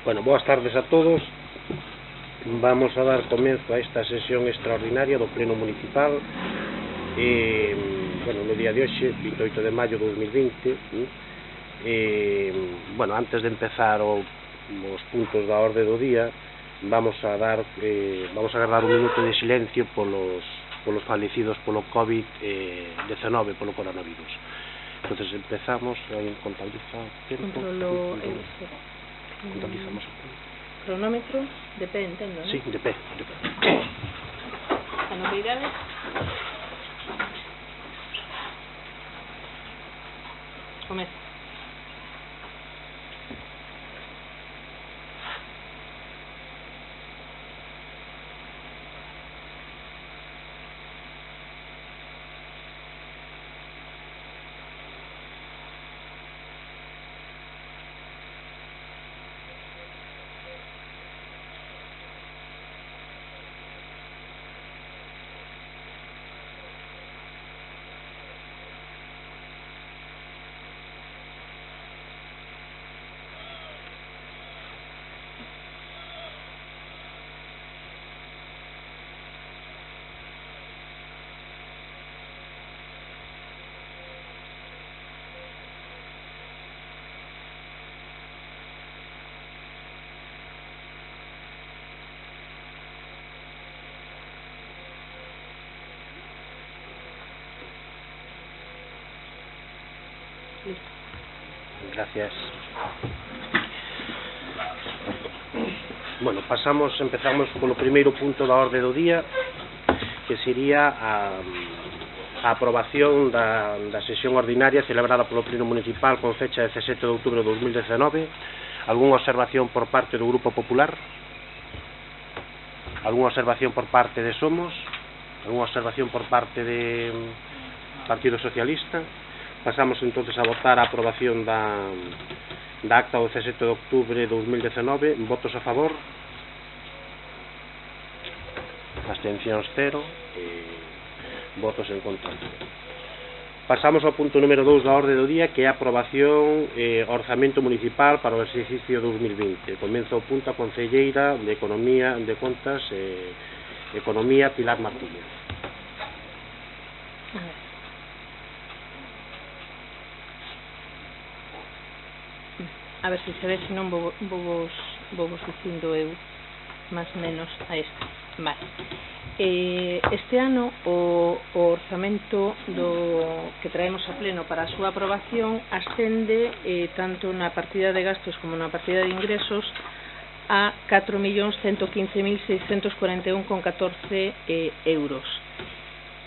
Bueno, boas tardes a todos. Vamos a dar comezo a esta sesión extraordinaria do Pleno Municipal bueno, no día de hoxe, 28 de maio de 2020. Bueno, antes de empezar os puntos da orde do día, vamos a agardar un minuto de silencio polos fallecidos polo COVID-19, polo coronavirus. Entonces empezamos, contabiliza tempo. Contabilizamos o tempo. Cronómetro, de pé, entendo, non? Sí, de pé. A novidade? Comeza. Gracias. Bueno, empezamos polo primeiro punto da orde do día, que sería a aprobación da sesión ordinaria celebrada polo Pleno Municipal con fecha de 17 de outubro de 2019. Algúnha observación por parte do Grupo Popular? Algúnha observación por parte de Somos? Algúnha observación por parte de Partido Socialista? Pasamos entonces a votar a aprobación da acta do 17 de outubro de 2019. Votos a favor? Abstencións 0. Votos en contra. Pasamos ao punto número 2 da orde do día, que é a aprobación orzamento municipal para o exercicio 2020. Comeza o punto a concelleira de Economía de Contas Economía, Pilar Martínez. A ver se ve, se non vou vos dicindo eu máis menos a este. Vale. Este ano o orzamento que traemos a pleno para a súa aprobación ascende tanto na partida de gastos como na partida de ingresos a 4.115.641,14 euros.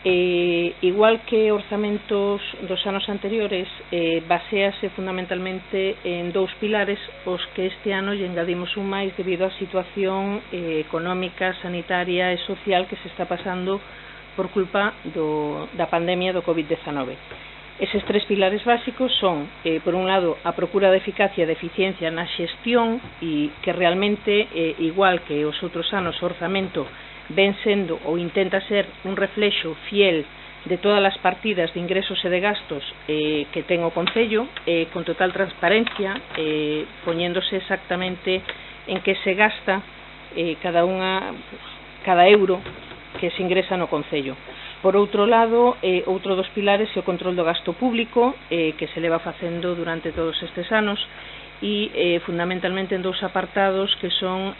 Igual que orzamentos dos anos anteriores, basease fundamentalmente en dous pilares, os que este ano lle engadimos un máis debido á situación económica, sanitaria e social que se está pasando por culpa da pandemia do COVID-19. Eses tres pilares básicos son, por un lado, a procura de eficacia e de eficiencia na xestión, e que realmente, igual que os outros anos, o orzamento ven sendo ou intenta ser un reflexo fiel de todas as partidas de ingresos e de gastos que ten o Concello, con total transparencia, poñéndose exactamente en que se gasta cada euro que se ingresa no Concello. Por outro lado, outro dos pilares é o control do gasto público, que se leva facendo durante todos estes anos, e fundamentalmente en dous apartados que son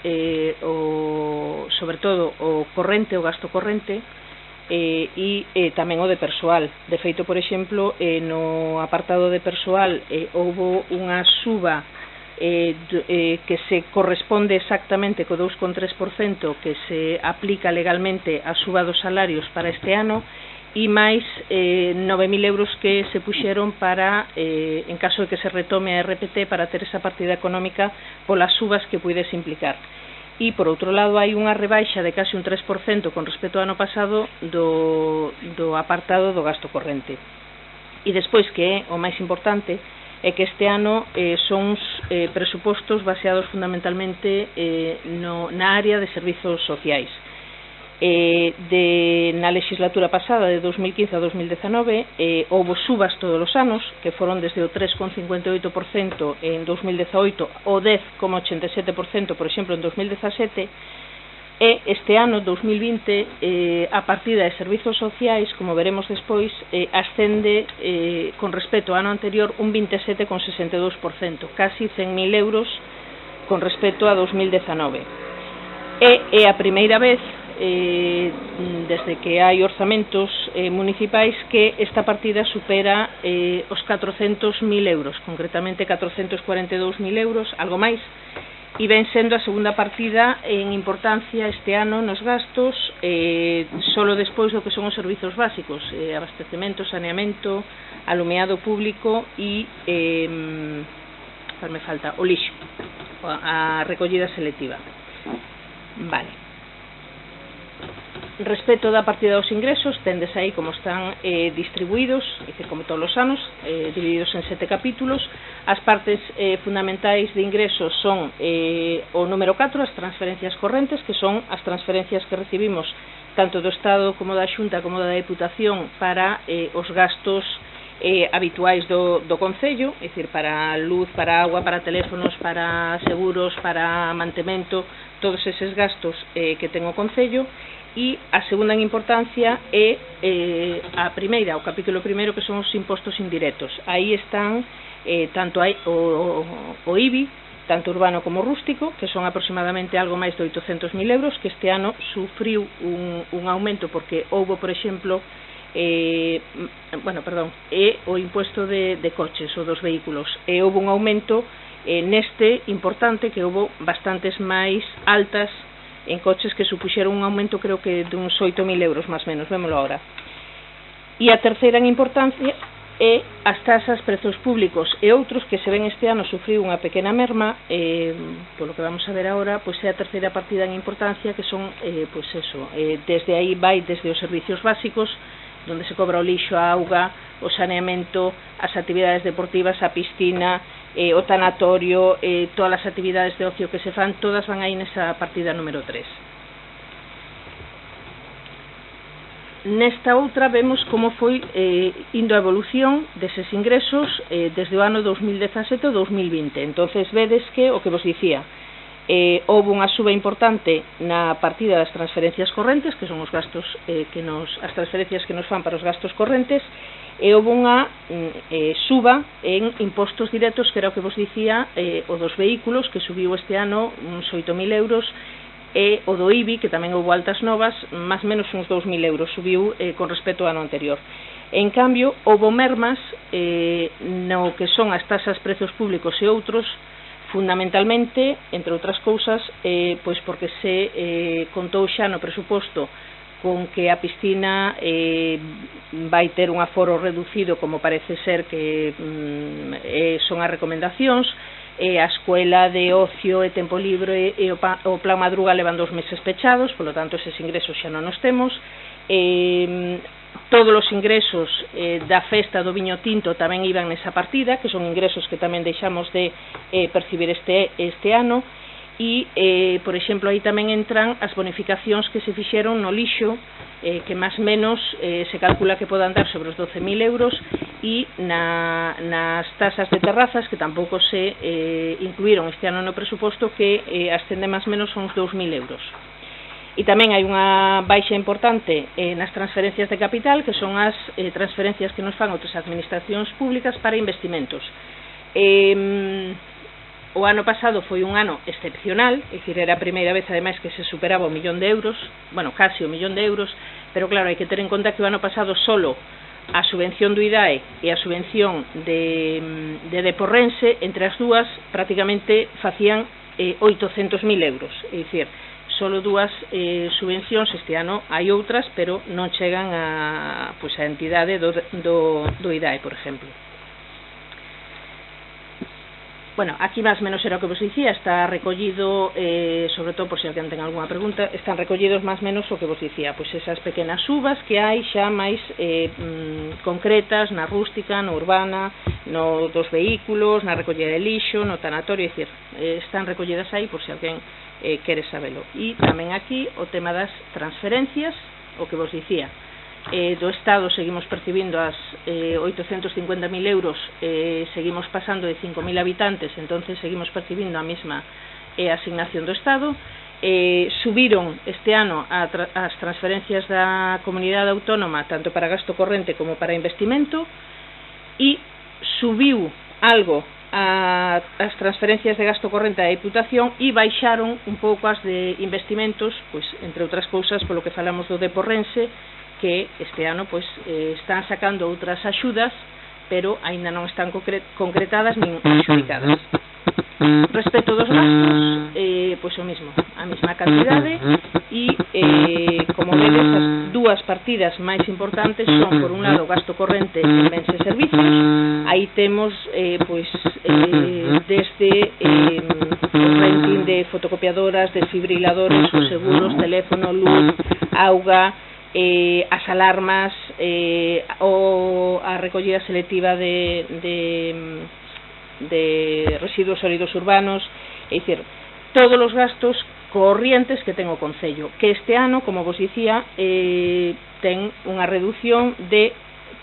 sobre todo o corrente, o gasto corrente, e tamén o de persoal. De feito, por exemplo, no apartado de persoal houbo unha suba que se corresponde exactamente co 2,3% que se aplica legalmente a suba dos salarios para este ano, e máis 9.000 euros que se puxeron para, en caso de que se retome a RPT, para ter esa partida económica polas subas que puidese implicar. E, por outro lado, hai unha rebaixa de case un 3% con respecto ao ano pasado do apartado do gasto corrente. E despois, que é o máis importante, é que este ano son uns presupostos baseados fundamentalmente na área de servizos sociais. na legislatura pasada de 2015 a 2019 houve subas todos os anos que foron desde o 3,58% en 2018 ao 10,87% por exemplo en 2017 e este ano, 2020, a partida de servizos sociais, como veremos despois, ascende con respecto ao ano anterior un 27,62%, casi 100.000 euros con respecto a 2019. É a primeira vez desde que hai orzamentos municipais que esta partida supera os 400.000 euros, concretamente 442.000 euros, algo máis, e ven sendo a segunda partida en importancia este ano nos gastos, solo despois do que son os servizos básicos, abastecemento, saneamento, alumeado público e me falta o lixo, a recollida selectiva. Vale. Respecto da partida dos ingresos, tendes aí como están distribuídos, como todos os anos, divididos en 7 capítulos. As partes fundamentais de ingresos son o número 4, as transferencias correntes, que son as transferencias que recibimos tanto do Estado como da Xunta como da Deputación para os gastos habituais do Concello, é dicir, para luz, para agua, para teléfonos, para seguros, para mantemento, todos eses gastos que ten o Concello. E a segunda en importancia é a primeira, o capítulo primeiro, que son os impostos indirectos. Aí están tanto o IBI, tanto urbano como rústico, que son aproximadamente algo máis de 800.000 euros, que este ano sufriu un aumento porque houbo, por exemplo, o impuesto de coches ou dos vehículos, e houve un aumento neste importante, que houve bastantes máis altas en coches, que supuxeron un aumento creo que de uns 8.000 euros máis menos, vémolo agora. E a terceira en importancia é as tasas, prezos públicos e outros, que se ven este ano sufriu unha pequena merma, polo que vamos a ver agora, pois é a terceira partida en importancia, que son, desde aí vai desde os servicios básicos, donde se cobra o lixo, a auga, o saneamento, as actividades deportivas, a piscina, o tanatorio, todas as actividades de ocio que se fan, todas van aí nesa partida número 3. Nesta outra vemos como foi indo a evolución deses ingresos desde o ano 2017 ao 2020. Entonces vedes que, o que vos dicía, houve unha suba importante na partida das transferencias correntes, que son os gastos as transferencias que nos fan para os gastos correntes, e houve unha suba en impostos directos, que era o que vos dicía, o dos vehículos, que subiu este ano uns 8.000 euros, e o do IBI, que tamén houve altas novas, máis menos uns 2.000 euros, subiu con respecto ao ano anterior. En cambio, houve mermas no que son as tasas, prezos públicos e outros, fundamentalmente, entre outras cousas, pois porque se contou xa no presuposto con que a piscina vai ter un aforo reducido, como parece ser que son as recomendacións, a escuela de ocio e tempo libre e o plan Madruga levan 2 meses pechados, polo tanto eses ingresos xa non os temos. Todos os ingresos da festa do viño tinto tamén iban nesa partida, que son ingresos que tamén deixamos de percibir este ano. E, por exemplo, aí tamén entran as bonificacións que se fixeron no lixo, que máis menos se calcula que podan dar sobre os 12.000 euros, e nas tasas de terrazas, que tampouco se incluíron este ano no presuposto, que ascende máis menos a uns 2.000 euros. E tamén hai unha baixa importante nas transferencias de capital, que son as transferencias que nos fan outras administracións públicas para investimentos. O ano pasado foi un ano excepcional, é dicir, era a primeira vez ademais que se superaba o 1.000.000 de euros, bueno, casi o 1.000.000 de euros, pero claro, hai que ter en conta que o ano pasado solo a subvención do IDAE e a subvención de Deporrense, entre as dúas, prácticamente facían 800.000 euros, é dicir, solo dúas subvencións. Este ano hai outras, pero non chegan a entidade do IDAE, por exemplo. Bueno, aquí máis menos era o que vos dicía, está recollido, sobre todo por se alguén ten algunha pregunta, están recollidos máis menos o que vos dicía, pois esas pequenas subas que hai xa máis concretas na rústica, na urbana, no dos vehículos, na recollida de lixo, no tanatorio, é dicir, están recollidas aí por se alguén quere sabelo. E tamén aquí o tema das transferencias, o que vos dicía, do Estado seguimos percibindo as 850.000 euros, seguimos pasando de 5.000 habitantes, entonces seguimos percibindo a mesma asignación do Estado. Subiron este ano as transferencias da comunidade autónoma tanto para gasto corrente como para investimento, e subiu algo as transferencias de gasto corrente da Diputación e baixaron un pouco as de investimentos, pois entre outras cousas polo que falamos do Deporrense, que este ano pois están sacando outras axudas, pero aínda non están concretadas nin adxudicadas. Respecto dos gastos, pois o mesmo, a mesma cantidade, e como vedes, as dúas partidas máis importantes son, por un lado, gasto corrente en bens e servicios. Aí temos pois desde o renting de fotocopiadoras, desfibriladores, os seguros, teléfono, luz, auga, as alarmas, a recollida selectiva de residuos sólidos urbanos, é dicir, todos os gastos corrientes que ten o Concello, que este ano, como vos dicía, ten unha reducción de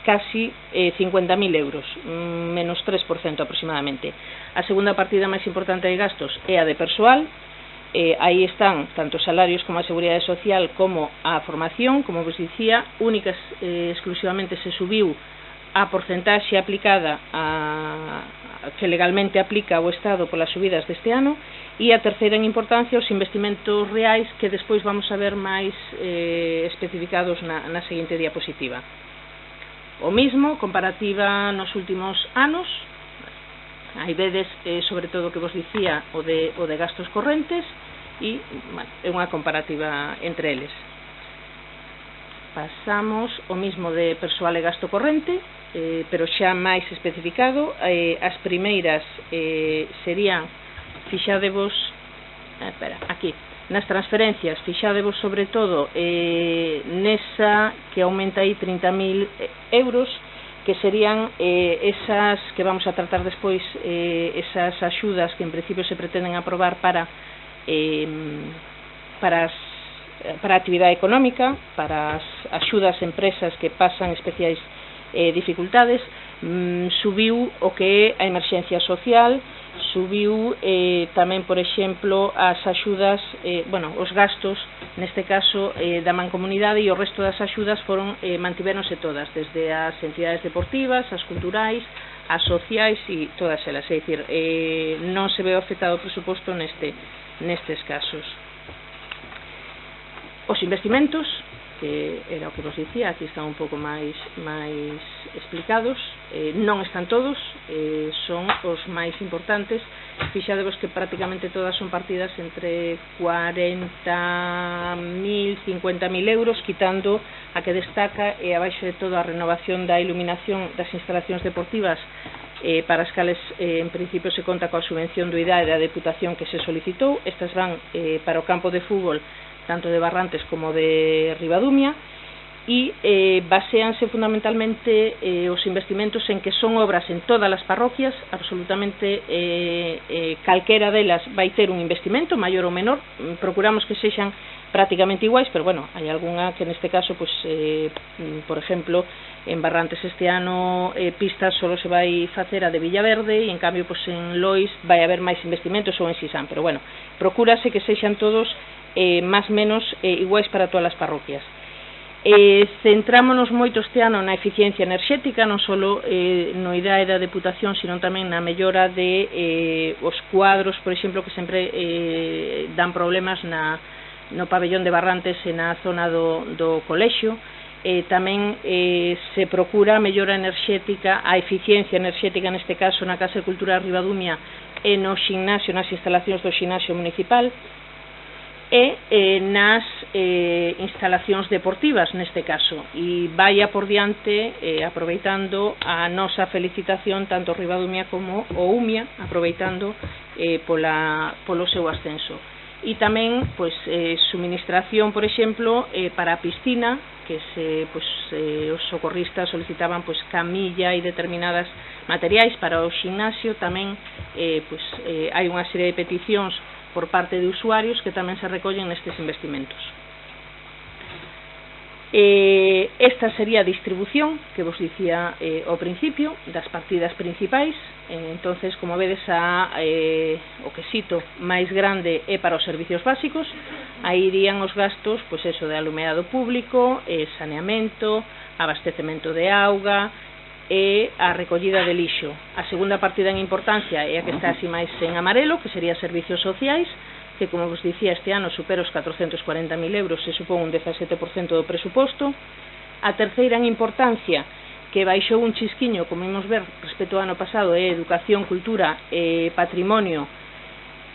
casi 50.000 euros, menos 3% aproximadamente. A segunda partida máis importante de gastos é a de persoal. Aí están tanto os salarios como a seguridade social como a formación, como vos dicía, únicas exclusivamente se subiu a porcentaxe aplicada que legalmente aplica o Estado polas subidas deste ano, e a terceira en importancia os investimentos reais, que despois vamos a ver máis especificados na seguinte diapositiva. O mismo, comparativa nos últimos anos. Aí vedes, sobre todo, que vos dicía, o de gastos correntes, e, bueno, é unha comparativa entre eles. Pasamos o mismo de persoal e gasto corrente, pero xa máis especificado. As primeiras serían, fixadevos, aquí, nas transferencias, fixadevos sobre todo nesa que aumenta aí 30.000 euros, que serían esas que vamos a tratar despois, esas axudas que en principio se pretenden aprobar para a actividade económica, para as axudas a empresas que pasan especiais dificultades. Subiu o que é a emerxencia social, subiu tamén, por exemplo, as axudas, os gastos, neste caso, da mancomunidade, e o resto das axudas mantivéronse todas, desde as entidades deportivas, as culturais, as sociais e todas elas, é dicir, non se ve afectado o presuposto nestes casos. Os investimentos, que era o que vos dicía, aquí están un pouco máis explicados, non están todos, son os máis importantes. Fixadevos que prácticamente todas son partidas entre 40.000 e 50.000 euros, quitando a que destaca e abaixo de todo a renovación da iluminación das instalacións deportivas, para as cales en principio se conta coa subvención do IDAE da Deputación que se solicitou. Estas van para o campo de fútbol tanto de Barrantes como de Ribadumia, e baseanse fundamentalmente os investimentos en que son obras en todas as parroquias, absolutamente calquera delas vai ter un investimento maior ou menor. Procuramos que sexan prácticamente iguais, pero bueno, hai algunha que neste caso, pues, por exemplo, en Barrantes este ano pistas solo se vai facer a de Villaverde, e en cambio pues, en Lois vai haber máis investimentos, ou en Sisán, pero bueno, procúrase que sexan todos máis menos iguais para todas as parroquias. Centrámonos moito este ano na eficiencia enerxética, non só no IDAE da Deputación, sino tamén na mellora de os cuadros, por exemplo, que sempre dan problemas no pabellón de Barrantes e na zona do colexio. Tamén se procura a mellora enerxética, a eficiencia enerxética neste caso na Casa de Cultura de Ribadumia e no ximnasio, nas instalacións do ximnasio municipal. e nas instalacións deportivas neste caso, e vai por diante aproveitando a nosa felicitación tanto Ribadumia como o Umia, aproveitando polo seu ascenso. E tamén suministración, por exemplo, para a piscina, que os socorristas solicitaban camilla e determinadas materiais para o ximnasio. Tamén hai unha serie de peticións por parte de usuarios que tamén se recollen nestes investimentos. Esta sería a distribución que vos dicía ao principio das partidas principais. Entonces, como vedes, o quesito máis grande é para os servicios básicos. Aí irían os gastos de alumeado público, saneamento, abastecemento de auga e a recollida de lixo. A segunda partida en importancia é a que está así máis en amarelo, que sería servicios sociais, que, como vos dicía, este ano supera os 440.000 euros e supón un 17% do presuposto. A terceira en importancia, que baixou un chisquiño, como imos ver, respecto ao ano pasado, é educación, cultura e patrimonio,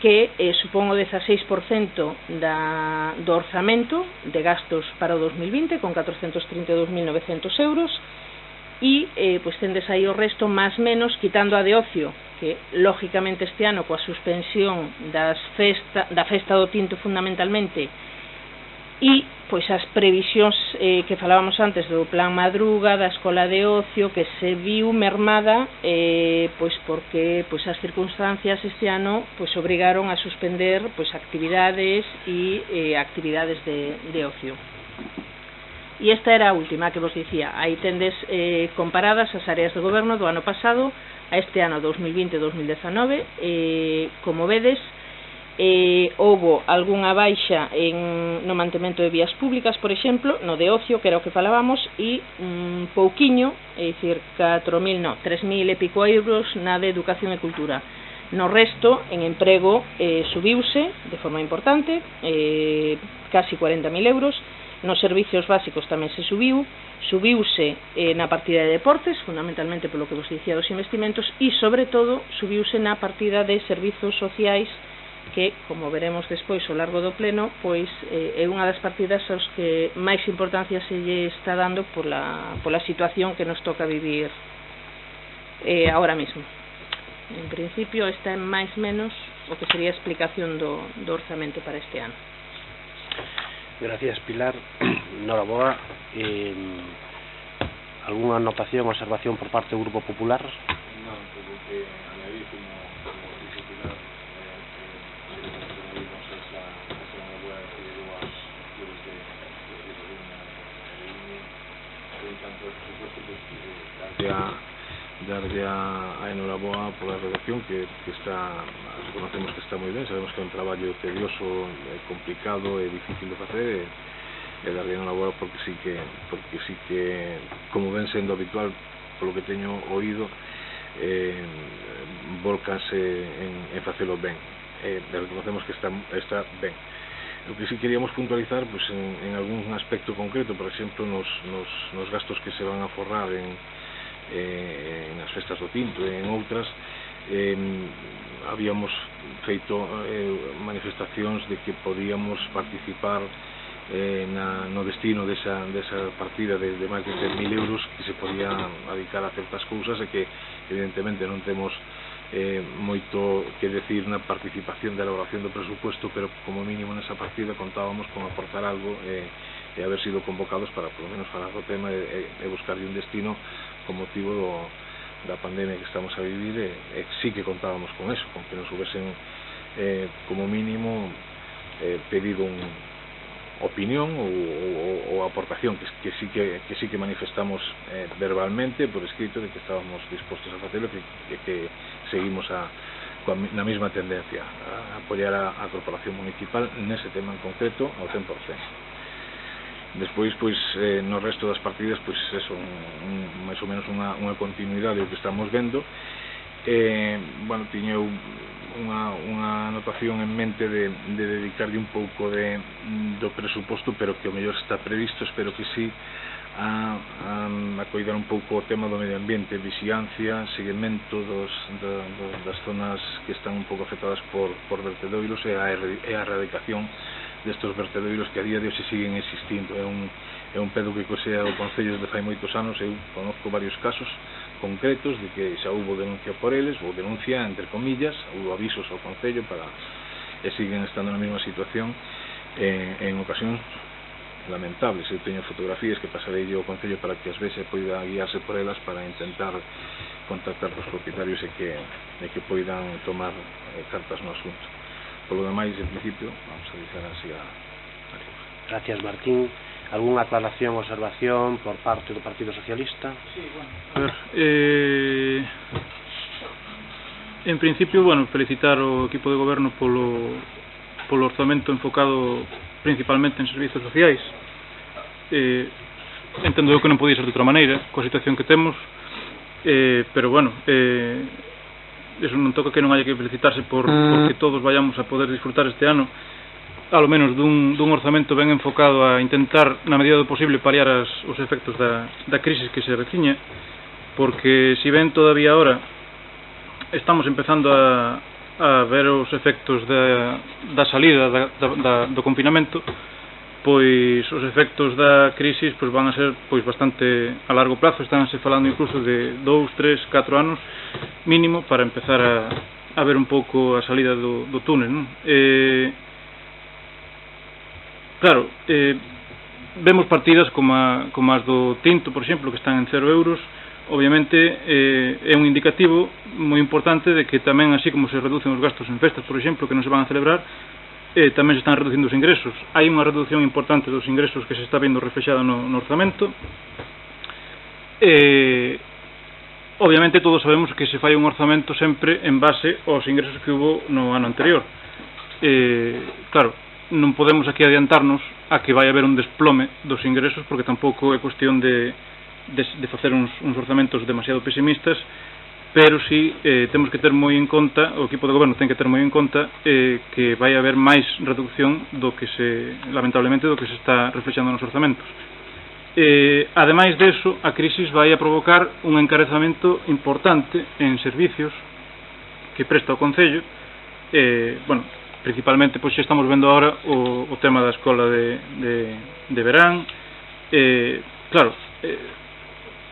que supón o 16% do orzamento de gastos para o 2020, con 432.900 euros. E tendes aí o resto máis menos, quitando a de ocio, que lógicamente este ano coa suspensión da festa do tinto fundamentalmente, e as previsións que falábamos antes do plan Madruga, da escola de ocio, que se viu mermada porque as circunstancias este ano obrigaron a suspender actividades e actividades de ocio. E esta era a última que vos dicía. Aí tendes comparadas as áreas de goberno do ano pasado a este ano 2020-2019. Como vedes, houbo algunha baixa no mantemento de vías públicas, por exemplo, no de ocio, que era o que falábamos, e un pouquiño, é dicir, 3.000 e pico euros na de educación e cultura. No resto, en emprego, subiuse de forma importante, casi 40.000 euros. Nos servicios básicos tamén se subiuse na partida de deportes, fundamentalmente polo que vos dicía dos investimentos, e sobre todo subiuse na partida de servizos sociais, que, como veremos despois ao largo do pleno, é unha das partidas aos que máis importancia se lle está dando pola situación que nos toca vivir agora mesmo. En principio, esta é máis menos o que sería a explicación do orzamento para este ano. Gracias, Pilar. Noraboa. ¿Alguna anotación o observación por parte del Grupo Popular? No, tengo que añadir, como dice Pilar, añadimos esa enhorabuena que llegó a los clubes de Ribadumia y tanto el presupuesto, darle a enhoraboa por la redacción que está, conocemos que está moi ben, sabemos que é un traballo tedioso, complicado e difícil de facer, e darle enhoraboa porque sí que como ven sendo habitual polo que teño oído, volcanse en facelo ben, reconocemos que está ben. O que sí queríamos puntualizar en algún aspecto concreto, por exemplo nos gastos que se van a forrar nas festas do tinto e en outras, habíamos feito manifestacións de que podíamos participar no destino desa partida de máis de 10.000 euros que se podía dedicar a certas cousas e que evidentemente non temos moito que decir na participación da elaboración do presupuesto, pero como mínimo nesa partida contábamos con aportar algo e haber sido convocados para polo menos falar do tema e buscarlle un destino con motivo da pandemia que estamos a vivir, e sí que contábamos con eso, con que nos hubiesen como mínimo pedido opinión ou aportación que sí que manifestamos verbalmente por escrito de que estábamos dispostos a facerlo e que seguimos na mesma tendencia a apoiar a corporación municipal nese tema en concreto ao 100%. Despois, no resto das partidas, eso, máis ou menos unha continuidade do que estamos vendo. Tiña unha anotación en mente de dedicarlle un pouco do presuposto, pero que o mellor está previsto, espero que sí, a coidar un pouco o tema do medio ambiente, vixiancia, seguimento das zonas que están un pouco afectadas por vertedoiros e a erradicación destes vertedeiros que a día de hoxe siguen existindo. É un pedo que cosea o Concello desde fai moitos anos. Eu conozco varios casos concretos de que xa houve denuncia por eles, ou denuncia entre comillas, houve avisos ao Concello e siguen estando na mesma situación en ocasións lamentables. Eu teño fotografías que pasarei ao Concello para que as veces poida guiarse por elas para intentar contactar cos propietarios e que poidan tomar cartas no asunto. Por lo demais, en principio, vamos a deixar así a cousa. Gracias, Martín. ¿Alguna aclaración o observación por parte do Partido Socialista? Sí, bueno, a ver, en principio, bueno, felicitar o equipo de goberno polo orzamento enfocado principalmente en servizos sociais. Entendo eu que non podía ser de outra maneira coa situación que temos, pero bueno, eso non toca que non haya que felicitarse porque todos vayamos a poder disfrutar este ano ao menos dun orzamento ben enfocado a intentar na medida do posible paliar os efectos da crisis que se reciña, porque si ben todavía ahora estamos empezando a ver os efectos da salida do confinamento, pois os efectos da crisis pois van a ser pois bastante a largo plazo. Estánse falando incluso de 2, 3, 4 anos mínimo para empezar a ver un pouco a salida do túnel, non? Claro, vemos partidas como as do Tinto, por exemplo, que están en 0 euros. Obviamente é un indicativo moi importante de que tamén, así como se reducen os gastos en festas, por exemplo, que non se van a celebrar, tamén se están reducindo os ingresos. Hai unha reducción importante dos ingresos que se está vendo reflexada no orzamento. Obviamente todos sabemos que se fai un orzamento sempre en base aos ingresos que hubo no ano anterior. Claro, non podemos aquí adiantarnos a que vai haber un desplome dos ingresos, porque tampouco é cuestión de facer uns orzamentos demasiado pesimistas, pero si temos que ter moi en conta, o equipo de goberno ten que ter moi en conta que vai haber máis reducción lamentablemente do que se está reflexando nos orzamentos. Ademais deso, a crisis vai a provocar un encarecamento importante en servicios que presta o Concello. Bueno, principalmente pois estamos vendo agora o tema da escola de verán. Claro,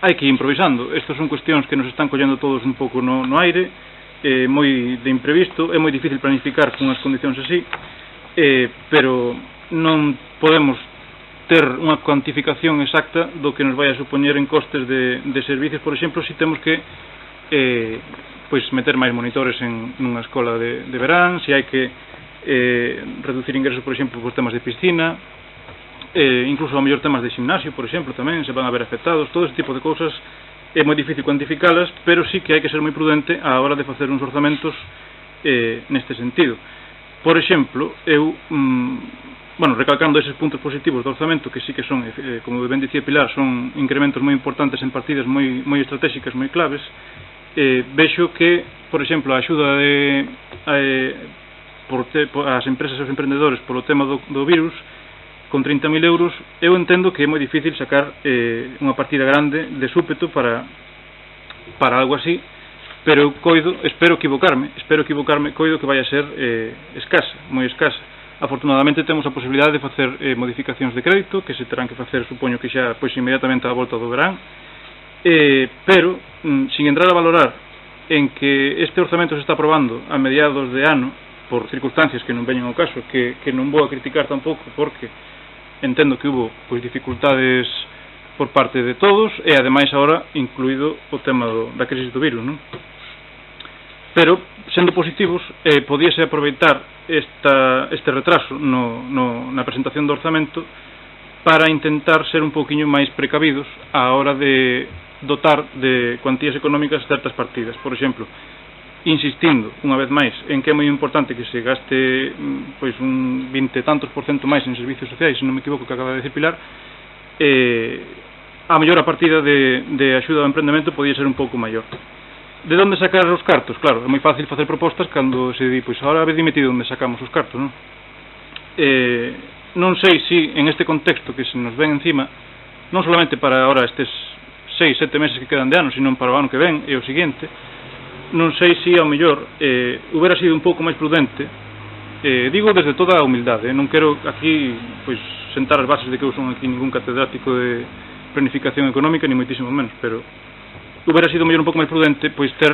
hai que ir improvisando. Estas son cuestións que nos están collendo todos un pouco no aire, moi de imprevisto, é moi difícil planificar con as condicións así, pero non podemos ter unha cuantificación exacta do que nos vai a supoñer en costes de servicios. Por exemplo, se temos que pois meter máis monitores nunha escola de verán, se hai que reducir ingresos, por exemplo, por temas de piscina, incluso a mellor temas de gimnasio, por exemplo, tamén se van a ver afectados. Todo ese tipo de cousas é moi difícil cuantificalas, pero sí que hai que ser moi prudente á hora de facer uns orzamentos neste sentido. Por exemplo, eu recalcando eses puntos positivos do orzamento, que sí que son, como ben dicía Pilar, son incrementos moi importantes en partidas moi estratégicas, moi claves. Vexo que, por exemplo, a axuda as empresas e os emprendedores polo tema do virus, con 30.000 euros, eu entendo que é moi difícil sacar unha partida grande de súpeto para algo así, pero espero equivocarme, coido que vai a ser escasa, moi escasa. Afortunadamente temos a posibilidade de facer modificacións de crédito, que se terán que facer, supoño que xa pois inmediatamente á volta do verán, pero sin entrar a valorar en que este orzamento se está aprobando a mediados de ano por circunstancias que non veñen ao caso, que non vou a criticar tampouco, porque entendo que hubo pois dificultades por parte de todos, e ademais agora incluído o tema da crisis do virus, non? Pero, sendo positivos, podíase aproveitar este retraso na presentación do orzamento para intentar ser un pouquiño máis precavidos á hora de dotar de cuantías económicas certas partidas. Por exemplo, insistindo unha vez máis en que é moi importante que se gaste pois un 20 e tantos % máis en servicios sociais, se non me equivoco, que acaba de decir Pilar. A mellor a partida de axuda ao emprendemento podía ser un pouco maior. De onde sacar os cartos? Claro, é moi fácil facer propostas cando se di, pois agora habéis dimitido onde sacamos os cartos, non? Non sei se en este contexto que se nos ven encima, non solamente para agora estes 6-7 meses que quedan de ano, sino para o ano que ven e o seguinte, non sei se ao mellor hubiera sido un pouco máis prudente Digo desde toda a humildade, non quero aquí pois sentar as bases de que eu son aquí ningún catedrático de planificación económica, ni moitísimo menos, pero hubiera sido mellor un pouco máis prudente pois ter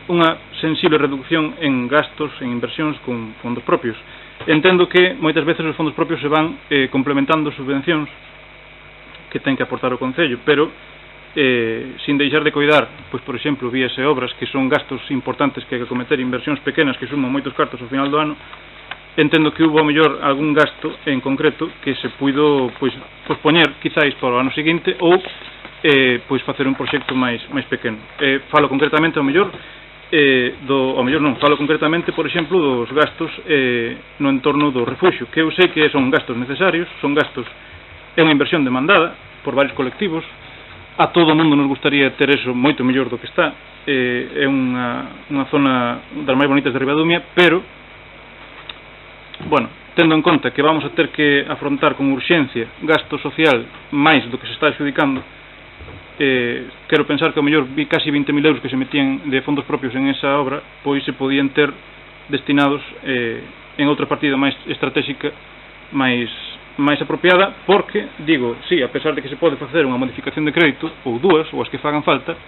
unha sensible reducción en gastos, en inversións con fondos propios. Entendo que moitas veces os fondos propios se van complementando subvencións que ten que aportar o Concello, pero sin deixar de coidar, pois por exemplo, vías e obras que son gastos importantes que hai que cometer, inversións pequenas que suman moitos cartos ao final do ano. Entendo que hubo a mellor algún gasto en concreto que se puido pois pospoñer quizáis para o ano seguinte ou pois facer un proxecto máis pequeno. Falo concretamente ao mellor falo concretamente, por exemplo, dos gastos no entorno do refuxio, que eu sei que son gastos necesarios, son gastos, é unha inversión demandada por varios colectivos. A todo o mundo nos gustaría ter eso moito mellor do que está. É unha zona das máis bonitas de Ribadumia, pero bueno, tendo en conta que vamos a ter que afrontar con urxencia gasto social máis do que se está adxudicando, quero pensar que ao mellor casi 20.000 euros que se metían de fondos propios en esa obra pois se podían ter destinados en outra partida máis estratégica, máis apropiada, porque, digo, sí, a pesar de que se pode facer unha modificación de crédito ou dúas, ou as que fagan falta,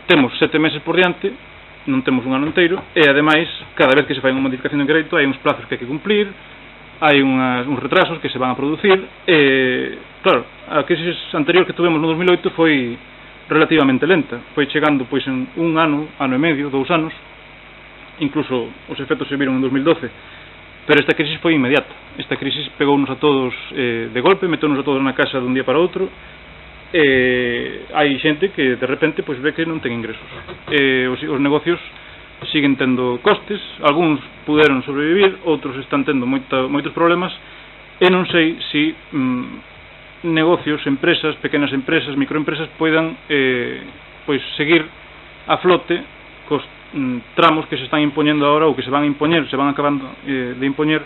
temos 7 meses por diante, non temos un ano inteiro, e ademais cada vez que se fai unha modificación de crédito hai uns plazos que hai que cumplir, hai uns retrasos que se van a producir. Claro, a crisis anterior que tuvemos no 2008 foi relativamente lenta, foi chegando pois en un ano e medio, 2 anos, incluso os efectos se viron en 2012, pero esta crisis foi inmediata. Esta crisis pegounos a todos de golpe, meteunos a todos na casa dun día para outro. Hai xente que de repente pois ve que non ten ingresos, os negocios siguen tendo costes, algúns puderon sobrevivir, outros están tendo moitos problemas, e non sei se negocios, empresas, pequenas empresas, microempresas poidan pois seguir a flote cos tramos que se están impoñendo agora ou que se van a impoñer, se van acabando de impoñer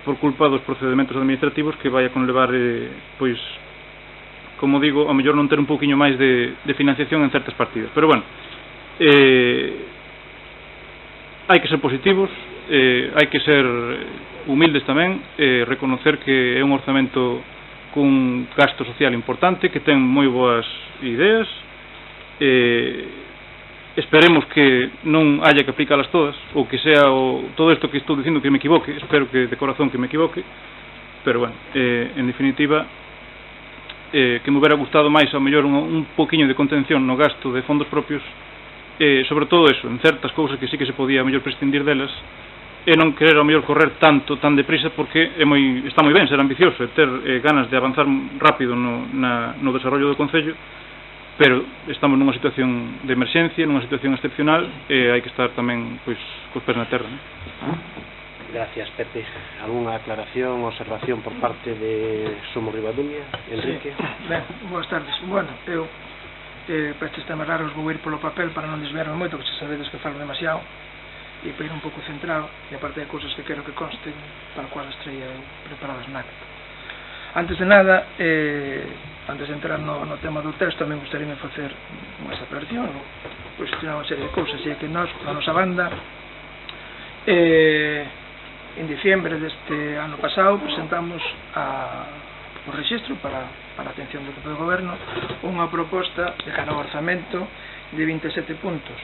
por culpa dos procedimentos administrativos que vai a conlevar pois, como digo, ao mellor non ter un pouquiño máis de financiación en certas partidas. Pero bueno, hai que ser positivos, hai que ser humildes tamén, reconocer que é un orzamento cun gasto social importante, que ten moi boas ideas. Esperemos que non haya que aplicalas todas, ou que sea todo isto que estou dicindo que me equivoque, espero que de corazón que me equivoque, pero bueno, en definitiva, que me hubiera gustado máis ao mellor un poquinho de contención no gasto de fondos propios, sobre todo eso, en certas cousas que sí que se podía ao mellor prescindir delas, e non querer ao mellor correr tan deprisa, porque está moi ben ser ambicioso e ter ganas de avanzar rápido no desarrollo do Concello, pero estamos nunha situación de emerxencia, nunha situación excepcional, e hai que estar tamén pois cos pés na terra, ¿no? Gracias, Pepe. Alguna aclaración, observación por parte de Somos Ribadumia? Enrique? Sí. Ben, boas tardes. Bueno, eu para estes temas raros vou ir polo papel para non desviarme moito, que xa sabedes que falo demasiado, e para ir un pouco centrado, e aparte de cousas que quero que consten, para cual as traía preparadas na acta. Antes de nada, antes de entrar no tema do texto, tamén gustaríame facer unha aclaración, cuestionar unha serie de cousas, e que nós, a nosa banda, en diciembre deste ano pasado, presentamos por registro para a atención do equipo de goberno unha proposta de cara ao orzamento de 27 puntos.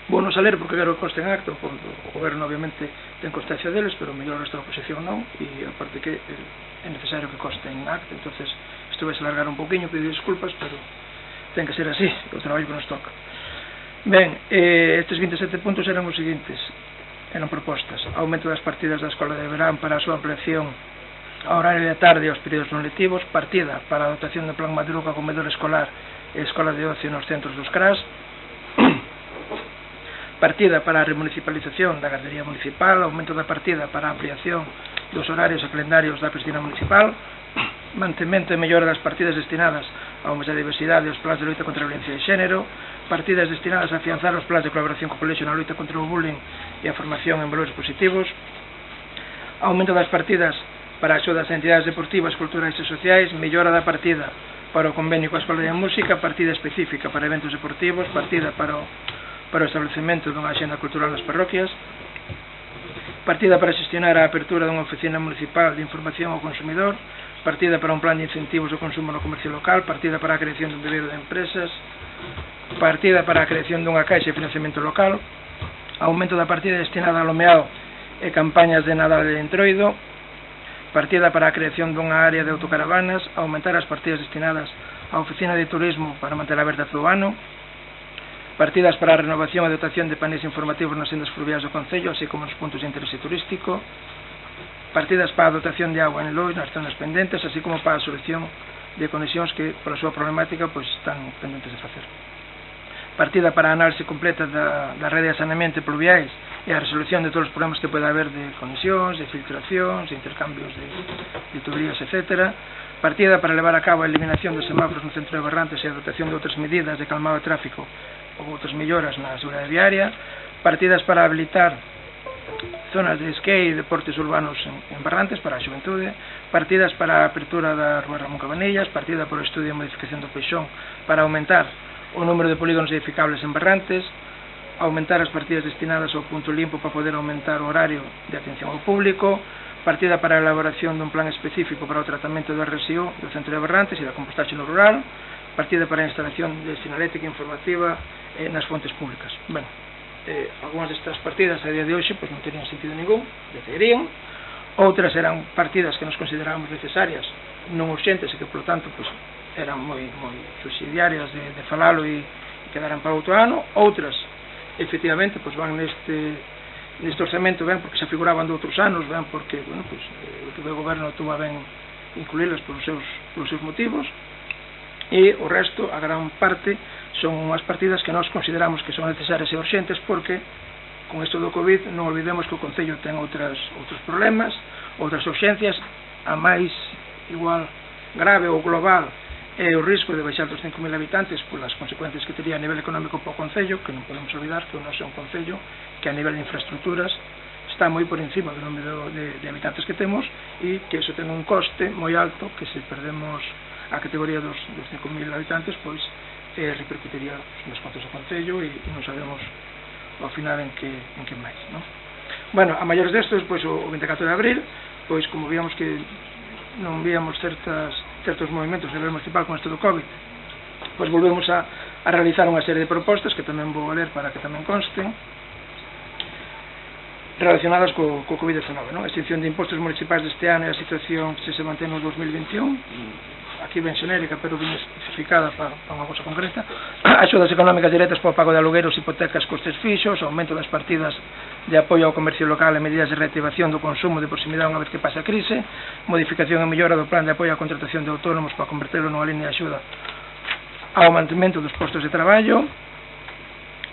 Vou non saler porque quero que conste en acto, o goberno obviamente ten constancia deles, pero mellor o resto da oposición non, e aparte que é necesario que conste en acto, entonces isto vai se alargar un poquinho, pido disculpas, pero ten que ser así, o traballo que nos toca. Ben, estes 27 puntos eran os seguintes, eran propostas: aumento das partidas da escola de verán para a súa ampliación ao horario de tarde e aos períodos non lectivos, partida para a dotación de plan madruga, comedor escolar e escola de ocio nos centros dos CRAS, partida para a remunicipalización da gardería municipal, aumento da partida para a ampliación dos horarios e calendarios da piscina municipal, mantemento e mellora das partidas destinadas ao mes da diversidade e aos plans de loita contra a violencia de xénero, partidas destinadas a afianzar os plans de colaboración co colexio na loita contra o bullying e a formación en valores positivos, aumento das partidas para a axuda das entidades deportivas, culturais e sociais, mellora da partida para o convenio coa Escola de Música, partida específica para eventos deportivos, partida para o para o establecemento dunha axenda cultural nas parroquias, partida para xestionar a apertura dunha oficina municipal de información ao consumidor, partida para un plan de incentivos ao consumo no comercio local, partida para a creación dun vivero de empresas, partida para a creación dunha caixa de financiamento local, aumento da partida destinada ao lomeado e campañas de Nadal e de Entroido, partida para a creación dunha área de autocaravanas, aumentar as partidas destinadas á oficina de turismo para manter aberta todo o ano, partidas para a renovación e dotación de paneis informativos nas sendas fluviais do Concello, así como nos puntos de interese turístico, partidas para a dotación de agua en Lois nas zonas pendentes, así como para a solución de conexións que, pola súa problemática, están pendentes de facer. Partida para a análise completa da rede de saneamento e pluviais e a resolución de todos os problemas que pode haber de conexións, de filtracións, de intercambios de tuberías, etc. Partida para levar a cabo a eliminación dos semáforos no centro de Barrantes e a dotación de outras medidas de calmado de tráfico ou outras melloras na seguridade viaria. Partidas para habilitar zonas de esquí e deportes urbanos en Barrantes para a xuventude. Partidas para a apertura da Rúa Ramón Cabanillas. Partida por o estudio e modificación do Peixón para aumentar o número de polígonos edificables en Barrantes. Aumentar as partidas destinadas ao punto limpo para poder aumentar o horario de atención ao público. Partida para a elaboración dun plan específico para o tratamento do RSU do centro de Barrantes e da compostaxe no rural. Partida para a instalación de sinalética informativa nas fontes públicas. Ben, algunhas destas partidas a día de hoxe non terían sentido ningún, decaerían. Outras eran partidas que nos considerábamos necesarias, non urxentes e que, por tanto, eran moi subsidiarias de falalo e quedaran para outro ano. Outras, efectivamente, van neste orçamento, ben porque se figuraban de outros anos, ben porque, o goberno tuvo a ben incluílas polos seus motivos. E o resto, a gran parte, son unhas partidas que nós consideramos que son necesarias e urxentes porque, con isto do COVID, non olvidemos que o Concello ten outros problemas, outras urxencias, a máis igual grave ou global é o risco de baixar dos 5.000 habitantes polas consecuencias que tería a nivel económico para o Concello, que non podemos olvidar que o noso é un Concello que a nivel de infraestructuras está moi por encima do número de habitantes que temos e que iso ten un coste moi alto que se perdemos a categoría dos 5.000 habitantes, repercutiría nas contas do Concello e non sabemos ao final en que máis, non? Bueno, a maiores destos, o 24 de abril, como víamos que non víamos certos movimentos a nivel municipal con isto do COVID, volvemos a realizar unha serie de propostas que tamén vou a ler para que tamén consten, relacionadas co COVID-19, non? A extinción de impostos municipais deste ano e a situación que se mantén no 2021, aquí ben xenérica, pero ben especificada para unha cosa concreta. Axudas económicas directas para o pago de alugueiros, hipotecas, costes fixos, aumento das partidas de apoio ao comercio local e medidas de reactivación do consumo de proximidade unha vez que pasa a crise, modificación e mellora do plan de apoio á contratación de autónomos para converterlo nunha línea de axuda ao mantemento dos postos de traballo,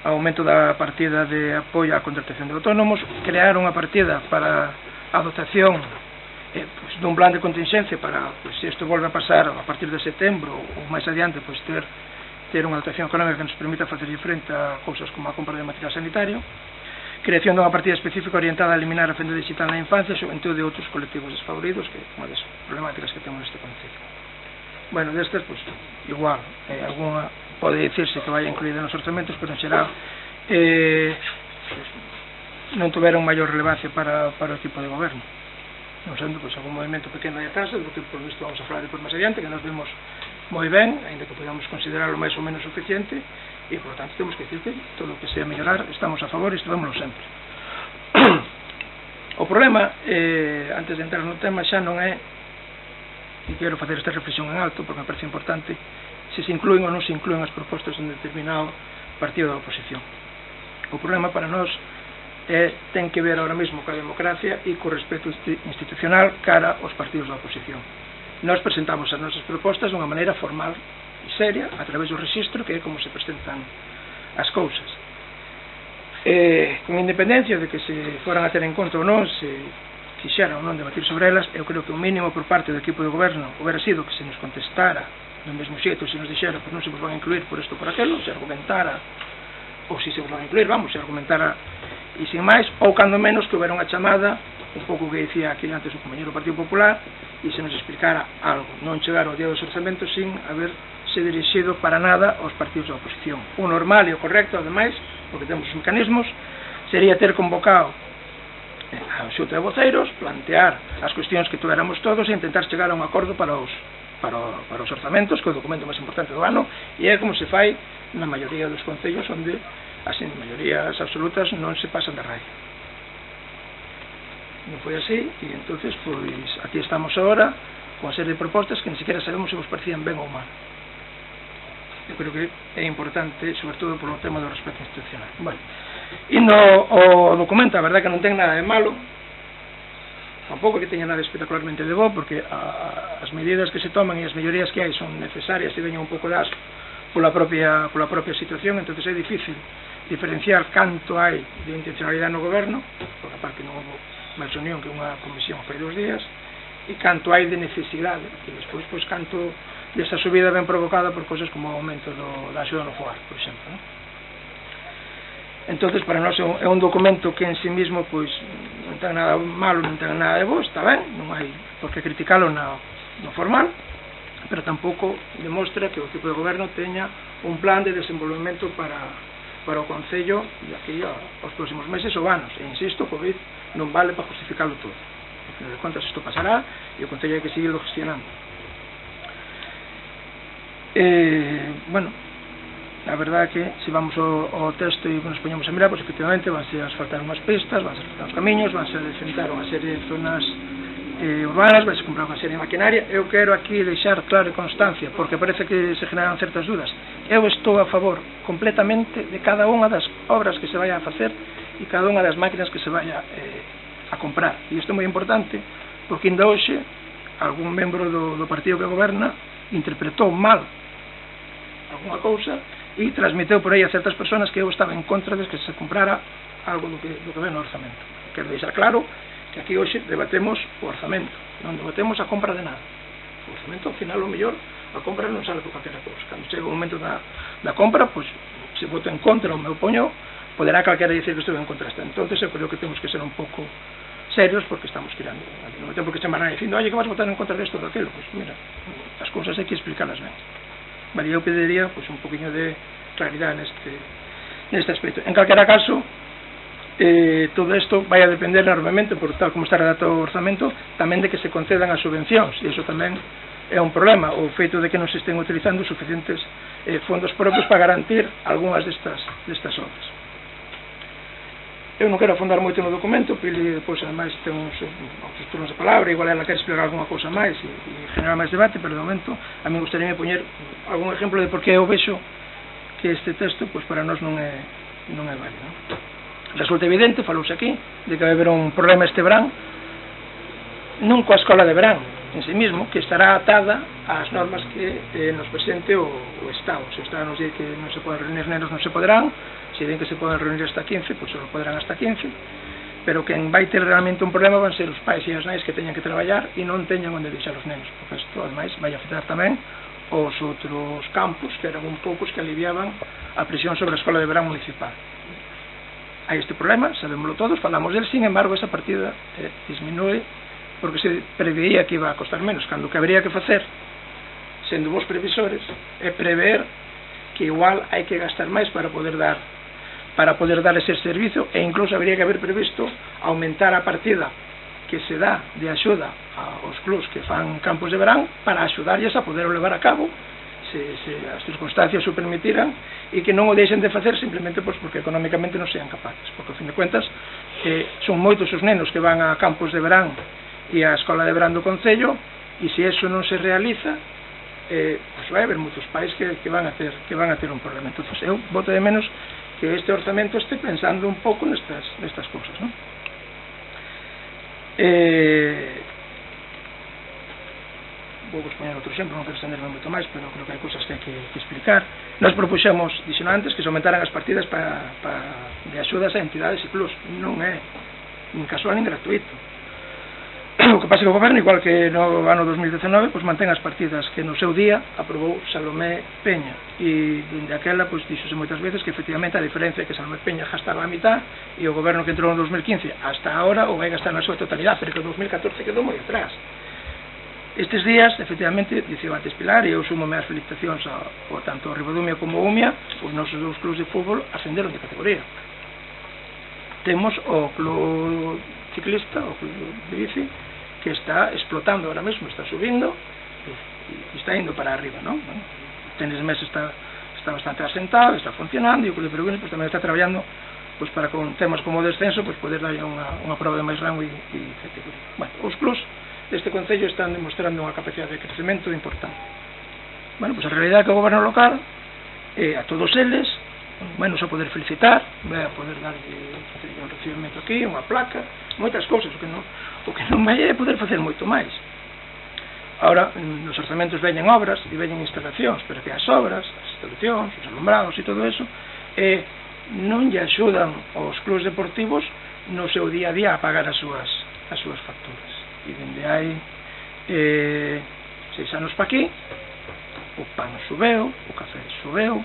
aumento da partida de apoio á contratación de autónomos, crear unha partida para a dotación dun plan de contingencia para, se isto volve a pasar a partir de setembro ou máis adiante, ter unha dotación económica que nos permita facer frente a cousas como a compra de material sanitario, creación dunha partida específica orientada a eliminar a fenda digital na infancia, xuventude de outros colectivos desfavoridos, que é unha das problemáticas que temos neste concello. Bueno, destas, igual, alguna pode dicirse que vai incluída nos orzamentos, pero en xeral non tuveron maior relevancia para o equipo de goberno. Non sendo algún movimento pequeno de atraso, do que por isto vamos a falar depois máis adiante, que nos vemos moi ben, ainda que podamos considerarlo máis ou menos suficiente, e por tanto temos que dicir que todo o que sea mellorar estamos a favor e estivemos sempre. O problema, antes de entrar no tema, xa non é, e quero facer esta reflexión en alto porque me parece importante, se incluen ou non se incluen as propostas de un determinado partido da oposición. O problema para nós ten que ver ahora mesmo coa democracia e co respeto institucional cara aos partidos da oposición. Nós presentamos as nosas propostas de unha maneira formal e seria a través do rexistro, que é como se presentan as cousas. Con independencia de que se foran a ter en conta ou non, se quixera ou non debatir sobre elas, eu creo que o mínimo por parte do equipo de goberno houbera sido que se nos contestara do mesmo xeito, se nos dixera que non se vos van a incluir por isto ou por aquilo, se argumentara, ou se vos van a incluir, se argumentara e sin máis, ou cando menos que houbera unha chamada, un pouco que dicía aquí antes o compañero do Partido Popular, e se nos explicara algo, non chegar ao día dos orzamentos sin haber se dirixido para nada aos partidos da oposición. O normal e o correcto, ademais, porque temos os mecanismos, sería ter convocado a xunta de voceiros, plantear as cuestións que tuéramos todos e intentar chegar a un acordo para os orzamentos, que é o documento máis importante do ano, e é como se fai na maioría dos concellos onde as maiorías absolutas non se pasan de raio. Non foi así, e entonces pois aquí estamos agora con a serie de propostas que ni siquiera sabemos se vos parecían ben ou mal. Eu creo que é importante, sobre todo polo tema do respeto institucional. Bueno, e o documento, a verdade que non ten nada de malo, tampouco que teña nada espectacularmente de bo, porque as medidas que se toman e as mellorías que hai son necesarias e veñen un pouco das pola propia situación, entonces é difícil diferenciar canto hai de intencionalidade no goberno, porque aparte non houve máis reunión que unha comisión fai 2 días, e canto hai de necesidade, e despois pois canto desa subida ben provocada por cosas como o aumento da axuda no fogar, por exemplo, non? Entonces para nós é un documento que en sí mismo pois non ten nada malo, non ten nada de bo, está ben, non hai por que criticalo no formal, pero tampouco demostra que o tipo de goberno teña un plan de desenvolvemento para o Concello de aquí aos próximos meses ou anos, e insisto, Covid non vale para justificarlo todo. A fin de contas isto pasará e o Concello hai que seguirlo gestionando. Bueno, a verdade é que se vamos ao texto e nos poñemos a mirar, pois efectivamente vanse asfaltar unhas pistas, vanse asfaltar uns camiños, vanse decentar unha serie de zonas urbanas, vanse comprar unha serie de maquinaria. Eu quero aquí deixar claro e constancia, porque parece que se generan certas dudas. Eu estou a favor completamente de cada unha das obras que se vaya a facer e cada unha das máquinas que se vaya a comprar. E isto é moi importante, porque ainda hoxe algún membro do partido que goberna interpretou mal alguna cousa e transmiteu por aí a certas persoas que eu estaba en contra de que se comprara algo do que ven no orzamento. Quero deixar claro que aquí hoxe debatemos o orzamento, non debatemos a compra de nada. O orzamento, ao final, o mellor, a compra non sale por calquera cousa. Cando chega o momento da compra, pois, se voto en contra ou me opoño, poderá calquera dicir que estou en contra esta. Entonces, eu creo que temos que ser un pouco serios, porque estamos tirando. Non me tempo que chamar a dicindo, oye, que vas a votar en contra desto ou daquilo. Pois, mira, as cousas hai que explicarlas ben. Vale, eu pediría pois, un poquinho de claridade neste aspecto. En calquera caso, todo isto vai a depender enormemente, por tal como está redactado o orzamento, tamén de que se concedan as subvencións, e iso tamén é un problema, o feito de que non se estén utilizando suficientes fondos propios para garantir algunhas destas obras. Eu non quero afondar moito no documento, Pili depois ademais ten uns turnos de palabra, igual ela quer explicar alguna cousa máis e generar máis debate, pero de momento a mí gustaría poñer algún exemplo de por que eu vexo que este texto pois para nós non é válido. Resulta evidente, falouse aquí, de que vai haber un problema este verán, non coa escola de verán en sí mismo, que estará atada ás normas que nos presente o Estado. Se o Estado nos dice que non se poden reunir nenos, non se poderán. Se den que se poden reunir hasta 15, pois só poderán hasta 15, pero quen vai ter realmente un problema van ser os pais e as nais que teñan que traballar e non teñan onde deixar os nenos, porque isto ademais vai afectar tamén os outros campus que eran un poucos que aliviaban a presión sobre a escola de verán municipal. Hai este problema, sabémoslo todos, falamos del, sin embargo esa partida disminúe porque se preveía que iba a costar menos, cando que habería que facer sendo vos previsores é prever que igual hai que gastar máis para poder dar ese servicio, e incluso habría que haber previsto aumentar a partida que se dá de axuda aos clubs que fan campos de verán para axudarlles a poder levar a cabo se as circunstancias o permitiran, e que non o deixen de facer simplemente porque económicamente non sean capaces, porque ao fin de cuentas son moitos os nenos que van a campos de verán e a escola de verán do Concello, e se eso non se realiza pues vai haber moitos pais que van a ter un problema. Entonces eu voto de menos que este orzamento este pensando un pouco nestas cousas, non? Vou poñer outro exemplo, non quero extenderme moito máis, pero creo que hai cousas que hai que explicar. Nós propuxemos, dixen antes, que se aumentaran as partidas de axudas a entidades e clubs. Non é nin casual nin gratuito. O que pasa que o goberno, igual que no ano 2019, pois mantén as partidas que no seu día aprobou Salomé Peña, e dende aquela pois díxose moitas veces que efectivamente a diferencia é que Salomé Peña gastaba a mitad e o goberno que entrou no 2015 hasta ahora o vai gastar na súa totalidade, pero que o 2014 quedou moi atrás. Estes días, efectivamente, dicía antes Pilar, e eu sumo as felicitacións tanto ao Ribadumia como ao Umia, os nosos dous clubes de fútbol ascenderon de categoría. Temos o club ciclista, o club de bici, que está explotando ahora mesmo, está subindo e está indo para arriba, non? O tenis mes está bastante asentado, está funcionando, e o club de peregrinos pues, tamén está traballando pues, para con temas como o descenso pues, poder darlle unha prova de máis rango e categoría. Bueno, os clubs deste Concello están demostrando unha capacidade de crecemento importante. Bueno, pues a realidade é que o goberno local a todos eles, bueno, só poder felicitar, vai a poder darlle un recibimento aquí, unha placa, moitas cousas, o que non vai é poder facer moito máis. Ahora, nos orzamentos veñen obras e veñen instalacións, pero que as obras, as instalacións, os alumbrados e todo eso, non lle axudan aos clubes deportivos no seu día a día a pagar as súas facturas. E dende hai 6 anos pa aquí, o pan subeu, o café subeu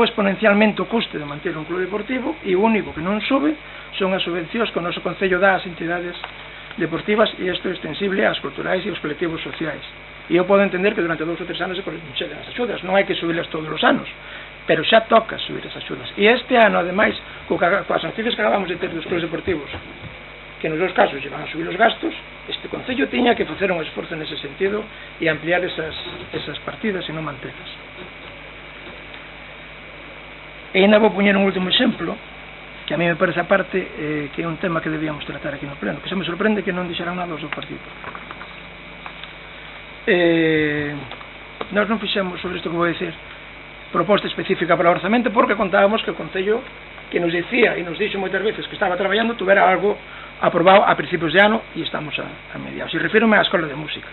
exponencialmente o custe de manter un club deportivo, e o único que non sube son as subvencións que o noso Concello dá ás entidades deportivas, e isto é extensible ás culturais e aos colectivos sociais. E eu podo entender que durante 2 ou 3 anos se cheguen as axudas, non hai que subirlas todos os anos, pero xa toca subir as axudas. E este ano, ademais, coas noticias que acabamos de ter dos clubes deportivos, que nos dos casos lle van a subir os gastos, este Concello tiña que facer un esforzo nese sentido e ampliar esas partidas e non mantelas. E ainda vou poñer un último exemplo, que a mí me parece aparte que é un tema que debíamos tratar aquí no pleno, que se me sorprende que non dixeran nada os do partido. Nós non fixemos sobre isto que vou dicir proposta específica para o orzamento porque contábamos que o Concello que nos dicía e nos dixo moitas veces que estaba traballando tuvera algo aprobado a principios de ano e estamos a mediados. E refírome á Escola de Música.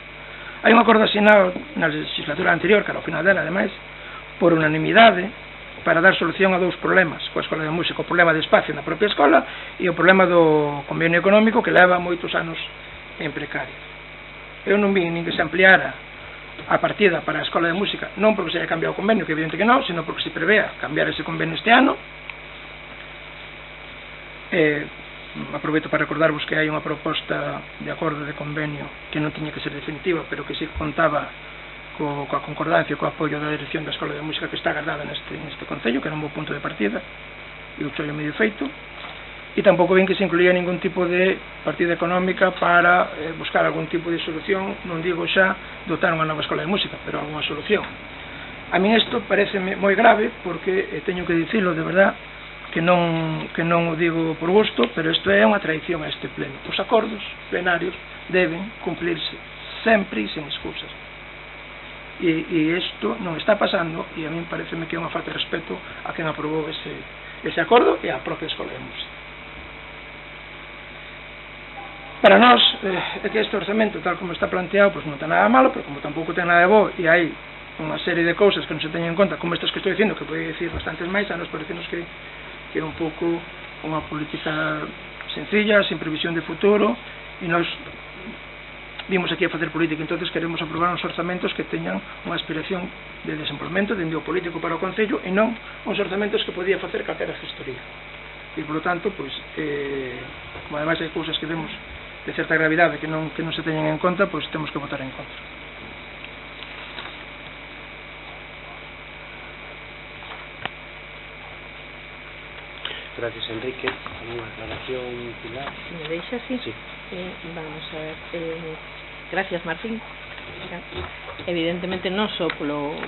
Hai un acordo asinado na legislatura anterior, que era ao final dela, ademais, por unanimidade, para dar solución a 2 problemas coa Escola de Música, o problema de espacio na propia escola e o problema do convenio económico que leva moitos anos en precario. Eu non vi nin que se ampliara a partida para a Escola de Música, non porque se haya cambiado o convenio, que evidente que non, sino porque se prevea cambiar ese convenio este ano. Aproveito para recordarvos que hai unha proposta de acordo de convenio que non tiña que ser definitiva, pero que sí contaba coa concordancia e co apoio da dirección da Escola de Música que está agardada neste Concello, que era un bo punto de partida e o chollo medio feito, e tampouco ven que se incluía ningún tipo de partida económica para buscar algún tipo de solución, non digo xa dotar unha nova Escola de Música, pero algunha solución. A min isto pareceme moi grave porque teño que dicilo de verdad que non o digo por gusto, pero isto é unha traición a este pleno. Os acordos plenarios deben cumplirse sempre e sen excusas. E isto non está pasando e a min pareceme que é unha falta de respeto a quen aprobou ese acordo e a propia Escola de Música. Para nós, é que este orzamento, tal como está planteado, pues non ten nada malo, pero como tampouco ten nada de bo e hai unha serie de cousas que non se teñen en conta, como estas que estou dicindo, que podía dicir bastantes máis, a nos parecenos que é un pouco unha política sencilla, sin previsión de futuro, e nós vimos aquí a facer política, entonces queremos aprobar uns orzamentos que teñan unha aspiración de desenvolvemento, de envío político para o Concello, e non uns orzamentos que podía facer calquera gestoría. E, por lo tanto, pois, como ademais hai cousas que vemos de certa gravidade que non se teñen en conta, pois temos que votar en contra. Gracias, Enrique. Unha aclaración, Pilar. Si me deixa, sí. Vamos a ver. Gracias, Martín. Evidentemente non só polos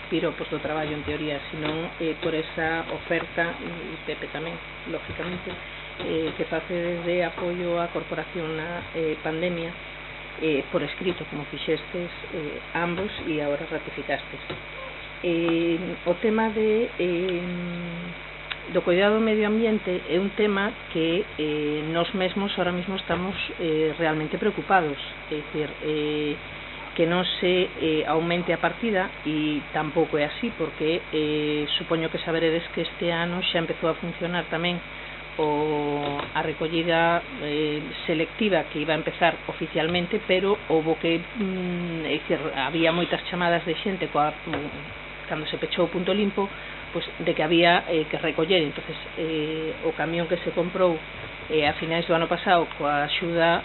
piropos do traballo en teoría, sino por esa oferta, e Pepe tamén, lógicamente, que face desde apoio á corporación na pandemia, por escrito, como fixestes ambos e agora ratificastes. O tema do cuidado do medio ambiente é un tema que nós mesmos ahora mesmo estamos realmente preocupados, é dicir, que non se aumente a partida, e tampouco é así porque supoño que saberedes que este ano xa empezou a funcionar tamén a recollida selectiva, que iba a empezar oficialmente, pero houbo que, é dicir, había moitas chamadas de xente coa cando se pechou o punto limpo, pues, de que había que recoller. Entonces, o camión que se comprou a finais do ano pasado coa axuda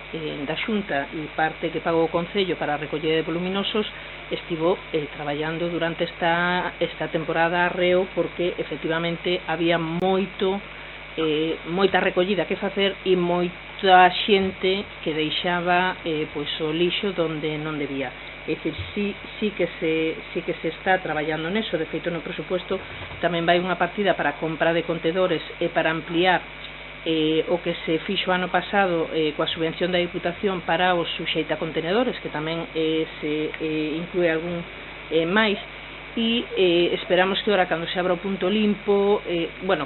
da Xunta e parte que pagou o Concello para a recollida de voluminosos, estivo traballando durante esta temporada arreo, porque efectivamente había moita recollida que facer e moita xente que deixaba pois o lixo donde non debía. É dicir, sí que se está traballando neso. De feito, no presupuesto tamén vai unha partida para a compra de contedores e para ampliar o que se fixo ano pasado coa subvención da Diputación para os suxeita contenedores, que tamén se inclúe algún máis, e esperamos que ora, cando se abra o punto limpo,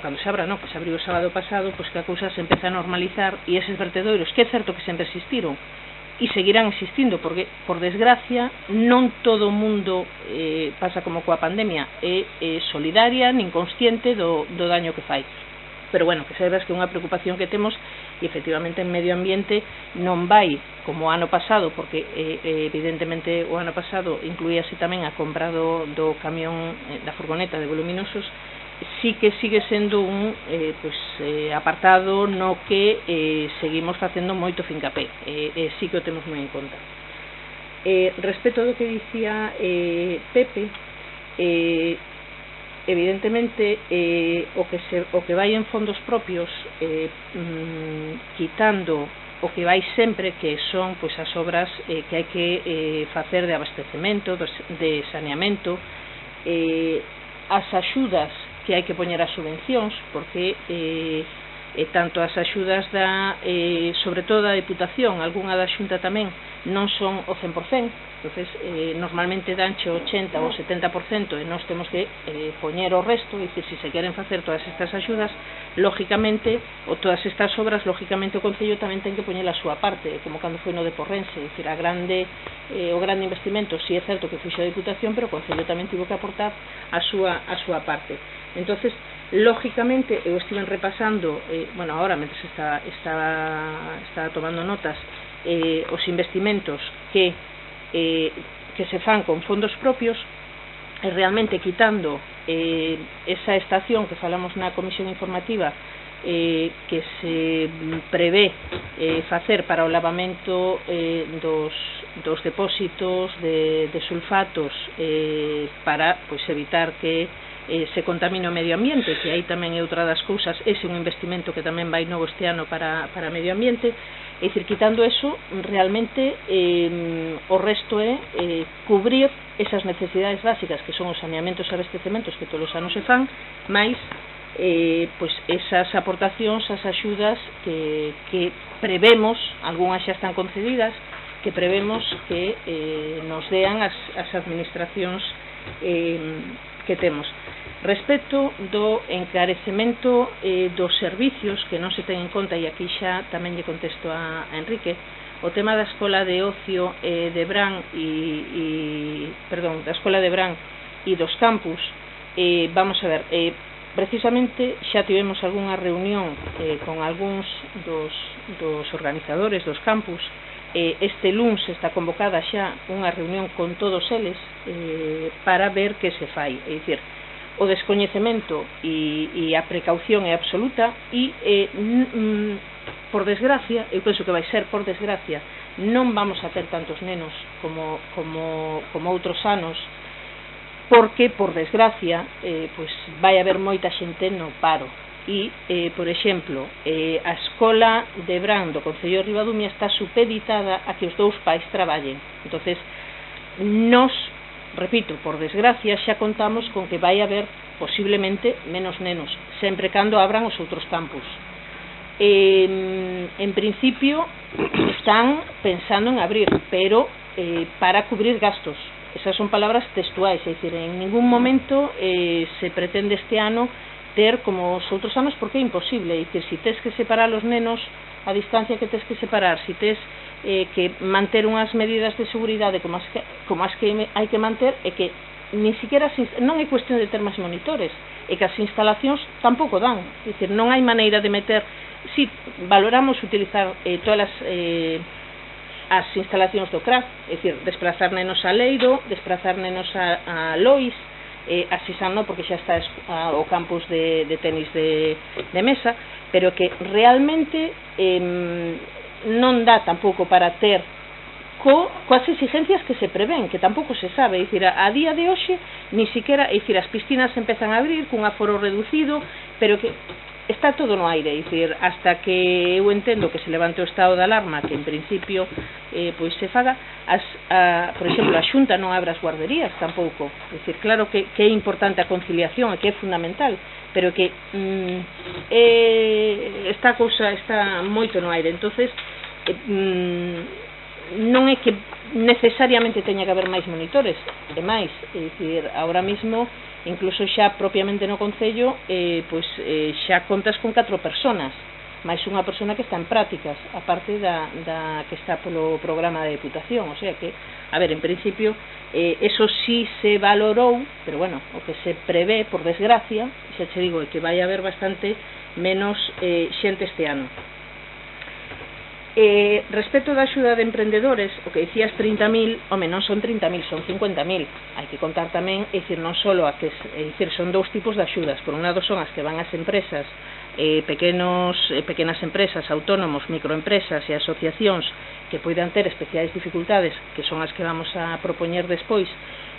cando se abra non, que se abriu o sábado pasado, pois que a cousa se empeza a normalizar e eses vertedoiros, que é certo que sempre existiron e seguirán existindo, porque, por desgracia, non todo o mundo pasa como coa pandemia, é solidaria nin consciente do daño que fai. Pero bueno, que saibas que é unha preocupación que temos, e efectivamente en medio ambiente non vai como o ano pasado, porque evidentemente o ano pasado incluíase tamén a compra do camión, da furgoneta de voluminosos. Sí que sigue sendo un apartado no que seguimos facendo moito fincapé, sí que o temos moi en conta. Respecto do que dicía Pepe, evidentemente o que vai en fondos propios, quitando o que vai sempre, que son pois as obras que hai que facer de abastecemento, de saneamento, as axudas que hai que poñer as subvencións, porque tanto as axudas sobre todo da Diputación, algunha da Xunta tamén, non son o 100%, entonces normalmente danche o 80 ou 70%, e nós temos que poñer o resto. É dicir, se se queren facer todas estas axudas, lógicamente, ou todas estas obras, lógicamente o Concello tamén ten que poñer a súa parte, como cando foi no de Porrense. É dicir, o grande investimento, si é certo que fixo a Diputación, pero o Concello tamén tivo que aportar a súa parte. Entonces, lógicamente, eu estive repasando, agora, mentre estaba tomando notas, os investimentos que se fan con fondos propios, e realmente quitando esa estación que falamos na comisión informativa, que se prevé facer para o lavamento dos depósitos de sulfatos, para evitar que se contamina o medio ambiente, que aí tamén é outra das cousas. Ese é un investimento que tamén vai novo este ano para medio ambiente. É dicir, quitando eso, realmente o resto é cubrir esas necesidades básicas, que son os saneamentos e abastecementos que todos os anos se fan, máis esas aportacións, as axudas que prevemos, algunhas xa están concedidas, que prevemos que nos dean as administracións que temos. Respecto do encarecemento dos servicios, que non se ten en conta, e aquí xa tamén lle contesto a Enrique, o tema da escola de ocio de Bran da escola de Bran e dos campus, vamos a ver, precisamente xa tivemos algunha reunión con algúns dos organizadores dos campus. Este luns está convocada xa unha reunión con todos eles para ver que se fai. É dicir, o descoñecemento e a precaución é absoluta, e por desgracia, eu penso que vai ser por desgracia, non vamos a ter tantos nenos como outros anos, porque por desgracia vai haber moita xente no paro. E, por exemplo, a escola de Bran do Concello de Ribadumia está supeditada a que os dous pais traballen. Entonces, nos, repito, por desgracia, xa contamos con que vai haber posiblemente menos nenos, sempre cando abran os outros campus. En principio están pensando en abrir, pero para cubrir gastos. Esas son palabras textuais, é dicir, en ningún momento se pretende este ano ter como os outros anos, porque é imposible. É dicir, se tes que separar os nenos a distancia que tes que separar, se tes que manter unhas medidas de seguridade como as que hai que manter, é que nin siquiera non é cuestión de ter máis monitores, é que as instalacións tampouco dan. É dicir, non hai maneira de meter. Si valoramos utilizar todas as instalacións do CRAF, é dicir, desplazar nenos a Leiro, desplazar nenos a Lois, a Sisán non, porque xa está o campus de tenis de mesa, pero que realmente non dá tampouco para ter coas exigencias que se prevén, que tampouco se sabe, é dicir, a día de hoxe ni siquiera, é dicir, as piscinas empezan a abrir cun aforo reducido, pero que está todo no aire, é dicir, hasta que eu entendo que se levante o estado de alarma, que en principio pois se faga, por exemplo, a Xunta non abre as guarderías tampouco, é dicir, claro que é importante a conciliación e que é fundamental, pero que esta cousa está moito no aire, entonces non é que necesariamente teña que haber máis monitores, e máis, é dicir, ahora mismo incluso xa propiamente no Concello pois xa contas con 4 personas, máis unha persona que está en prácticas, aparte da que está polo programa de Deputación, o sea que, a ver, en principio eso sí se valorou, pero bueno, o que se prevé, por desgracia, xa che digo, é que vai haber bastante menos xente este ano. Respecto da axuda de emprendedores, o que dicías 30.000, home, non son 30.000, son 50.000. Hai que contar tamén, é dicir, non só a que, é dicir, son dous tipos de axudas. Por un lado son as que van ás empresas, pequenas empresas, autónomos, microempresas e asociacións que poidan ter especiais dificultades, que son as que vamos a propoñer despois,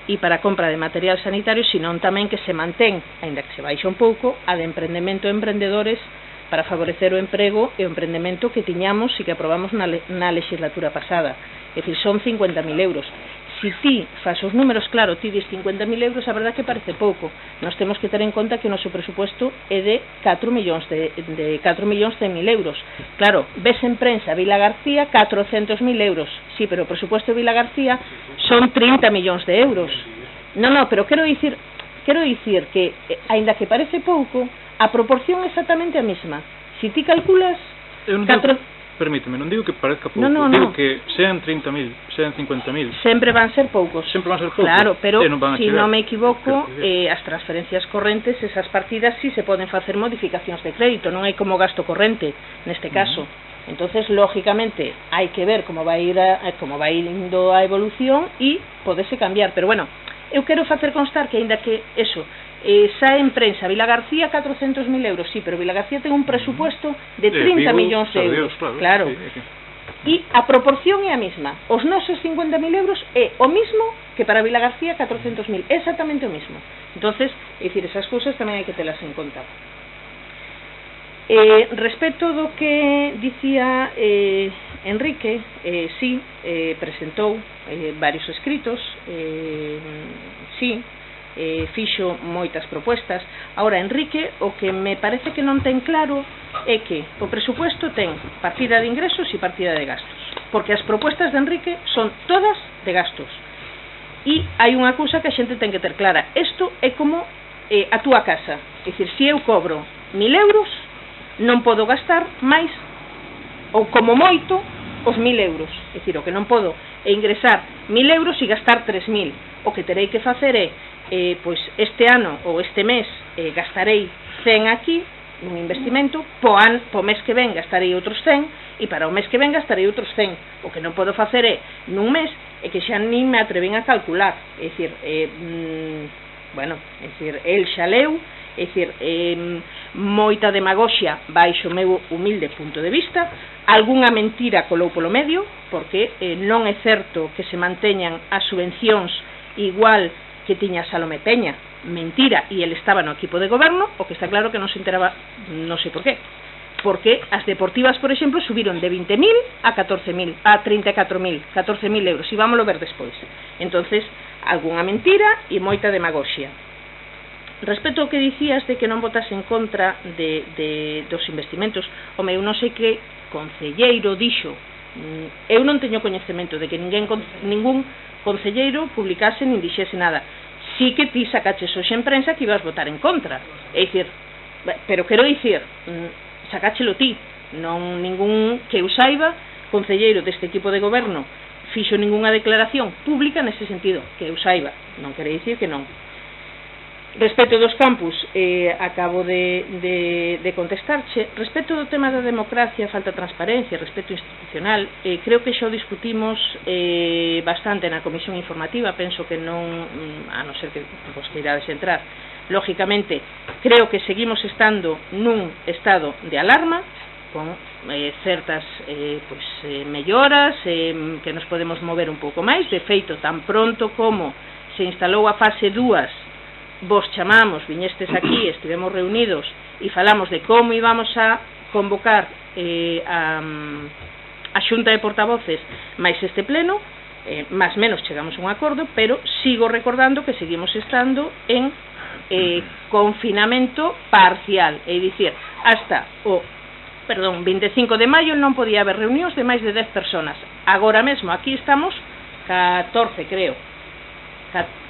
e para a compra de material sanitario, senón tamén que se mantén, aínda que se baixa un pouco, a de emprendemento e emprendedores para favorecer o emprego e o emprendemento que tiñamos e que aprobamos na legislatura pasada. É dicir, son 50.000 euros. Si ti faz os números, claro, ti dis 50.000 euros, a verdade que parece pouco. Nós temos que ter en conta que o noso presupuesto é de 4 millóns de 4.100.000 euros. Claro, ves en prensa Vila García 400.000 euros. Sí, pero o presupuesto de Vila García son 30 millóns de euros. Non, pero quero dicir que, aínda que parece pouco, a proporción é exactamente a mesma. Si ti calculas... Permíteme, non digo que parezca pouco, No. Digo que sean 30.000, sean 50.000. Sempre van ser poucos. Sempre van ser poucos. Claro, pero non si non me equivoco, as transferencias correntes, esas partidas sí se poden facer modificacións de crédito, non hai como gasto corrente neste caso. Entonces, lógicamente, hai que ver como vai indo a evolución e podese cambiar, pero bueno, eu quero facer constar que aínda que eso sae en prensa Vila García 400.000 euros, sí, pero Vila García ten un presupuesto de 30 millóns de euros, claro. E a proporción é a mesma. Os nosos 50.000 euros é o mismo que para Vila García 400.000, exactamente o mismo. Entonces, é dicir, esas cousas tamén hai que telas en conta. Respecto do que dicía Enrique, sí, presentou varios escritos, sí, fixo moitas propuestas. Ahora, Enrique, o que me parece que non ten claro é que o presupuesto ten partida de ingresos e partida de gastos, porque as propuestas de Enrique son todas de gastos. E hai unha cousa que a xente ten que ter clara: isto é como a túa casa, é dicir, se eu cobro 1.000 euros, non podo gastar máis, ou como moito, os 1.000 euros. É dicir, o que non podo é ingresar 1.000 euros e gastar 3.000. O que terei que facer é, pois este ano ou este mes gastarei 100 aquí nun investimento, po mes que ven gastarei outros 100 e para o mes que ven gastarei outros 100. O que non podo facer é nun mes é que xa nin me atreven a calcular, é dicir, bueno, é dicir, el xa leu, é dicir, moita demagoxia baixo o meu humilde punto de vista, algunha mentira colou polo medio, porque non é certo que se manteñan as subvencións igual que tiña Salome Peña, mentira, e ele estaba no equipo de goberno. O que está claro que non se enteraba, non sei por qué, porque as deportivas, por exemplo, subiron de 20.000 a 14.000, a 34.000, 14.000 euros, e vámoslo ver despois. Entonces, algunha mentira e moita demagoxia. Respecto ao que dicías de que non votas en contra dos investimentos, home, eu non sei que concelleiro dixo, eu non teño coñecemento de que ningún concelleiro publicase nin dixese nada. Sí que ti sacaches hoxe en prensa que ibas votar en contra, é dicir, pero quero dicir, sacáchelo ti, non ningún, que eu saiba, concelleiro deste equipo de goberno fixo ningunha declaración pública nese sentido, que eu saiba, non quere dicir que non. Respecto dos campus, acabo de contestarche. Respecto do tema da democracia, falta transparencia, respecto institucional, creo que xa o discutimos bastante na comisión informativa. Penso que non, a non ser que vos queirades entrar, lógicamente, creo que seguimos estando nun estado de alarma, con certas melloras, que nos podemos mover un pouco máis. De feito, tan pronto como se instalou a fase 2, vos chamamos, viñestes aquí, estivemos reunidos e falamos de como íbamos a convocar a xunta de portavoces máis este pleno, máis menos chegamos a un acordo, pero sigo recordando que seguimos estando en confinamento parcial, é dicir, hasta o 25 de maio non podía haber reunións de máis de 10 personas. Agora mesmo aquí estamos 14, creo,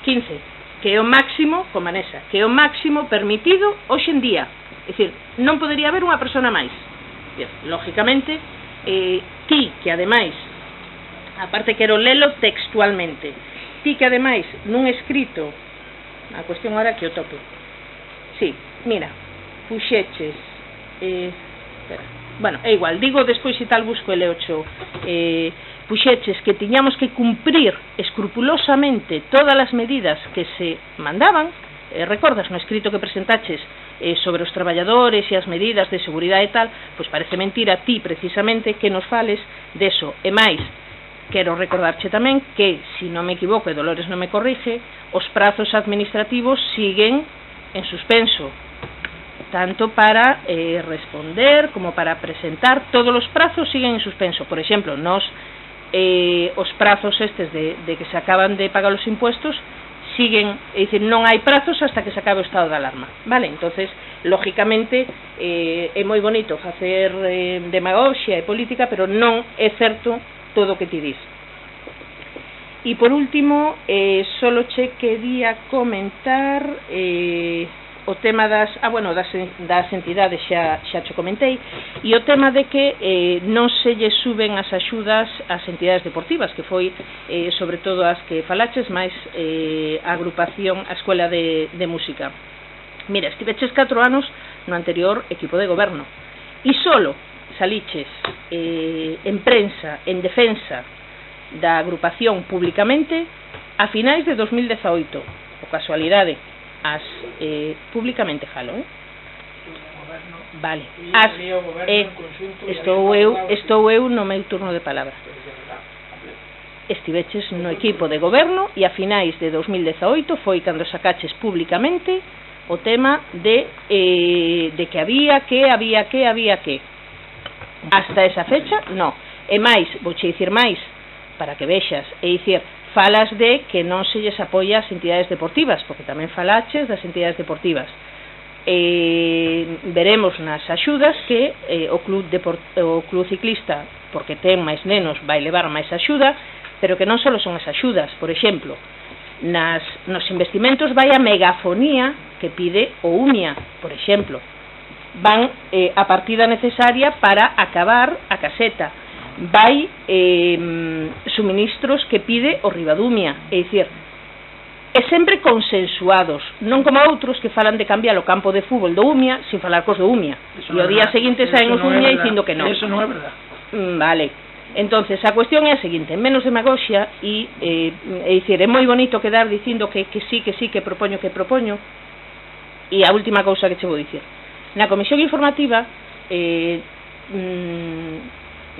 15, que é o máximo, como Anesa, que é o máximo permitido hoxe en día. É dicir, non podería haber unha persona máis. Lógicamente, ti que ademais, aparte quero lelo textualmente, ti que ademais nun escrito, a cuestión ahora que o tope, sí, mira, puxeches, espera, bueno, é igual, digo despois se tal busco el 8, puxeches que tiñamos que cumprir escrupulosamente todas as medidas que se mandaban. Recordas no escrito que presentaches sobre os traballadores e as medidas de seguridade e tal, pois parece mentira ti precisamente que nos fales deso. E máis, quero recordarche tamén que, se non me equivoco e Dolores non me corrige, os prazos administrativos siguen en suspenso, tanto para responder como para presentar. Todos os prazos siguen en suspenso. Por exemplo, os prazos estes de que se acaban de pagar os impuestos siguen, é dicir, non hai prazos hasta que se acabe o estado de alarma, vale? Entonces, lógicamente, é moi bonito facer demagoxia e política, pero non é certo todo o que ti dis. E por último, solo che quería comentar o tema das entidades, xa cho comentei, e o tema de que non se lle suben as axudas ás entidades deportivas, que foi sobre todo as que falaches, máis a agrupación, a Escuela de Música. Mira, estiveches 4 anos no anterior equipo de goberno e solo saliches en prensa, en defensa da agrupación públicamente a finais de 2018, o casualidade, públicamente falo, vale, estou eu no meu turno de palabra. Estiveches no equipo de goberno e a finais de 2018 foi cando sacaches públicamente o tema de que había que hasta esa fecha, no. E máis, vouche dicir máis para que vexas, é dicir, falas de que non se lles apoia as entidades deportivas, porque tamén falaches das entidades deportivas. Veremos nas axudas que o club ciclista, porque ten máis nenos, vai levar máis axuda, pero que non só son as axudas. Por exemplo, nos investimentos vai a megafonía que pide o UMIA, por exemplo. Van a partida necesaria para acabar a caseta. Vai suministros que pide o Ribadumia, é dicir, é sempre consensuados, non como outros que falan de cambiar o campo de fútbol do UMIA sin falar cos do UMIA, e o día seguinte saen os UMIA dicindo que non. Eso non é verdad. Vale, entonces a cuestión é a seguinte, menos demagoxia e dicir, é moi bonito quedar dicindo que sí, que propoño, e a última cousa que che vou dicir, na comisión informativa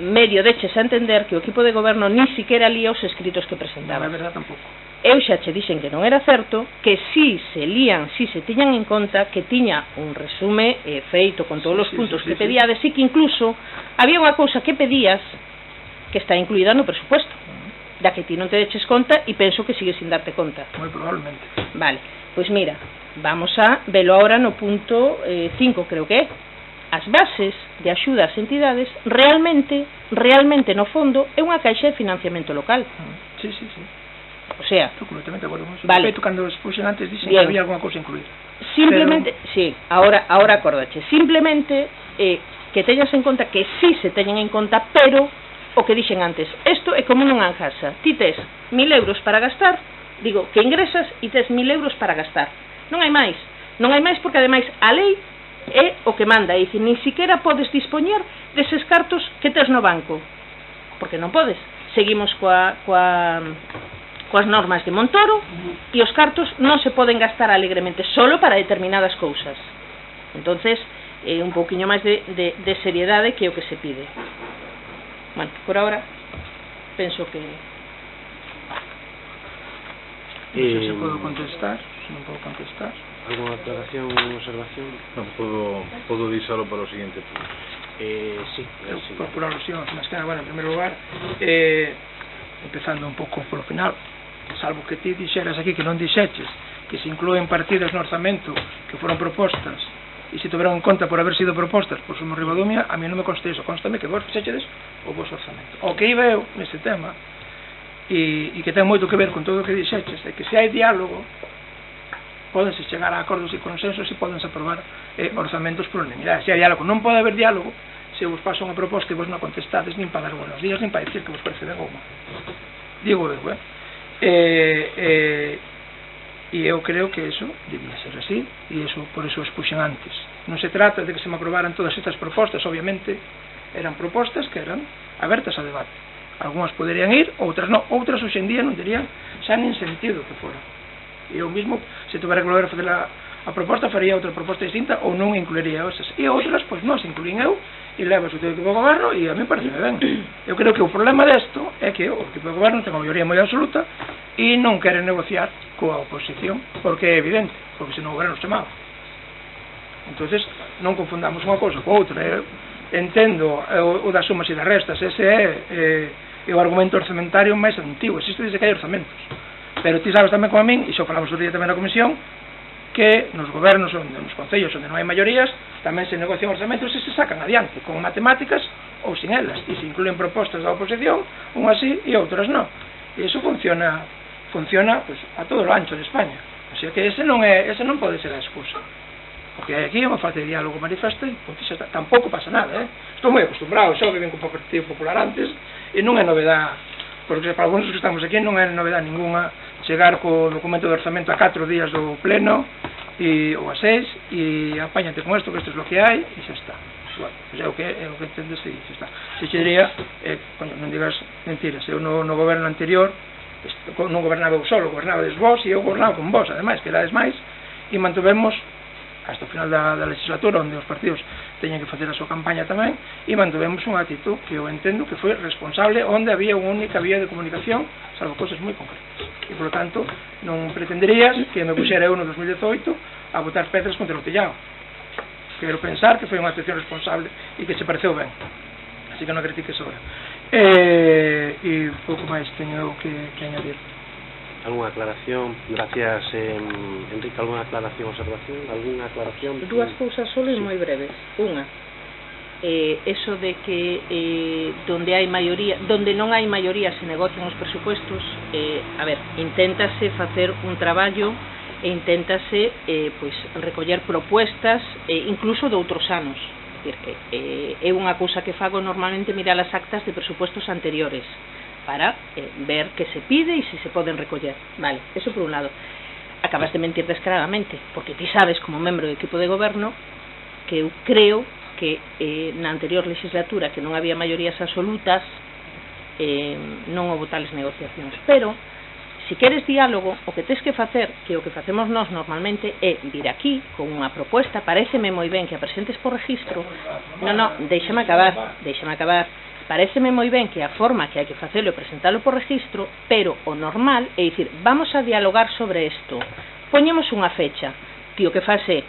medio deches a entender que o equipo de goberno ni siquiera lía os escritos que presentaba. Non é verdad tampouco. Eu xa che dixen que non era certo, que si se lían, si se tiñan en conta que tiña un resume feito con todos os puntos que pedíades, e que incluso había unha cousa que pedías que está incluída no presupuesto, da que ti non te deches conta e penso que sigues sin darte conta. Moi probablemente. Vale, pois mira, vamos a velo ahora no punto 5, creo que é. As bases de axuda ás entidades realmente no fondo é unha caixa de financiamento local. Sí. O sea, estou completamente de acordo con eso. Vale. Feito, cando os puxen antes dixen que había alguna cousa incluída. Simplemente, pero... sí, ahora acordache. Simplemente que teñas en conta que sí se teñen en conta, pero o que dixen antes, isto é como nunha casa. Ti tes 1.000 euros para gastar, digo, que ingresas e tes 1.000 euros para gastar. non hai máis porque ademais a lei é o que manda, é dicir, nin siquiera podes dispoñer deses cartos que tes no banco, porque non podes. Seguimos coas normas de Montoro e os cartos non se poden gastar alegremente solo para determinadas cousas. Entonces, un pouquiño máis de seriedade que é o que se pide. Bueno, por ahora penso que non sei se podo contestar, se non podo contestar. Alguna aclaración, observación? Non, podo deixalo para o seguinte punto. Sí, Por alusión, máis que nada, bueno, en primeiro lugar, empezando un pouco polo final, salvo que ti dixeras aquí que non dixeches que se inclúen partidas no orzamento que foron propostas e se toveron en conta por haber sido propostas por Somos Ribadumia, a mí non me consta eso, constame que vos fixechedes o vos orzamento. O que iba eu neste tema e que ten moito que ver con todo o que dixeches é que se hai diálogo podense chegar a acordos e consensos e podense aprobar orzamentos por unanimidade. Se hai diálogo, non pode haber diálogo se vos paso unha proposta e vos non contestades nin para dar buenos días nin para decir que vos parece ben ou mal. Digo eu, e eu creo que eso debía ser así e eso, por eso expuxen antes. Non se trata de que se me aprobaran todas estas propostas, obviamente eran propostas que eran abertas a debate. Algúnas poderían ir, outras non, outras hoxe en día non terían xa nin sentido que fora. E eu mesmo, se tuvera que volver a fazer a proposta, faría outra proposta distinta ou non incluiría esas. E outras, pois non, se incluín eu e levas o teu equipo de goberno e a mí parece ben. Eu creo que o problema desto é que o equipo de goberno ten a maioría moi absoluta e non quere negociar coa oposición, porque é evidente, porque senón o goberno chamaba. Entonces non confundamos unha cousa coa outra. Eu entendo o das sumas e das restas, ese é o argumento orzamentario máis antigo, existe desde que hai orzamentos. Pero ti sabes tamén como a min, e xo falamos o día tamén na comisión, que nos gobernos, nos concellos onde non hai maiorías, tamén se negocian orzamentos e se sacan adiante, con matemáticas ou sin elas, e se incluen propostas da oposición, unhas sí e outras non. E iso funciona pues, a todo o ancho de España. O sea que ese non pode ser a excusa. O que hai aquí é unha falta de diálogo manifesta e tampouco pasa nada, Estou moi acostumbrado, xa que ven con o Partido Popular antes, e non é novedade, porque para algunos que estamos aquí non é novedade ninguna chegar co documento de orzamento a 4 días do pleno ou a 6 e apáñate con isto, que isto é o que hai e xa está. Bueno, é o que entendes e xa está. Se che diría, non digas mentiras, eu no goberno anterior non gobernaba eu solo, gobernabades vos e eu gobernaba con vos, ademais, que erades máis, e mantuvemos hasta o final da legislatura, onde os partidos teñen que facer a súa campaña tamén, e mantuvemos unha actitud que eu entendo que foi responsable, onde había unha única vía de comunicación, salvo cosas moi concretas. E, por lo tanto, non pretenderías que me puxera eu no 2018 a botar pedras contra o tellado. Quero pensar que foi unha actuación responsable e que se pareceu ben. Así que non critiques ahora. E pouco máis teño que añadir. ¿Alguna aclaración? Gracias, Enrique. ¿Alguna aclaración, observación? ¿Alguna aclaración? Dúas cousas solo e moi breves. Unha, eso de que donde non hai maioría se negocian os presupuestos, a ver, inténtase facer un traballo e inténtase pois recoller propuestas incluso de outros anos. É unha cousa que fago normalmente, mirar as actas de presupuestos anteriores para ver que se pide e se poden recoller. Vale, eso por un lado. Acabas de mentir descaradamente, porque ti sabes, como membro do equipo de goberno, que eu creo que na anterior legislatura, que non había maiorías absolutas, non houve tales negociacións. Pero, se queres diálogo, o que tens que facer, que o que facemos nós normalmente, é vir aquí con unha proposta. Paréceme moi ben que a presentes por registro. Déixame acabar. Paréceme moi ben que a forma que hai que facelo é presentalo por registro, pero o normal é dicir, vamos a dialogar sobre isto, poñemos unha fecha, ti o que faz é,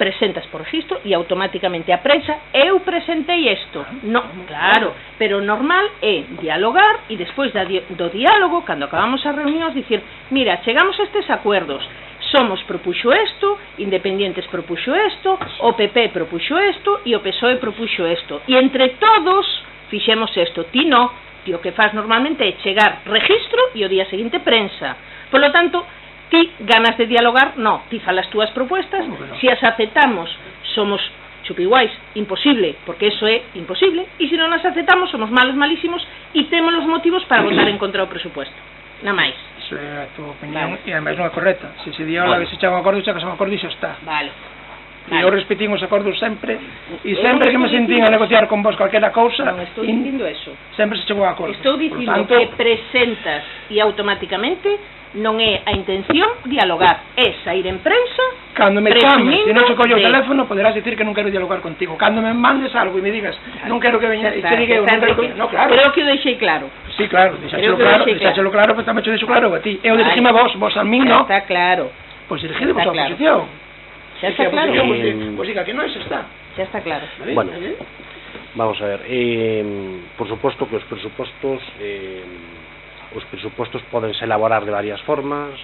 presentas por registro e automáticamente a prensa, eu presentei isto. Non, claro, pero o normal é dialogar e despois do diálogo, cando acabamos as reunións, dicir, mira, chegamos a estes acuerdos, Somos propuxo isto, Independientes propuxo isto, o PP propuxo isto e o PSOE propuxo isto, e entre todos fixemos isto. Ti no, ti o que faz normalmente é chegar registro e o día seguinte prensa. Por lo tanto, ti ganas de dialogar, no, ti falas túas propuestas, se as aceptamos somos chupiguais, imposible, porque eso é imposible, e se non as aceptamos somos malos, malísimos, e temos os motivos para votar en contra do presupuesto. Na máis. a tua opinión e ademais non é correcta. Se se di ahora que se chega un acordo, chega un acordo e xa está. Vale. E eu respetín os acordos sempre, e sempre que me sentín a negociar con vos calquera cousa, Non estou dicindo eso. sempre se chegou a acordo. Estou dicindo tanto, que presentas e automáticamente non é a intención dialogar, é sair en prensa cando me chames, se non se colle o de... teléfono, poderás dicir que non quero dialogar contigo. Cando me mandes algo e me digas, non quero que veña, e te diga eu, non quero que... No, claro. Creo que o deixei claro. Sí, claro, deixáchelo claro, pero tamén te deixo claro a ti. Eu dirigime a vos a mí, non? Está claro. Pois dirigide vos a oposición. Xa está claro. Pois diga que non, xa está. Xa está claro. Bueno, vamos a ver, por suposto que os presupostos podense elaborar de varias formas.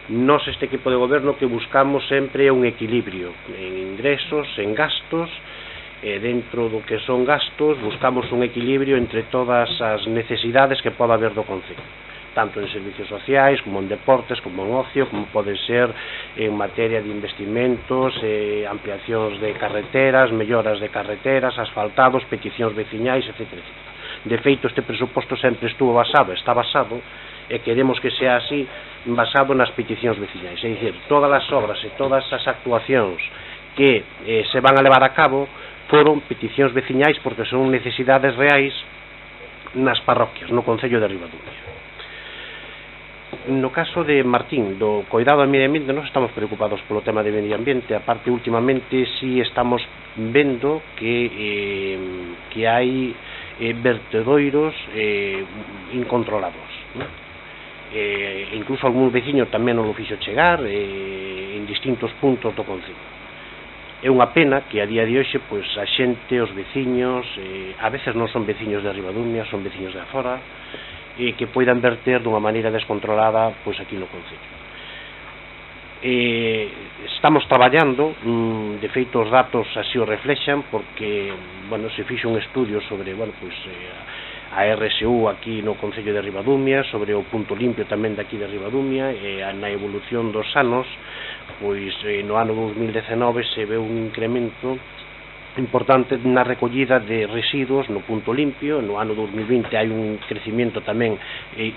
Nos, este equipo de goberno, que buscamos sempre un equilibrio en ingresos, en gastos, e dentro do que son gastos buscamos un equilibrio entre todas as necesidades que poda haber do concello, tanto en servicios sociais, como en deportes, como en ocio, como pode ser en materia de investimentos, ampliacións de carreteras, melloras de carreteras, asfaltados, peticións veciñais, etc. De feito, este presuposto sempre está basado, e queremos que sea así, basado nas peticións veciñais. É dicir, todas as obras e todas as actuacións que se van a levar a cabo foron peticións veciñais, porque son necesidades reais nas parroquias, no concello de Ribadumia. No caso de Martín, do cuidado ao medio ambiente, nós estamos preocupados polo tema de medio ambiente. Aparte, últimamente, sí estamos vendo que hai vertedoiros incontrolados, ¿no? Incluso algún veciño tamén non lo fixo chegar en distintos puntos do concello. É unha pena que a día de hoxe pois a xente, os veciños, a veces non son veciños de Ribadumia, son veciños de afora, que poidan verter dunha maneira descontrolada pois aquí no concello. Estamos traballando, de feito os datos así o reflexan, porque, bueno, se fixo un estudio sobre, bueno, pois a RSU aquí no concello de Ribadumia, sobre o punto limpio tamén daqui de Ribadumia, e na evolución dos anos, pois no ano 2019 se ve un incremento importante na recollida de residuos no punto limpio. No ano 2020 hai un crecimiento tamén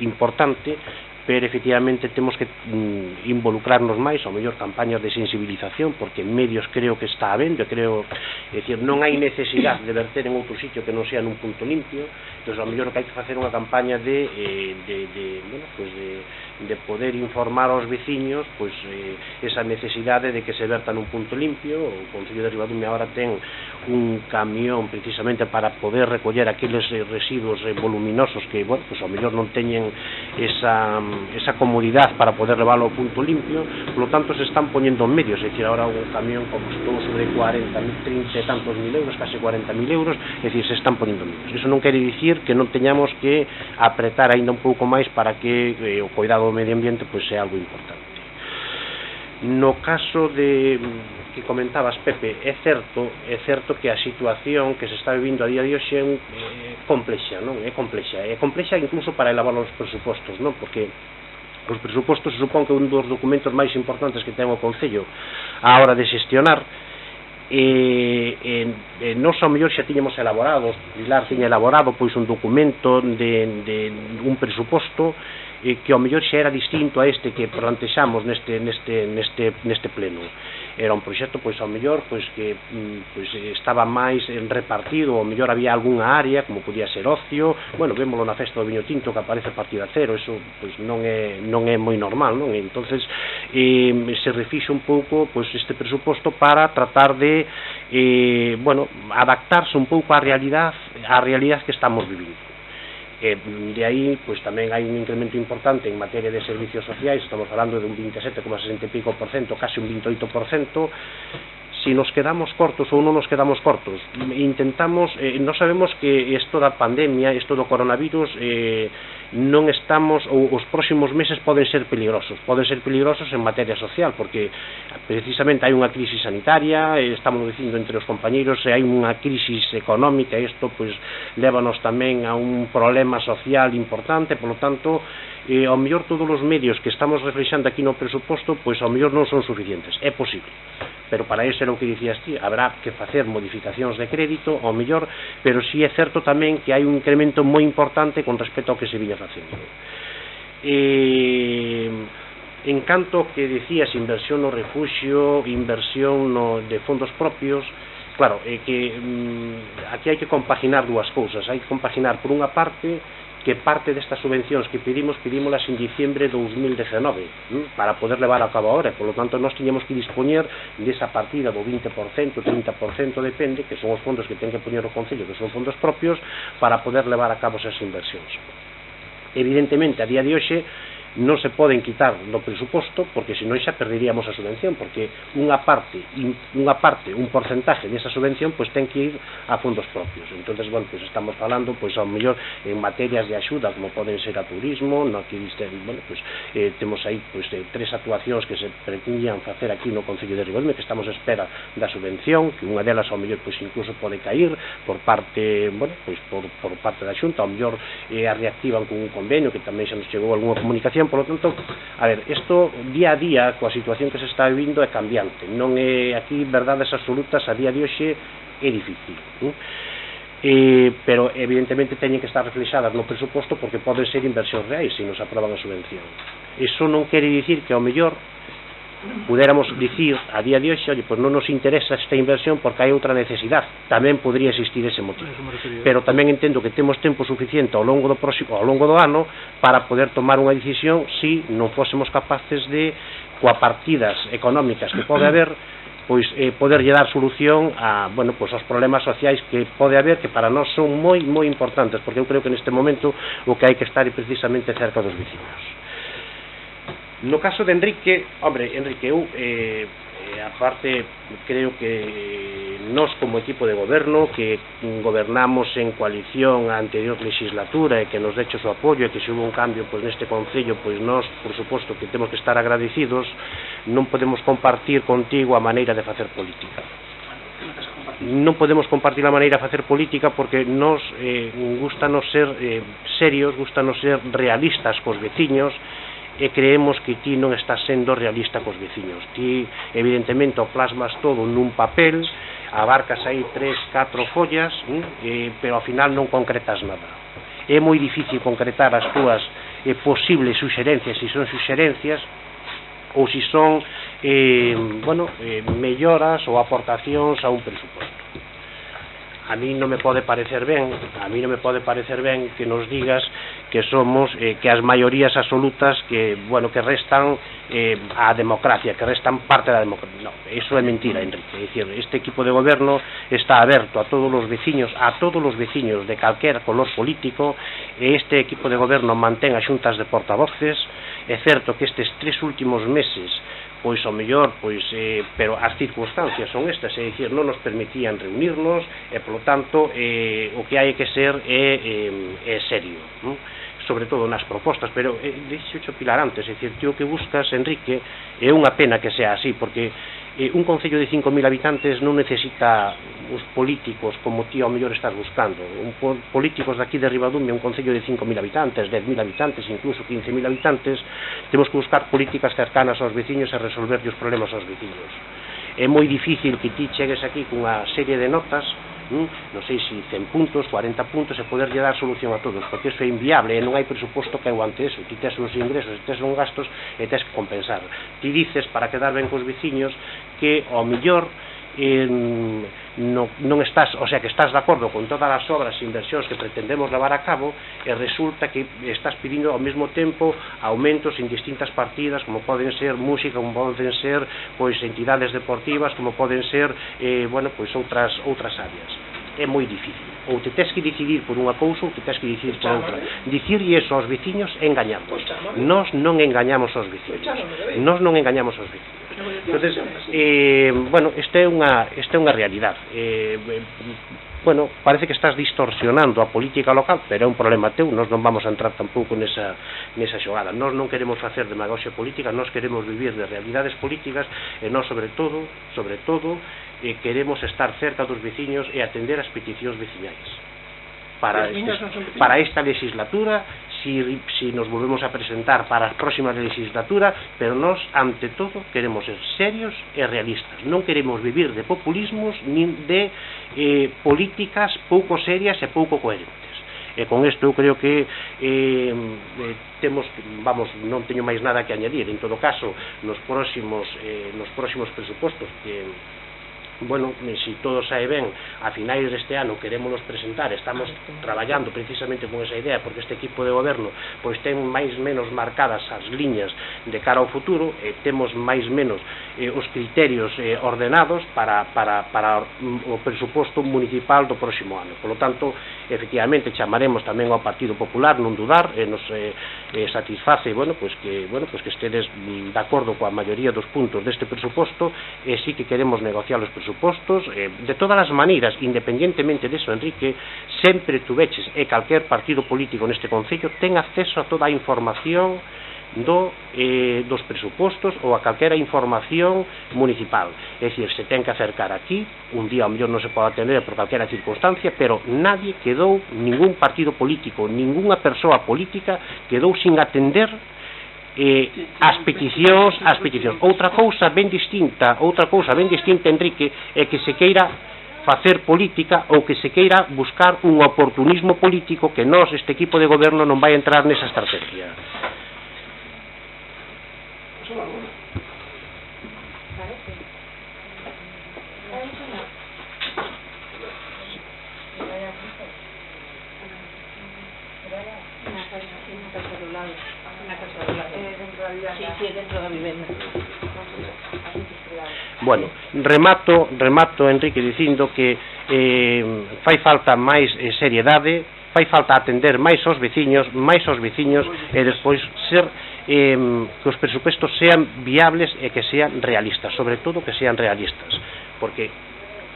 importante, pero efectivamente temos que involucrarnos máis, ao mellor campañas de sensibilización, porque en medios creo que está habendo, creo, é dicir, non hai necesidade de verter en outro sitio que non sea nun punto limpio. Entón, ao mellor que hai que facer unha campaña de poder informar aos veciños pois esa necesidade de que se verta nun punto limpio. O Concello de Ribadumia agora ten un camión precisamente para poder recoller aqueles residuos voluminosos que, bueno, pois ao mellor non teñen esa comodidade para poder leválo ao punto limpio. Por lo tanto, se están poñendo medios, é dicir, agora un camión costou sobre 30 e tantos mil euros, case 40.000 euros, é dicir, se están poñendo medios. Iso non quere dicir que non teñamos que apretar aínda un pouco máis para que o cuidado do medio ambiente pois sea algo importante. No caso de que comentabas, Pepe, é certo que a situación que se está vivindo a día de hoxe é complexa, non? É complexa incluso para elaborar os presupostos, non? Porque os presupostos se supón que é un dos documentos máis importantes que ten o Concello á hora de xestionar. Nós ao mellor xa tiñamos elaborado, Pilar tiña elaborado pois un documento de un presuposto que ao mellor xa era distinto a este que plantexamos neste pleno. Era un proxecto pois ao mellor pois que pois estaba máis repartido, ao mellor había algunha área como podía ser ocio. Bueno, vémolo na festa do viño tinto que aparece partida cero, eso pois non é moi normal, non? Entonces se refixo un pouco pois este presuposto para tratar de bueno, adaptarse un pouco á realidade que estamos vivindo. De aí, pois tamén hai un incremento importante en materia de servicios sociais. Estamos falando de un 27,60 e pico por cento, casi un 28%. Si nos quedamos cortos ou non nos quedamos cortos, intentamos, non sabemos que isto da pandemia, isto do coronavirus, non estamos, ou os próximos meses poden ser peligrosos en materia social, porque precisamente hai unha crisis sanitaria, estamos dicindo entre os compañeiros, hai unha crisis económica, e isto pois lévanos tamén a un problema social importante. Por lo tanto, ao mellor todos os medios que estamos reflexando aquí no presuposto, pois ao mellor non son suficientes, é posible, pero para iso era o que dicías ti, habrá que facer modificacións de crédito ao mellor, pero si é certo tamén que hai un incremento moi importante con respecto ao que se viña facendo. En canto que decías inversión no refugio, inversión de fondos propios, claro, que aquí hai que compaginar dúas cousas. Hai que compaginar, por unha parte, que parte destas subvencións que pedímolas en diciembre de 2019 para poder levar a cabo ahora, por lo tanto nós tiñamos que dispoñer desa partida do 20%, 30%, depende, que son os fondos que ten que poñer o Concello, que son fondos propios, para poder levar a cabo esas inversións. Evidentemente, a día de hoxe non se poden quitar do presuposto, porque senón xa perderíamos a subvención, porque unha parte, un porcentaje desa subvención, pois ten que ir a fondos propios. Entonces, bueno, pois estamos falando, pois ao mellor en materias de axuda, como poden ser a turismo, no que bueno, pois temos aí pois 3 actuacións que se pretendían facer aquí no Concello de Ribadumia, que estamos a espera da subvención, que unha delas ao mellor pois incluso pode cair por parte, bueno, pois por parte da Xunta, ao mellor a reactivan con un convenio que tamén xa nos chegou algunha comunicación. Por lo tanto, a ver, isto día a día coa situación que se está vivindo é cambiante, non é aquí verdades absolutas, a día de hoxe é difícil, pero evidentemente teñen que estar reflexadas no presuposto, porque poden ser inversións reais se nos aproban a subvención. Iso non quere dicir que ao mellor pudéramos dicir a día de hoxe, oye, pois non nos interesa esta inversión porque hai outra necesidade. Tamén podría existir ese motivo, pero tamén entendo que temos tempo suficiente ao longo do ano para poder tomar unha decisión se non fósemos capaces de, coa partidas económicas que pode haber, pois poderlle dar solución a, bueno, pois aos problemas sociais que pode haber, que para nós son moi importantes, porque eu creo que neste momento o que hai que estar é precisamente cerca dos veciños. No caso de Enrique, eu aparte creo que nós como equipo de goberno que gobernamos en coalición a anterior legislatura e que nos decho o apoio e que se hubo un cambio pois neste Concello, pois nós por suposto que temos que estar agradecidos, non podemos compartir contigo a maneira de facer política. Non podemos compartir a maneira de facer política porque nos gustanos ser serios, gustanos ser realistas cos veciños, e creemos que ti non estás sendo realista cos veciños. Ti, evidentemente, o plasmas todo nun papel, abarcas aí 3-4 follas, pero ao final non concretas nada. É moi difícil concretar as túas posibles suxerencias, se son suxerencias ou se son melloras ou aportacións a un presuposto. A mí non me pode parecer ben que nos digas que somos que as maiorías absolutas que restan a democracia, que restan parte da democracia. No, eso é mentira, Enrique. É dicir, este equipo de goberno está aberto a todos os veciños de calquera color político, e este equipo de goberno mantén as xuntas de portavoces. É certo que estes 3 últimos meses pois ao mellor, pero as circunstancias son estas, é dicir, non nos permitían reunirnos e, polo tanto, o que hai que ser é serio, non? Sobre todo nas propostas, pero dixo Pilar antes, é dicir, ti o que buscas, Enrique, é unha pena que sea así, porque un concello de 5.000 habitantes non necesita os políticos como ti ao mellor estás buscando. Políticos daqui de Ribadumia, un concello de 5.000 habitantes, 10.000 habitantes, incluso 15.000 habitantes, temos que buscar políticas cercanas aos veciños e resolver os problemas aos veciños. É moi difícil que ti chegues aquí cunha serie de notas, non sei se 100 puntos, 40 puntos, e poderlle dar solución a todos, porque iso é inviable e non hai presuposto que aguante eso. Ti tes uns ingresos e tes uns gastos e tes que compensar. Ti dices, para quedar ben cos veciños, que ao mellor non estás, o sea, que estás de acordo con todas as obras e inversións que pretendemos levar a cabo, e resulta que estás pedindo ao mesmo tempo aumentos en distintas partidas, como poden ser música, como poden ser entidades deportivas, como poden ser outras áreas. É moi difícil. Ou te tes que decidir por unha cousa ou te tes que decidir por outra. Dicirlle iso aos veciños é engañarnos. Nós non engañamos aos veciños. Entonces, esta é unha realidade. Parece que estás distorsionando a política local, pero é un problema teu. Nós non vamos a entrar tampouco nesa xogada. Nós non queremos facer demagoxia política, nós queremos vivir de realidades políticas, e nós, sobre todo, queremos estar cerca dos veciños e atender as peticións veciñais. Para esta legislatura, si nos volvemos a presentar para a próxima legislatura, pero nós, ante todo, queremos ser serios e realistas. Non queremos vivir de populismos nin de políticas pouco serias e pouco coherentes. E con isto eu creo que temos, vamos, non teño máis nada que añadir. En todo caso, nos próximos presupostos que, bueno, se todo sae ben, a finais deste ano querémonos presentar, estamos traballando precisamente con esa idea, porque este equipo de goberno pois ten máis menos marcadas as liñas de cara ao futuro, temos máis menos os criterios ordenados para o presuposto municipal do próximo ano. Por lo tanto, efectivamente, chamaremos tamén ao Partido Popular, non dudar, nos satisface, bueno, pois que estedes de acordo coa maioría dos puntos deste presuposto, e sí que queremos negociar os presupostos. De todas as maneiras, independientemente deso, Enrique, sempre tuveches, e calquer partido político neste Concello ten acceso a toda a información dos presupostos ou a calquera información municipal. É dicir, se ten que acercar aquí, un día ao mellor non se pode atender por calquera circunstancia, pero nadie quedou, ningún partido político, ninguna persoa política quedou sin atender as peticións. Outra cousa ben distinta, Enrique, é que se queira facer política ou que se queira buscar un oportunismo político, que nós, este equipo de goberno, non vai entrar nesa estrategia. Sí, dentro da vivenda. Bueno, remato, Enrique, dicindo que fai falta máis seriedade, fai falta atender máis aos veciños, e despois ser que os presupostos sean viables e que sean realistas, sobre todo que sean realistas, porque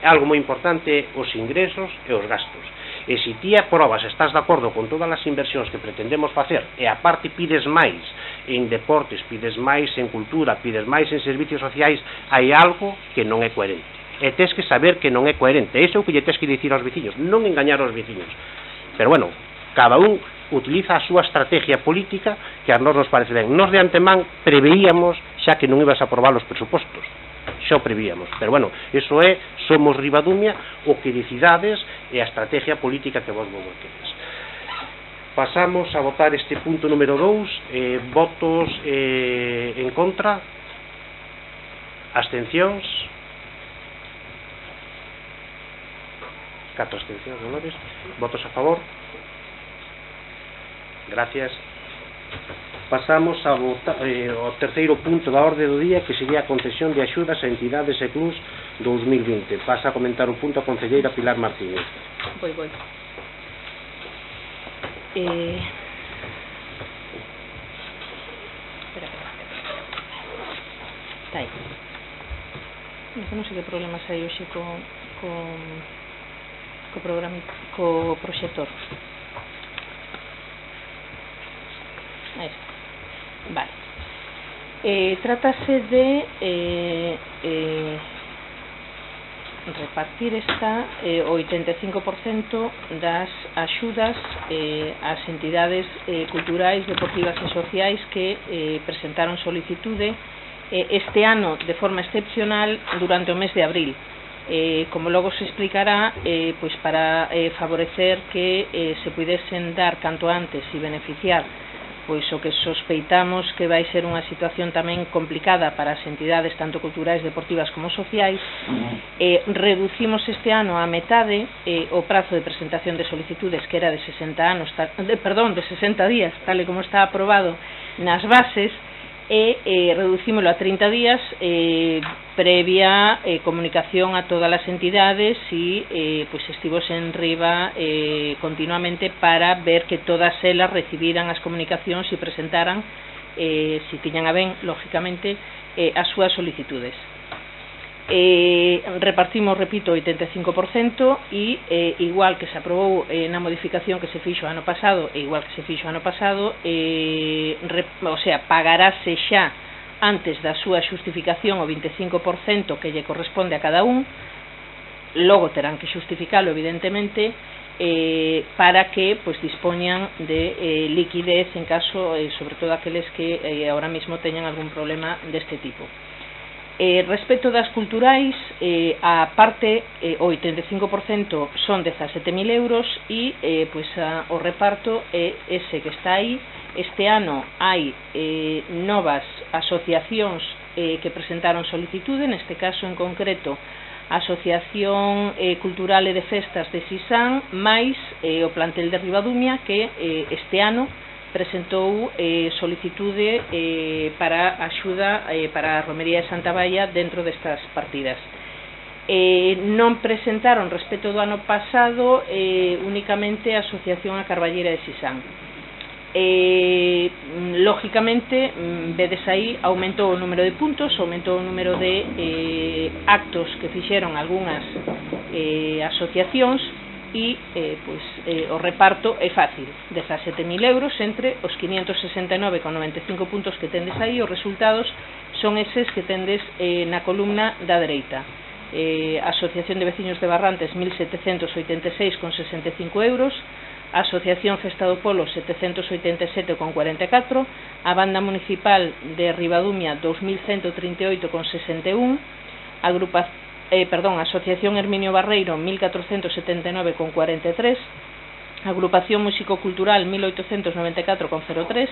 algo moi importante os ingresos e os gastos. E se ti aprobas, estás de acordo con todas as inversións que pretendemos facer, e aparte pides máis en deportes, pides máis en cultura, pides máis en servicios sociais, hai algo que non é coherente. E tes que saber que non é coherente. Iso é o que lle tes que dicir aos veciños, non engañar aos veciños. Pero bueno, cada un utiliza a súa estrategia política, que a nós nos parece ben. Nos de antemán preveíamos xa que non ibas a aprobar os presupostos. Xa o prevíamos, pero bueno, iso é, somos Ribadumia, o que decidades e a estrategia política que vos votedes. Pasamos a votar este punto número 2, votos en contra, abstencións, 4 abstencións, votos a favor. Gracias. Pasamos a votar o terceiro punto da orde do día, que sería a concesión de axudas a entidades e clubs 2020. Pasa a comentar o punto a concelleira Pilar Martínez. Voy. Espera. Está aí. Non sei que problema hai hoxe co programa, co proxector. Aí está. Vale. Trátase de repartir o 85% das axudas ás entidades culturais, deportivas e sociais que presentaron solicitude este ano de forma excepcional durante o mes de abril. Como logo se explicará, pois para favorecer que se pudesen dar canto antes e beneficiar pois o que sospeitamos que vai ser unha situación tamén complicada para as entidades tanto culturais, deportivas como sociais. Reducimos este ano a metade o prazo de presentación de solicitudes, que era de 60 días, tal e como está aprobado nas bases, e reducímolo a 30 días previa comunicación a todas as entidades e pois estivos en riba continuamente para ver que todas elas recibiran as comunicacións e presentaran, se tiñan a ben, lógicamente, as súas solicitudes. Repartimos, repito, 85% e igual que se aprobou na modificación que se fixo ano pasado o sea, pagarase xa antes da súa xustificación o 25% que lle corresponde a cada un. Logo terán que xustificalo, evidentemente, para que pois dispoñan de liquidez en caso, sobre todo aqueles que ahora mismo teñan algún problema deste tipo. Respecto das culturais, a parte, o 85% son 17.000 euros e o reparto é ese que está aí. Este ano hai novas asociacións que presentaron solicitude, neste caso en concreto a Asociación Cultural e de Festas de Sisán máis o plantel de Ribadumia que este ano presentou solicitude para axuda para a Romería de Santa Baia dentro destas partidas. Non presentaron respecto do ano pasado únicamente a Asociación A Carballera de Sisán. Lógicamente, vedes aí, aumentou o número de puntos, aumentou o número de actos que fixeron algunhas asociacións e o reparto é fácil, 17.000 euros entre os 569,95 puntos que tendes aí. Os resultados son eses que tendes na columna da dereita. Asociación de Veciños de Barrantes 1.786,65 euros, Asociación Festa do Polo 787,44, a Banda Municipal de Ribadumia 2.138,61, Asociación Herminio Barreiro 1.479,43, Agrupación Músico-Cultural 1.894,03,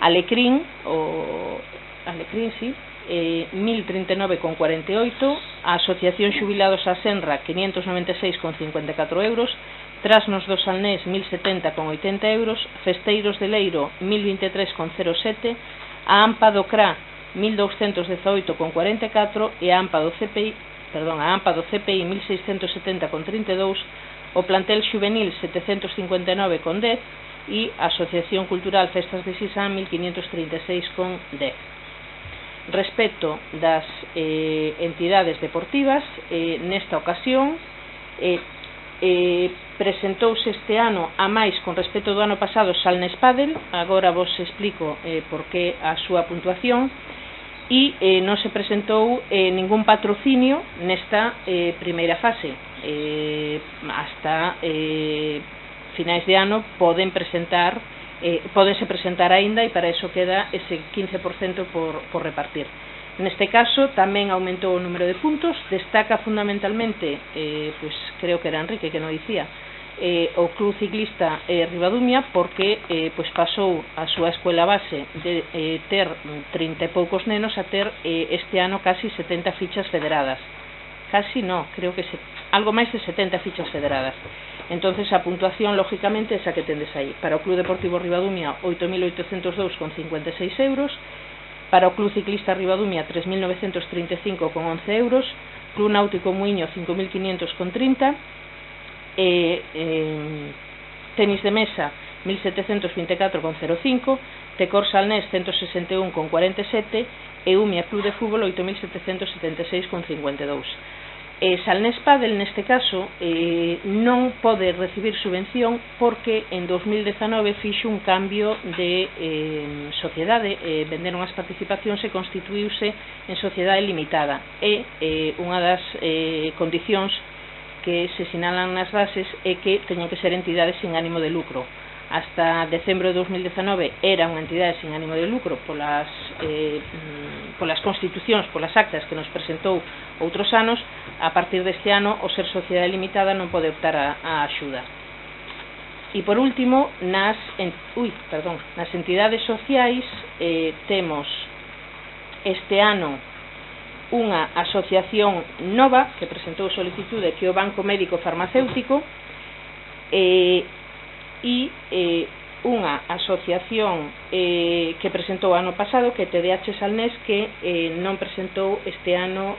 Alecrín, 1.039,48, Asociación Xubilados a Senra 596,54 euros, Trasnos do Salnés 1.070,80 euros, Festeiros de Leiro 1.023,07, a AMPA do CRA 1.218,44 e a AMPA do CPI 1.670,32, o plantel xuvenil 759,10 e a Asociación Cultural Festas de Sisán 1.536,10. Respecto das entidades deportivas, nesta ocasión presentouse este ano a máis con respecto do ano pasado Salnes Padel. Agora vos explico por que a súa puntuación. E non se presentou ningún patrocinio nesta primeira fase. Hasta finais de ano podense presentar aínda, e para eso queda ese 15% por repartir. Neste caso tamén aumentou o número de puntos. Destaca fundamentalmente, creo que era Enrique que non dicía, o Club Ciclista Ribadumia, porque pasou a súa escuela base de ter 30 e poucos nenos a ter este ano casi 70 fichas federadas. Casi no, creo que algo máis de 70 fichas federadas. Entonces a puntuación lógicamente esa que tendes aí. Para o Club Deportivo Ribadumia 8.802,56 euros, para o Club Ciclista Ribadumia 3.935,11 euros, Club Náutico Muiño 5.500,30, tenis de mesa 1.724,05, Tecor Salnés 161,47 e Umia Club de Fútbol 8.776,52. Salnés Padel neste caso non pode recibir subvención porque en 2019 fixo un cambio de sociedade, venderon as participacións e constituíuse en sociedade limitada, e unha das condicións que se sinalan nas bases é que teñen que ser entidades sin ánimo de lucro. Hasta decembro de 2019 era unha entidade sin ánimo de lucro polas constitucións, polas actas que nos presentou outros anos. A partir deste ano, o ser sociedade limitada non pode optar a axuda. E por último, nas entidades sociais temos este ano unha asociación nova que presentou solicitude, que é o Banco Médico Farmacéutico, e unha asociación que presentou ano pasado, que é TDH Salnés, que non presentou este ano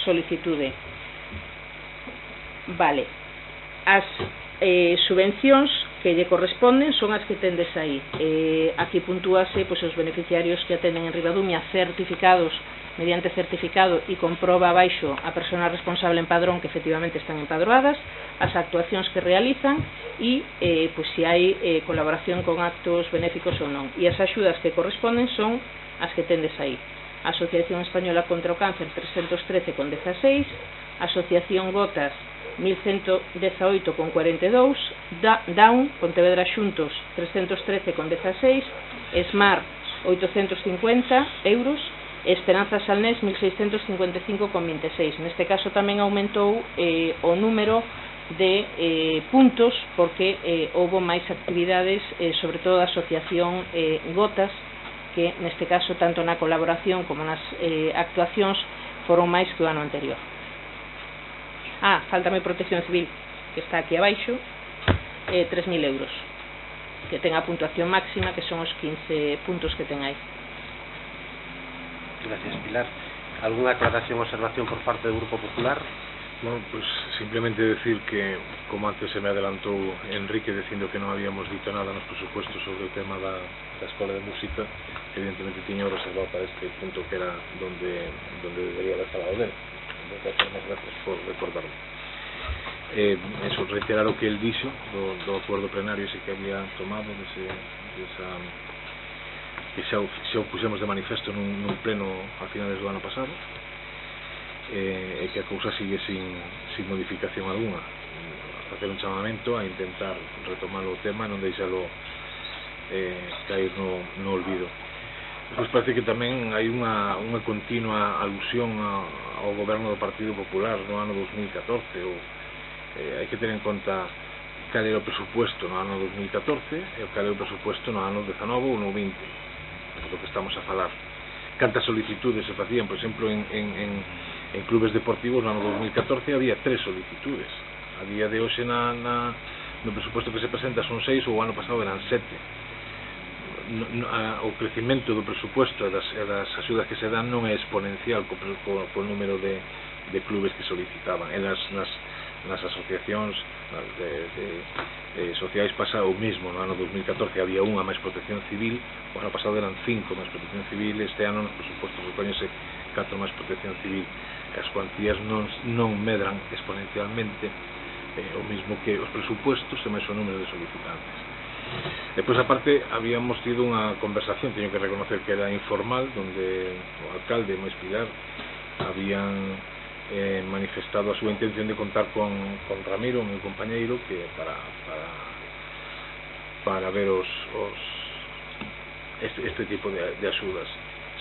solicitude. Vale, as subvencións que lle corresponden son as que tendes aí. Aquí puntúase os beneficiarios que atenden en Ribadumia certificados mediante certificado e comproba abaixo a persona responsable en padrón que efectivamente están empadroadas, as actuacións que realizan e se hai colaboración con actos benéficos ou non. E as axudas que corresponden son as que tendes aí. Asociación Española contra o Cáncer 313,16, Asociación Gotas 1118,42, Down, Pontevedra Xuntos 313,16, Smart 850 euros, Esperanza Salnés 1655,26. Neste caso tamén aumentou o número de puntos porque houbo máis actividades, sobre todo a asociación Gotas, que neste caso tanto na colaboración como nas actuacións foron máis que o ano anterior. Faltame Protección Civil, que está aquí abaixo, 3.000 euros, que ten a puntuación máxima, que son os 15 puntos que ten aí. Gracias, Pilar. ¿Alguna aclaración o observación por parte del Grupo Popular? Bueno, pues simplemente decir que, como antes se me adelantó Enrique diciendo que no habíamos dicho nada nos presupuestos sobre el tema da Escola de Música, evidentemente tiño reservado para este punto que era donde debería haber falado dele. Muchas gracias por recordarme. Eso, reiterar o que el dixo do acordo plenario ese que había tomado que xa o puxemos de manifesto nun pleno a finales do ano pasado, e que a cousa sigue sin modificación alguna. Facer un chamamento a intentar retomar o tema e non deixalo caer no olvido. Despois parece que tamén hai unha continua alusión ao goberno do Partido Popular no ano 2014, hai que ter en conta cal era o presupuesto no ano 2014 e cal era o presupuesto no ano 19 ou no 20, do que estamos a falar. Cantas solicitudes se facían, por exemplo, en clubes deportivos no ano 2014 había 3 solicitudes. A día de hoxe no presupuesto que se presenta son 6, ou o ano pasado eran 7. O crecimento do presupuesto e das axudas que se dan non é exponencial co número de clubes que solicitaban. E nas asociacións sociais pasa o mismo. No ano 2014 había unha máis Protección Civil, o ano pasado eran 5 máis Protección Civil, este ano nos presupuestos recóñese 4 máis Protección Civil. As cuantías non medran exponencialmente, o mismo que os presupuestos e máis o número de solicitantes. Depois, aparte, habíamos tido unha conversación, teño que reconocer que era informal, donde o alcalde máis Pilar habían manifestado a súa intención de contar con Ramiro, o meu compañeiro, que para ver este tipo de axudas.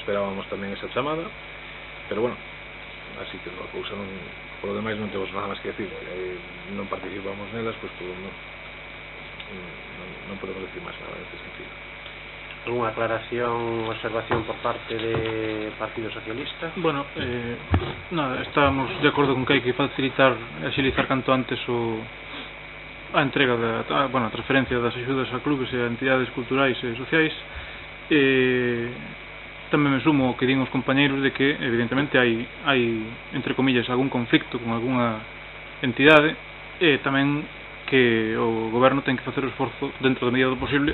Esperábamos tamén esa chamada, pero bueno, así que a cousa non, por lo demais non temos nada máis que decir. Non participamos nelas, pois todo non podemos decir máis nada neste sentido. ¿Alguna aclaración o observación por parte del Partido Socialista? Bueno, nada, estamos de acordo con que hai que facilitar e axilizar canto antes a entrega a transferencia das axudas a clubes e a entidades culturais e sociais. Tamén me sumo ao que din os compañeiros de que evidentemente hai entre comillas algún conflicto con algunha entidade, e tamén que o goberno ten que facer o esforzo dentro da medida do posible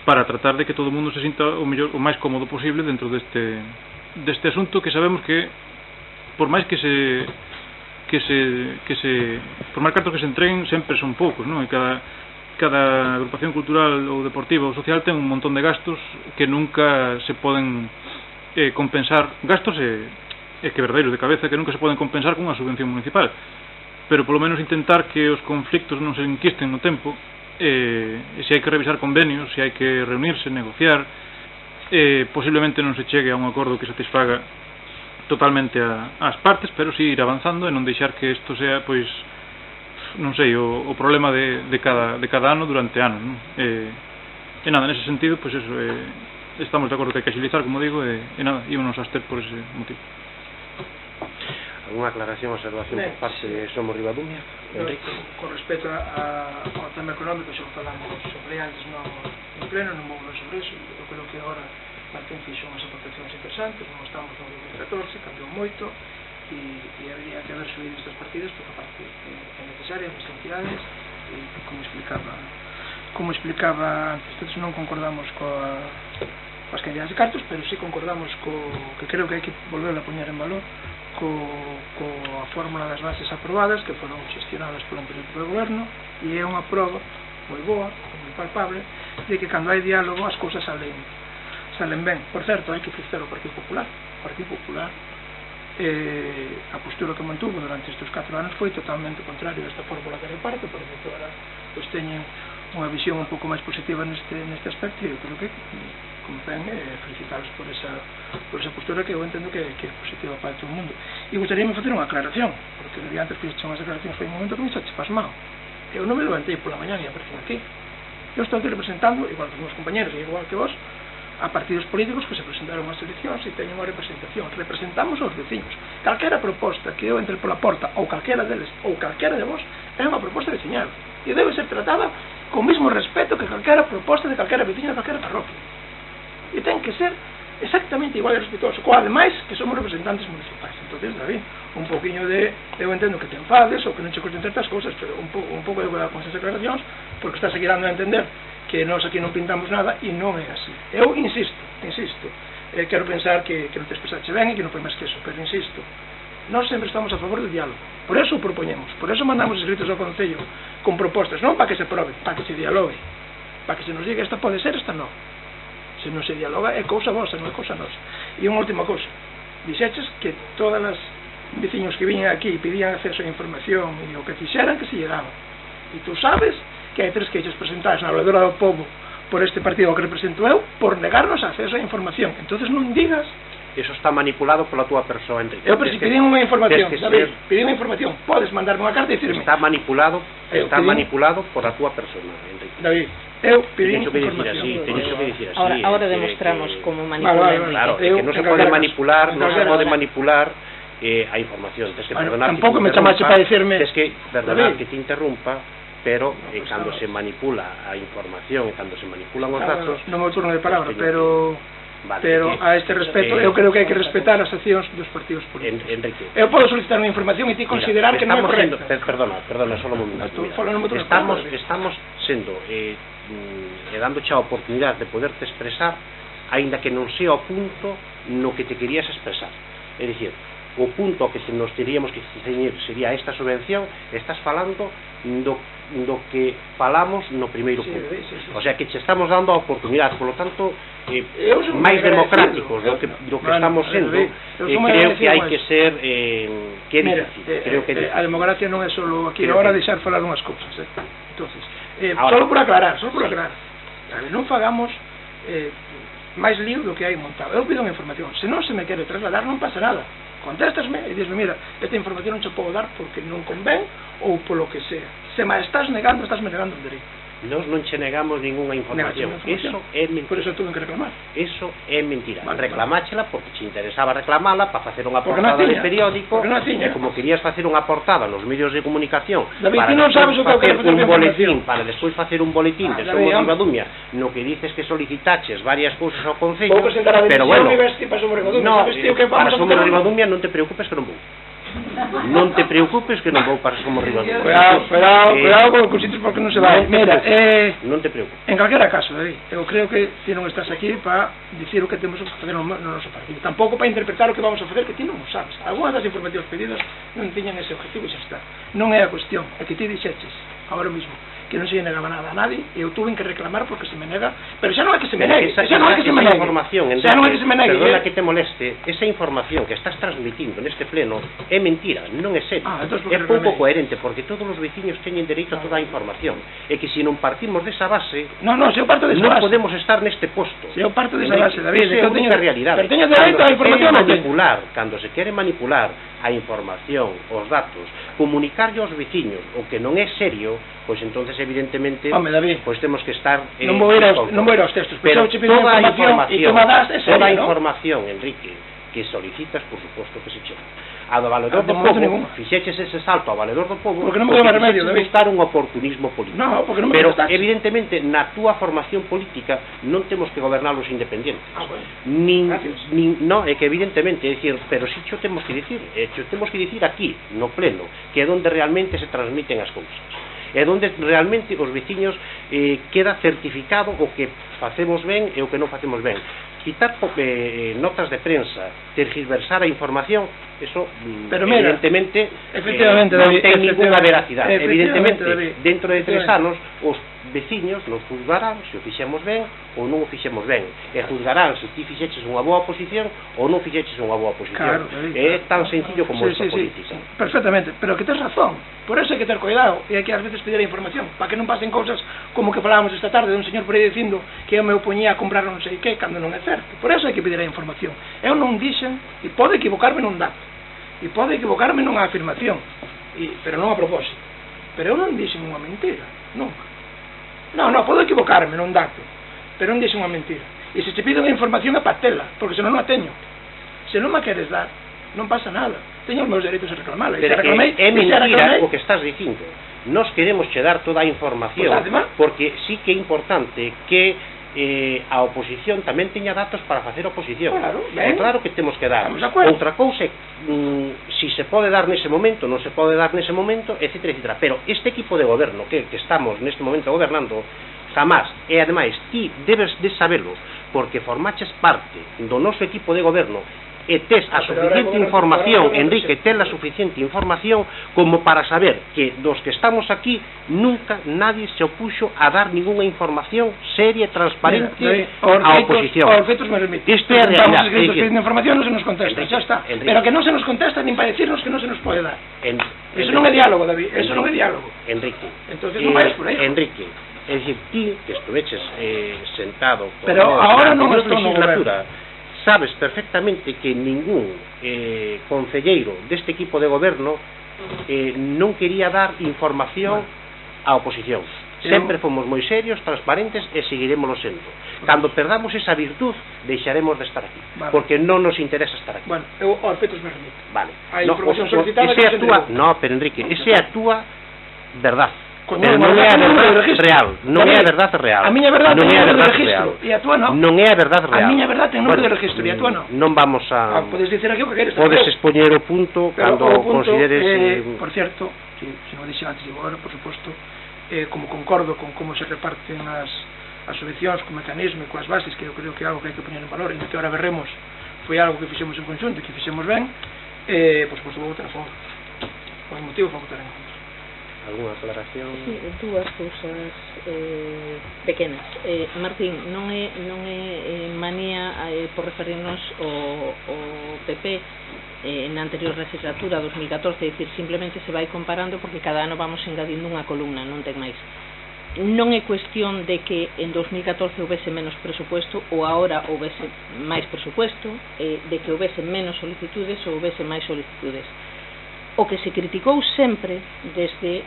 para tratar de que todo o mundo se sinta o máis cómodo posible dentro deste asunto, que sabemos que por máis que por máis cartos que se entreguen sempre son poucos, non? E cada agrupación cultural ou deportiva ou social ten un montón de gastos que nunca se poden compensar, gastos que verdadeiros de cabeza que nunca se poden compensar con unha subvención municipal, pero polo menos intentar que os conflictos non se enquisten no tempo. Se hai que revisar convenios, se hai que reunirse, negociar, posiblemente non se chegue a un acordo que satisfaga totalmente as partes, pero si ir avanzando e non deixar que isto sea, pois, non sei, o problema de cada ano durante ano, non? E nada, nese sentido, pois eso, estamos de acordo que hai que agilizar, como digo, e nada, ímonos a abster por ese motivo. ¿Alguna aclaración o observación por parte de Somos Ribadumia? Enrique. Con respecto ao tema económico, xa falamos sobre antes no pleno, non vou ver sobre eso. Eu creo que agora Martín fixo unhas aportacións interesantes, non estamos no 2014, cambiou moito, e habría que haber subido estas partidas porque aparte é necesaria nas entidades, e como explicaba antes, todos non concordamos coas cantidades de cartos, pero sí concordamos que creo que hai que volver a poñer en valor coa fórmula das bases aprobadas que foron xestionadas polo anterior goberno, e é unha prova moi boa, moi palpable, de que cando hai diálogo as cousas salen ben. Por certo, hai que felicitar o Partido Popular. O Partido Popular, a postura que mantuvo durante estes 4 anos foi totalmente contrario a esta fórmula que reparte, por exemplo, agora teñen unha visión un pouco máis positiva neste aspecto, e eu creo que como ven, felicitalos por esa postura que eu entendo que é positiva para todo o mundo. E gustaríame facer unha aclaración, porque de antes que unhas declaracións foi un momento que me echache pasmado. Eu non me levantei pola mañá e aparecen aquí. Eu estou aquí representando, igual que os meus compañeros e igual que vos, a partidos políticos que se presentaron ás eleccións e teñen unha representación. Representamos aos veciños. Calquera proposta que eu entre pola porta, ou calquera deles, ou calquera de vos, é unha proposta veciñal. E debe ser tratada con o mismo respeto que calquera proposta de calquera veciño de calquera parroquia. E ten que ser exactamente igual de respetuoso, co ademais que somos representantes municipais. Entonces, David, un poquinho de, eu entendo que te enfades ou que non che cuesten certas cousas, pero un pouco de cuidado con esas declaracións, porque estás aquí dando a entender que nós aquí non pintamos nada e non é así. Eu insisto, quero pensar que non te expresache ben e que non foi máis que eso, pero insisto, nós sempre estamos a favor do diálogo, por eso o propoñemos, por eso mandamos escritos ao Concello con propostas, non para que se prove, para que se dialogue, para que se nos diga esta pode ser, esta non. Se non se dialoga é cousa vosa, non é cousa nosa. E unha última cousa, dixeches que todas as veciños que viñan aquí pedían acceso a información e o que fixeran que se lle daba. E tú sabes que hai 3 queixas presentadas na Valedora do Pobo por este partido que represento eu por negarnos acceso a información. Entonces non digas. Eso está manipulado pola túa persoa, Enrique. Eu, pero se pedín unha información, David, pedín unha información, podes mandarme unha carta e dicirme. Está manipulado por a túa persona, Enrique. David, eu pedín información. Teño que dicir así. Ahora demostramos como manipulan. Claro, que non se pode manipular, a información. Tens que perdonar tampouco me chamaxe para dicirme. Tens que perdonar que te interrumpa, pero cando se manipula a información e cando se manipulan os datos... Non é o turno de palabra, pero a este respecto eu creo que hai que respetar as accións dos partidos políticos. Enrique, eu podo solicitar unha información e ti considerar que non é correcta. Perdona, solo un momento. Estamos sendo dando xa a oportunidade de poderte expresar, aínda que non sea o punto no que te querías expresar. É dicir, o punto que nos teríamos que ceñir sería esta subvención, estás falando do que falamos no primeiro punto. O sea, que che estamos dando a oportunidade, por lo tanto, máis democráticos do que estamos sendo, creo que hai que ser a democracia non é só aquí agora deixar falar unhas cousas, entonces, solo por aclarar, non fagamos máis lío do que hai montado. Eu pido unha información, se non se me quere trasladar non pasa nada, contéstasme e dizme, mira, esta información non se podo dar porque non convén ou polo que sea. Se me estás negando o dereito. Nós non che negamos ninguna información. Eso é mentira. Por eso tuve que reclamar. Eso é mentira. Reclamáchela porque te interesaba reclamala para facer unha portada de periódico e como querías facer unha portada nos medios de comunicación para facer un boletín, para despois facer un boletín de Somos Ribadumia no que dices que solicitaches varias cousas ao Concello, pero bueno, para Somos Ribadumia non te preocupes que non vou. Non te preocupes que non vou para Somos Ribadumia. Cuidado con cositas porque non se vai. Mira, non te preocupes. En calquera caso, David, eu creo que ti non estás aquí para dicir o que temos que facer no noso partido. Tampouco para interpretar o que vamos a facer, que ti non o sabes. Algúnas das informacións pedidas non tiñan ese objetivo e xa está. Non é a cuestión, é que ti dixeches agora mesmo que non se negaba nada a nadie e eu tuve que reclamar porque se me nega, pero xa non é que se me negue, xa non é que se me negue, perdona que te moleste, esa información que estás transmitindo neste pleno é mentira, non é serio, é pouco coherente porque todos os veciños teñen dereito a toda a información e que se non partimos desa base non podemos estar neste posto. Se eu parto desa base, David, é a única realidade. Pero teño dereito a información cando se quere manipular a información, os datos, comunicarlle aos veciños o que non é serio, pois entonces evidentemente pois temos que estar non vou ir aos textos, pero toda a información, Enrique, que solicitas, por suposto que se chega. A do Valedor do Pobo, fixeches ese salto ao Valedor do Pobo porque non me deu remedio, David, buscar un oportunismo político. No, porque non me pero evidentemente na túa formación política non temos que gobernar os independentes. No, é que evidentemente, é dicir, pero si xo temos que dicir, aquí no pleno, que é onde realmente se transmiten as cousas. É onde realmente os veciños queda certificado o que facemos ben e o que non facemos ben. Quitar notas de prensa, tergiversar a información, eso evidentemente non ten ninguna veracidade. Evidentemente, dentro de 3 anos, os veciños nos juzgarán se o fixemos ben ou non o fixemos ben, e juzgarán se ti fixeches unha boa oposición ou non fixeches unha boa oposición. É tan sencillo como esta política. Perfectamente, pero que tes razón, por eso hai que ter cuidado e hai que ás veces pedir a información para que non pasen cousas como que falábamos esta tarde de un señor por aí dicindo que eu me oponía a comprar non sei que cando non é certo. Por eso hai que pedir a información. Eu non dixen, e pode equivocarme nun dato, e pode equivocarme nunha afirmación, pero non a propósito, pero eu non dixen unha mentira, nunca. Non, podo equivocarme nun dato, pero non dixen unha mentira. E se te pido unha información é para tela, porque senón non a teño. Se non me queres dar, non pasa nada. Teño os meus dereitos a reclamarla. Pero que é mentira o que estás dicindo. Nos queremos che dar toda a información, porque sí que é importante que a oposición tamén teña datos para facer oposición. Claro que temos que dar. Outra cousa é si se pode dar nese momento, non se pode dar nese momento, etcétera, etcétera. Pero este equipo de goberno que estamos neste momento gobernando, jamás, e ademais ti debes de sabelo, porque formaches parte do noso equipo de goberno e tes a suficiente información, Enrique, tes a suficiente información como para saber que dos que estamos aquí nunca nadie se opuxo a dar ninguna información seria e transparente á oposición. Isto é a realidad. Estamos escritos pedindo información, non se nos contesta, xa está. Pero que non se nos contesta nin para decirnos que non se nos pode dar. Eso non é diálogo, David, eso non é diálogo. Enrique, entonces non vais por aí. Enrique, é dicir, ti que estuveches sentado pero ahora non estou no goberno, sabes perfectamente que ningún concelleiro deste equipo de goberno non quería dar información á oposición. Sempre fomos moi serios, transparentes e seguiremoslo sendo. Cando perdamos esa virtud, deixaremos de estar aquí, porque non nos interesa estar aquí. Bueno, eu aos fetos me remito. Vale. A información solicitada que no, pero Enrique, esa é a túa verdade. Pero non é a verdade real. Non é a verdade real. A miña verdade ten número de registro e a túa non. Non é a verdade real. A miña verdade ten número de registro e a túa non. Non vamos a... Podes dicir aquí o que queres. Podes expoñer o punto cando consideres... Por certo, se non dixo antes, digo agora, por suposto, como concordo con como se reparten as subvencións, co mecanismo e coas bases, que eu creo que é algo que hai que poñer en valor e que ahora verremos foi algo que fixemos en conxunto e que fixemos ben, por suposto vou votar a favor. O motivo para votar en contra. Alguna aclaración? Sí, dúas cousas pequenas. Martín, non é manía por referirnos ao PP na anterior legislatura 2014, é dicir, simplemente se vai comparando porque cada ano vamos engadindo unha columna, non ten máis. Non é cuestión de que en 2014 houvese menos presupuesto ou agora houvese máis presupuesto, de que houvese menos solicitudes ou houvese máis solicitudes. O que se criticou sempre desde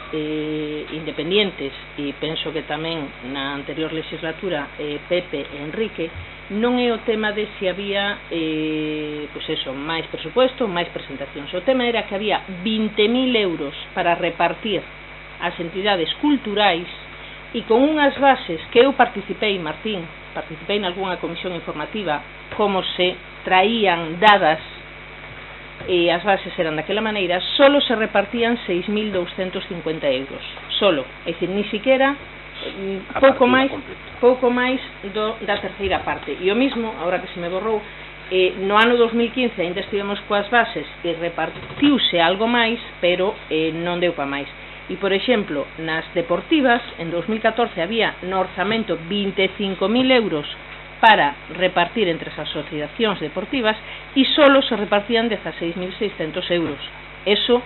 independientes, e penso que tamén na anterior legislatura Pepe e Enrique, non é o tema de se había máis presupuesto, máis presentacións. O tema era que había 20.000 euros para repartir ás entidades culturais e con unhas bases que eu participei, Martín, participei en algunha comisión informativa, como se traían dadas e as bases eran daquela maneira, solo se repartían 6.250 euros, solo, é dicir, ni siquiera pouco máis da terceira parte. E o mismo, agora que se me borrou, no ano 2015 ainda estivemos coas bases e repartiuse algo máis, pero non deu para máis. E, por exemplo, nas deportivas, en 2014 había no orzamento 25.000 euros para repartir entre as asociacións deportivas e solo se repartían 16.600 euros. Eso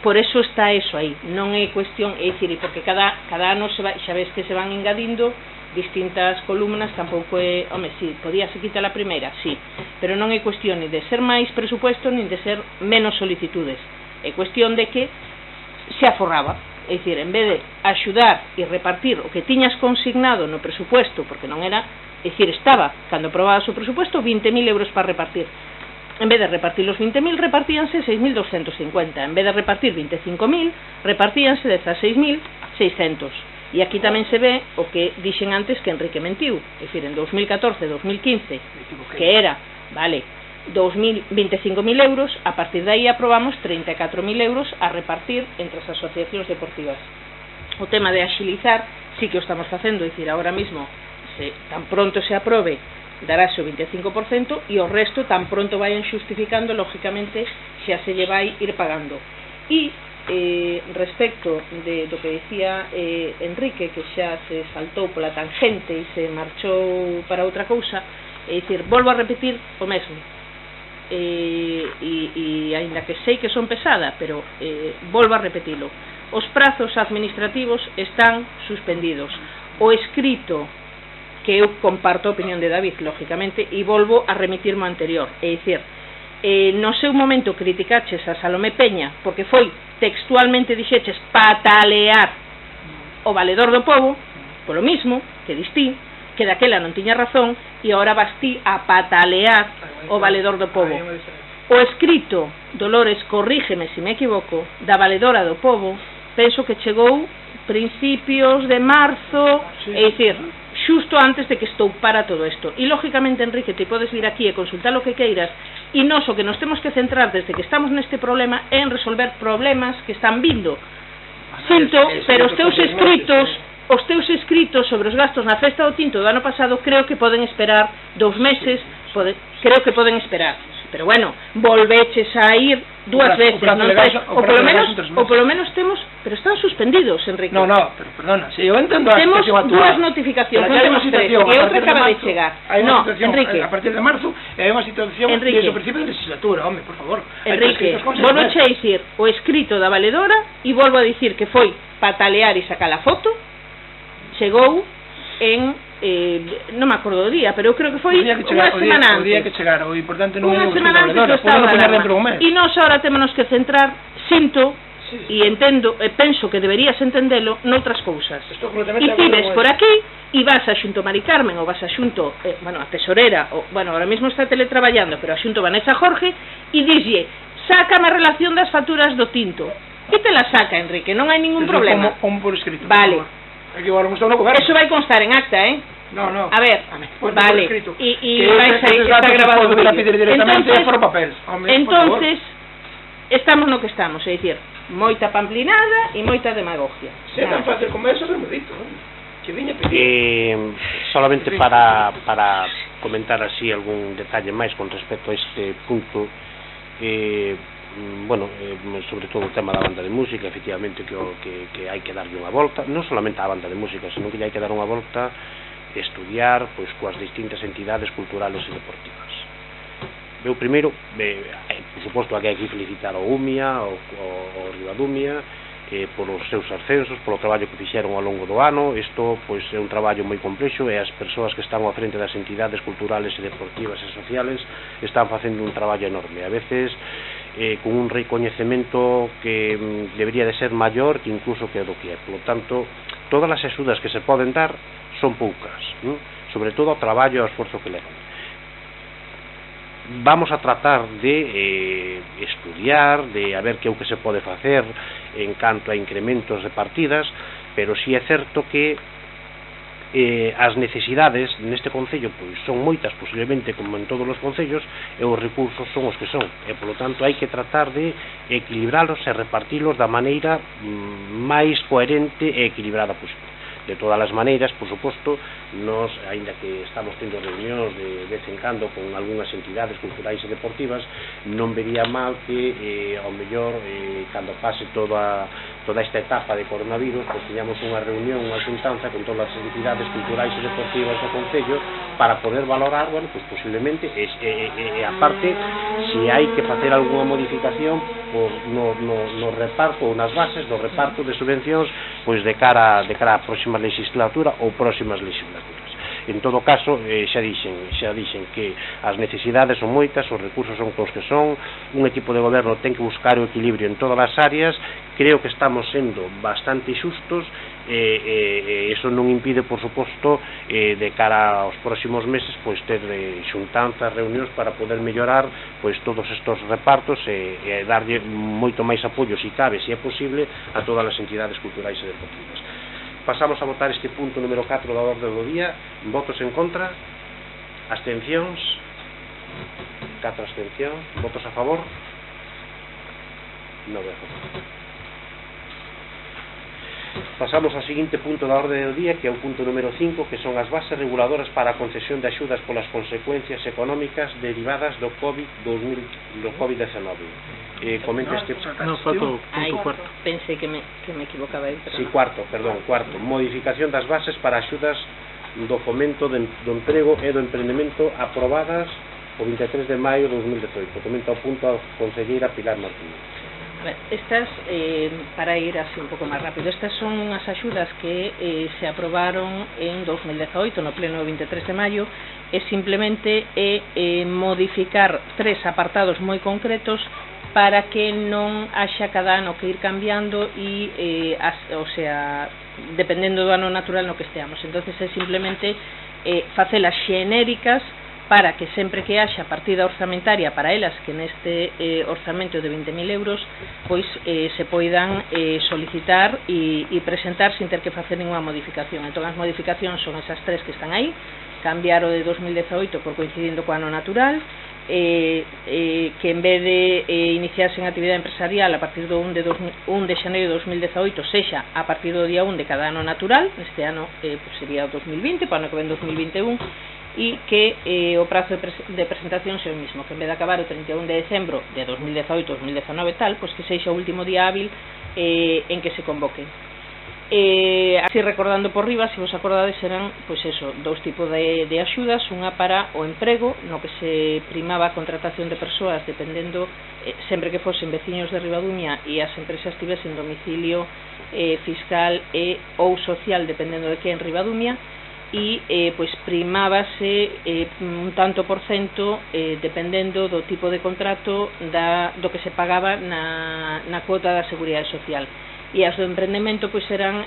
por eso está eso aí. Non é cuestión, é dicir, porque cada ano xa ves que se van engadindo distintas columnas, tampouco é, si, podíase quitar a primeira, sí, pero non é cuestión ni de ser máis presupuesto nin de ser menos solicitudes. É cuestión de que se aforraba. É dicir, en vez de axudar e repartir o que tiñas consignado no presupuesto, porque non era, é dicir, estaba, cando aprobabas o presupuesto, 20.000 euros para repartir. En vez de repartir los 20.000, repartíanse 6.250. En vez de repartir 25.000, repartíanse 16.600. E aquí tamén se ve o que dixen antes que Enrique mentiu. É dicir, en 2014, 2015, que era, 25.000 euros, a partir de aí aprobamos 34.000 euros a repartir entre as asociacións deportivas. O tema de axilizar sí que o estamos facendo, é dicir, agora mesmo tan pronto se aprobe darase o 25% e o resto tan pronto vayan xustificando, lógicamente xa se lle vai ir pagando. E respecto do que dicía Enrique, que xa se saltou pola tangente e se marchou para outra cousa, é dicir, volvo a repetir o mesmo, e aínda que sei que son pesada, pero volvo a repetilo, os prazos administrativos están suspendidos. O escrito, que eu comparto a opinión de David, lógicamente, e volvo a remitirme ao anterior, é dicir, no seu momento criticaches a Salomé Peña porque foi textualmente dixeches patalear o valedor do povo, polo mismo que distí, que daquela non tiña razón, e agora vas ti a patalear o valedor do povo. O escrito, Dolores, corrígeme se me equivoco, da valedora do povo, penso que chegou principios de marzo, é dicir, xusto antes de que estoupara todo isto. E lógicamente, Enrique, te podes vir aquí e consultar o que queiras, e nós o que nos temos que centrar desde que estamos neste problema é en resolver problemas que están vindo. Sinto, pero os teus escritos sobre os gastos na festa do Tinto do ano pasado creo que poden esperar 2 meses, creo que poden esperar. Pero bueno, volveches a ir 2 veces, non tres, ou polo menos temos, pero están suspendidos, Enrique. No, pero perdona, se eu entendo a temos situación actual. 2 notificacións, non temos 3, e outra acaba de chegar. No, Enrique, a partir de marzo hai unha situación desde o principio da legislatura, home, por favor. Enrique, volvo a dicir o escrito da valedora e volvo a dicir que foi patalear e sacar a foto, chegou en non me acordo do día, pero eu creo que foi unha semana antes. O día que chegara, o importante non é unha semana antes do estado de alarma. E nós agora temos que centrar, sinto, e entendo, e penso que deberías entendelo, noutras cousas. E ti ves por aquí, e vas a xunto Mari Carmen, ou vas a xunto, a tesorera, ou, ahora mesmo está teletraballando, pero a xunto Vanessa Jorge, e dixlle, sácame a relación das facturas do Tinto. E te la saca, Enrique, non hai ningún problema. Como por escrito. Vale. Eso vai constar en acta, No. A ver, vale. E vais a está grabado o vídeo. Entonces, estamos no que estamos, é dicir, moita pamplinada e moita demagogia. Se é tan fácil como eso, non me dito, que viña pedir. Solamente para comentar así algún detalle máis con respecto a este punto, sobre todo o tema da banda de música, efectivamente que hai que darlle unha volta, non solamente á banda de música, senón que hai que dar unha volta, estudiar pois coas distintas entidades culturales e deportivas. Eu primeiro, por suposto, hai que felicitar ao UMIA, ao Ribadumia, polos seus ascensos, polo traballo que fixeron ao longo do ano. Isto pois é un traballo moi complexo e as persoas que están ao frente das entidades culturales e deportivas e sociales están facendo un traballo enorme, a veces con un recoñecemento que debería de ser maior que incluso que o do que é. Por lo tanto, todas as axudas que se poden dar son poucas, sobre todo ao traballo e ao esforzo que levan. Vamos a tratar de estudiar, de a ver que é o que se pode facer en canto a incrementos de partidas, pero si é certo que as necesidades neste concello pois son moitas, posiblemente como en todos os concellos, e os recursos son os que son, e polo tanto hai que tratar de equilibralos e repartilos da maneira máis coherente e equilibrada posible. De todas as maneiras, por suposto, nos, aínda que estamos tendo reunións de vez en cando con algunhas entidades culturais e deportivas, non vería mal que, ao mellor, cando pase toda esta etapa de coronavirus, pues teñamos unha reunión, unha xuntanza con todas as entidades culturais e deportivas do Concello para poder valorar, pues posiblemente, aparte, se hai que facer algunha modificación no reparto ou nas bases do reparto de subvencións pois de cara á próxima legislatura ou próximas legislaturas. En todo caso, xa dixen que as necesidades son moitas, os recursos son os que son, un equipo de goberno ten que buscar o equilibrio en todas as áreas. Creo que estamos sendo bastante xustos, eso non impide, por suposto, de cara aos próximos meses, pois ter xuntanzas, reunións para poder mellorar pois todos estos repartos e darlle moito máis apoio, se cabe, se é posible, a todas as entidades culturais e deportivas. Pasamos a votar este punto número 4 da orde do día. Votos en contra, abstencións, 4 abstencións, votos a favor, 9 a favor. Pasamos ao seguinte punto da orde do día, que é o punto número 5, que son as bases reguladoras para a concesión de axudas polas consecuencias económicas derivadas do COVID-19. Comenta este... Non, falta o Ai, punto cuarto. pensei que me equivocaba aí, pero Sí, non. cuarto. Modificación das bases para axudas do fomento do emprego e do emprendemento aprobadas o 23 de maio de 2018. Comenta o punto a conselleira Pilar Martínez. A ver, estas, para ir así un pouco máis rápido, estas son unhas axudas que se aprobaron en 2018 no pleno do 23 de maio e simplemente modificar 3 apartados moi concretos para que non haxa cada ano que ir cambiando e, o sea, dependendo do ano natural no que esteamos. Entonces é simplemente facelas xenéricas para que sempre que haxa partida orzamentaria para elas, que neste orzamento de 20.000 euros, pois se poidan solicitar e presentar sin ter que facer ninguna modificación. Entón as modificacións son esas 3 que están aí, cambiar o de 2018 por coincidindo co ano natural, que en vez de iniciarse en actividade empresarial a partir do 1 de xaneiro de 2018 sexa a partir do día 1 de cada ano natural, neste ano pues sería o 2020, para o ano que ven 2021, e que o prazo de presentación sea o mismo, que en vez de acabar o 31 de decembro de 2018, 2019 tal, pues que sexa o último día hábil en que se convoque. Así recordando por riba, se vos acordades, eran pois eso, dous tipos de axudas, unha para o emprego, no que se primaba a contratación de persoas dependendo, sempre que fosen veciños de Ribadumia e as empresas tivesen domicilio fiscal e ou social dependendo de que en Ribadumia, e pois primábase un tanto por cento dependendo do tipo de contrato do que se pagaba na cuota da Seguridade Social. E as do emprendemento pois eran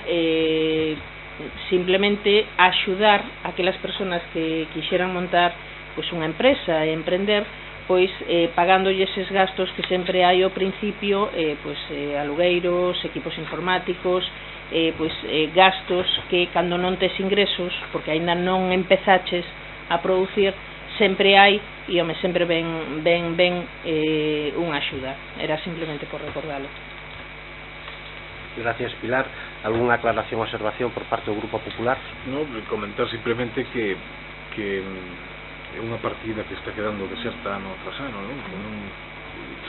simplemente axudar a aquelas persoas que quixeran montar pois unha empresa e emprender, pois pagándolle eses gastos que sempre hai ao principio, pois alugueiros, equipos informáticos, pois gastos que cando non tes ingresos, porque aínda non empezaches a producir, sempre hai e home, sempre ven unha axuda. Era simplemente por recordalo. Gracias, Pilar. ¿Algunha aclaración ou observación por parte do Grupo Popular? No, comentar simplemente que é unha partida que está quedando deserta ano tras ano, non?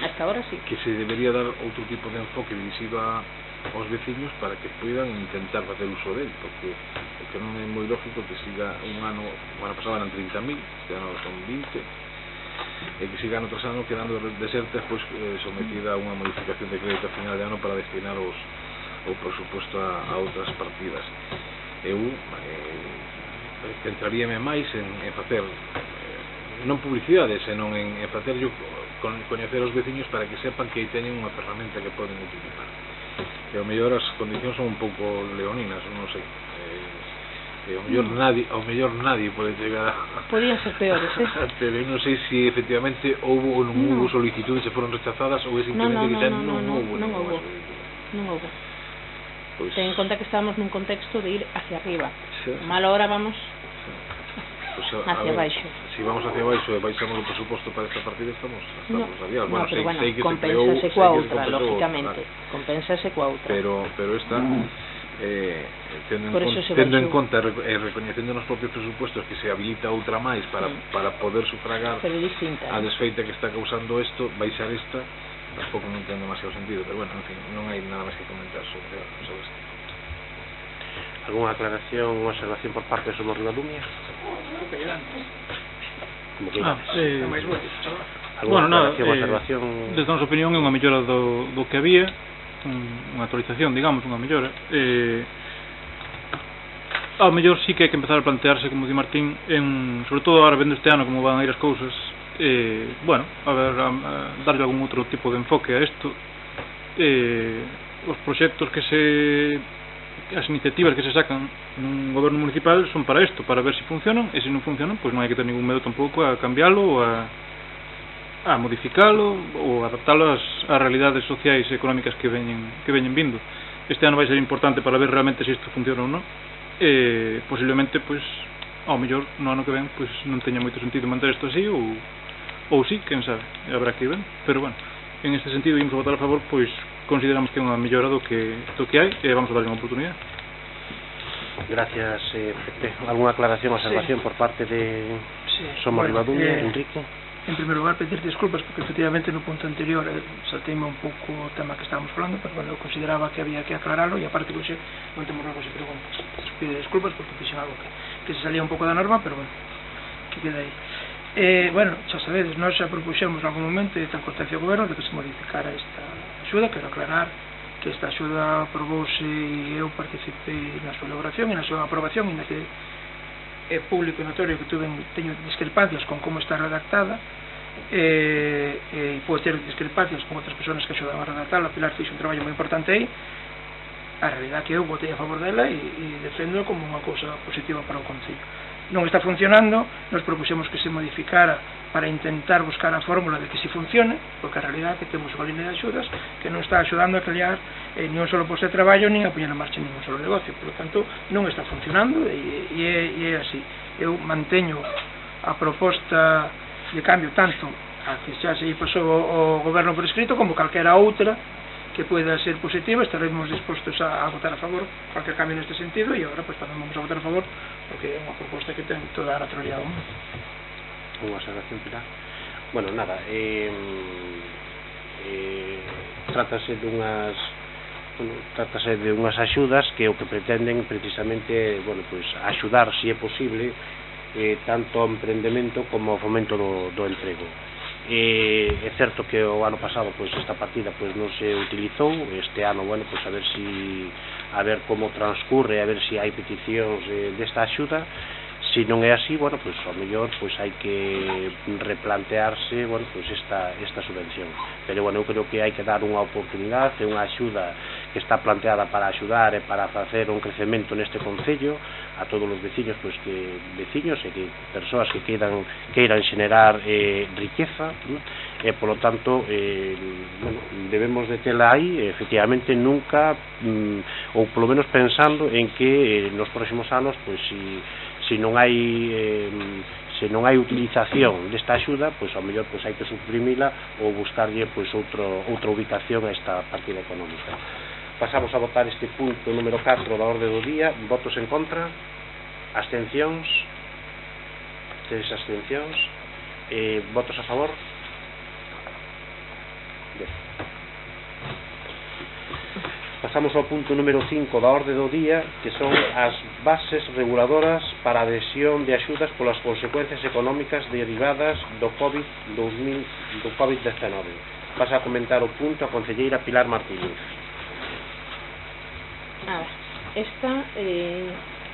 Hasta ahora sí. Que se debería dar outro tipo de enfoque dirixido aos veciños para que puedan intentar facer uso del, porque non é moi lógico que siga un ano pasado eran 30.000, este ano son 20, e que siga ano tras ano quedando deserta, pois sometida a unha modificación de crédito a final de ano para destinar o presuposto a outras partidas. Eu centraríame máis en facer non publicidade, senón en facerlo coñecer aos veciños para que sepan que aí teñen unha ferramenta que poden utilizar. E ao mellor as condicións son un pouco leoninas, non sei. Ao mellor nadie pode chegar a... Podían ser peores, Pero eu non sei se efectivamente houve ou non houve solicitudes e foron rechazadas ou é simplemente que non houve. Pois... Ten en conta que estábamos nun contexto de ir hacia arriba. Sí. Malo ahora vamos pues hacia baixo. Si vamos hacia baixo e baixamos o presuposto para esta partida, estamos adiados. Bueno, pero sei que compensase coa outra, lógicamente. Compensase coa outra. Pero esta... tendo en conta e recoñecendo nos propios presupuestos que se habilita outra máis para poder sufragar a desfeita que está causando isto, baixar esta tampouco non ten demasiado sentido, pero bueno, en fin, non hai nada máis que comentar sobre isto. Alguna aclaración ou observación por parte de Somos Ribadumia? Como que bueno, nada, observación? desde a nosa opinión é unha mellora do que había, unha actualización, digamos, unha mellora. Ao mellor sí que hai que empezar a plantearse, como di Martín, sobre todo agora vendo este ano como van a ir as cousas, bueno, a ver, darlle algún outro tipo de enfoque a isto. Os proxectos as iniciativas que se sacan nun goberno municipal son para isto, para ver se funcionan, e se non funcionan, pois non hai que ter ningún medo tampouco a cambiálo ou a modificalo ou adaptalo ás realidades sociais e económicas que veñen vindo. Este ano vai ser importante para ver realmente se isto funciona ou non, e posiblemente, pois, ao mellor no ano que ven, pois non teña moito sentido manter isto así, ou sí, quen sabe, habrá que ir ben, pero bueno, en este sentido ímos a votar a favor, pois consideramos que é unha mellora do que hai e vamos a darlle unha oportunidade. Gracias, Pepe. ¿Alguna aclaración o observación por parte de Somos Ribadumia, Enrique? En primeiro lugar, pedir disculpas porque efectivamente no punto anterior salteime un pouco o tema que estábamos falando, pero bueno, eu consideraba que había que aclararlo e aparte que non temos novas preguntas. Pido disculpas porque fixen algo que se salía un pouco da norma, pero bueno, que queda aí. Bueno, xa sabedes, nós xa propuxemos en algún momento e tan constancia ao goberno de que se modificara esta axuda. Quero aclarar que esta axuda aprobouse e eu participei na súa elaboración e na súa aprobación, e na que é público e notorio que teño discrepancias con como está redactada e pode ter discrepancias con outras persoas que axudan a redactarla. Pilar fixe un traballo moi importante aí. A realidade é que eu votei a favor dela e defendo como unha cousa positiva para o Concello. Non está funcionando, nos propuxemos que se modificara para intentar buscar a fórmula de que si funcione, porque a realidade é que temos unha línea de axudas que non está axudando a crear nin un solo posto de traballo nin a poñer en marcha nin un solo negocio. Por lo tanto, non está funcionando e é así. Eu manteño a proposta de cambio tanto a que xa se pasou o goberno por escrito como calquera outra que pueda ser positiva. Estaremos dispostos a votar a favor cualquier cambio neste sentido e agora pues tamén vamos a votar a favor porque é unha proposta que ten toda a naturalidade do mundo. Unha observación, Pilar? Bueno, nada, trátase de unhas axudas que o que pretenden precisamente, bueno, pues axudar, se é posible, tanto ao emprendemento como ao fomento do emprego. É certo que o ano pasado pois esta partida pois non se utilizou. Este ano, bueno, pois a ver como transcurre, a ver se hai peticións desta axuda. Se non é así, bueno, pois ao mellor pois hai que replantearse, bueno, pois esta subvención. Pero bueno, eu creo que hai que dar unha oportunidade, unha axuda que está planteada para axudar e para facer un crecemento neste concello a todos os veciños, pois que veciños e que persoas que queiran xenerar riqueza, e polo tanto bueno, debemos de tela aí, efectivamente nunca ou polo menos pensando en que nos próximos anos pois se non hai utilización desta axuda, pois ao mellor pois hai que suprimila ou buscarlle pois outra ubicación a esta partida económica. Pasamos a votar este punto número 4 da orde do día. Votos en contra, abstencións, 3 abstencións, votos a favor. Ben. Pasamos ao punto número 5 da orde do día, que son as bases reguladoras para a adhesión de axudas polas consecuencias económicas derivadas do COVID-19. Pasa a comentar o punto a concelleira Pilar Martínez.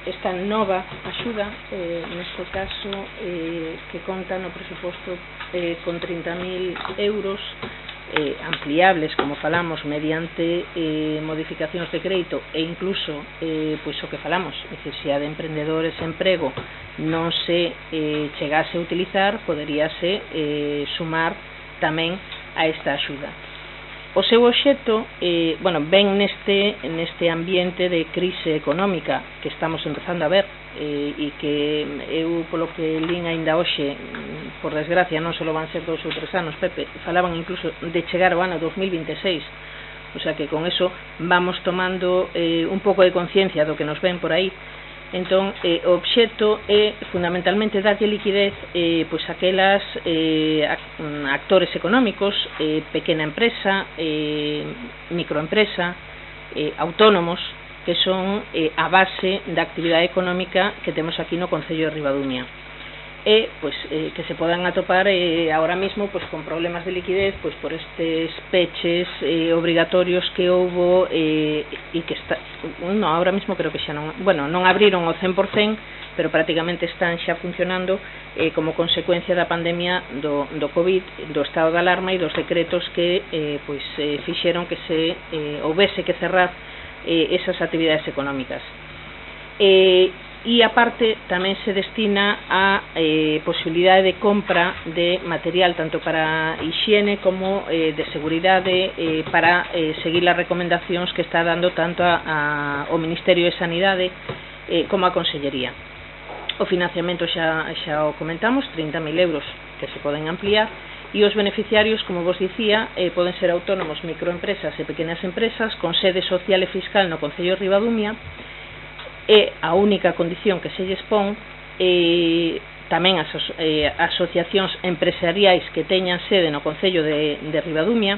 Esta nova axuda, neste caso, que conta no presuposto con 30.000 euros, ampliables, como falamos, mediante modificacións de crédito e incluso, pois o que falamos, é dicir, se a de emprendedores e emprego non se chegase a utilizar, poderíase sumar tamén a esta axuda. O seu obxecto, ven neste ambiente de crise económica que estamos empezando a ver e que eu, polo que lín aínda hoxe, por desgracia, non só van ser 2 ou 3 anos, Pepe, falaban incluso de chegar ao ano 2026, o sea que con eso vamos tomando un pouco de conciencia do que nos ven por aí. Entón, o obxecto é fundamentalmente darlle liquidez pois aquelas actores económicos, pequena empresa, microempresa, autónomos, que son a base da actividade económica que temos aquí no Concello de Ribadumia. E pois que se podan atopar ahora mismo pois con problemas de liquidez pois por estes peches obrigatorios que houbo e que está, ahora mismo creo que xa non abriron ao 100%, pero prácticamente están xa funcionando como consecuencia da pandemia do COVID, do estado de alarma e dos decretos que fixeron que se houbese que cerrar esas actividades económicas. E aparte tamén se destina a posibilidade de compra de material tanto para hixiene como de seguridade para seguir as recomendacións que está dando tanto ao Ministerio de Sanidade como a Consellería. O financiamento xa o comentamos, 30.000 euros que se poden ampliar, e os beneficiarios, como vos dicía, poden ser autónomos, microempresas e pequenas empresas con sede social e fiscal no Concello de Ribadumia, e a única condición que se lles pon tamén as asociacións empresariais que teñan sede no Concello de Ribadumia,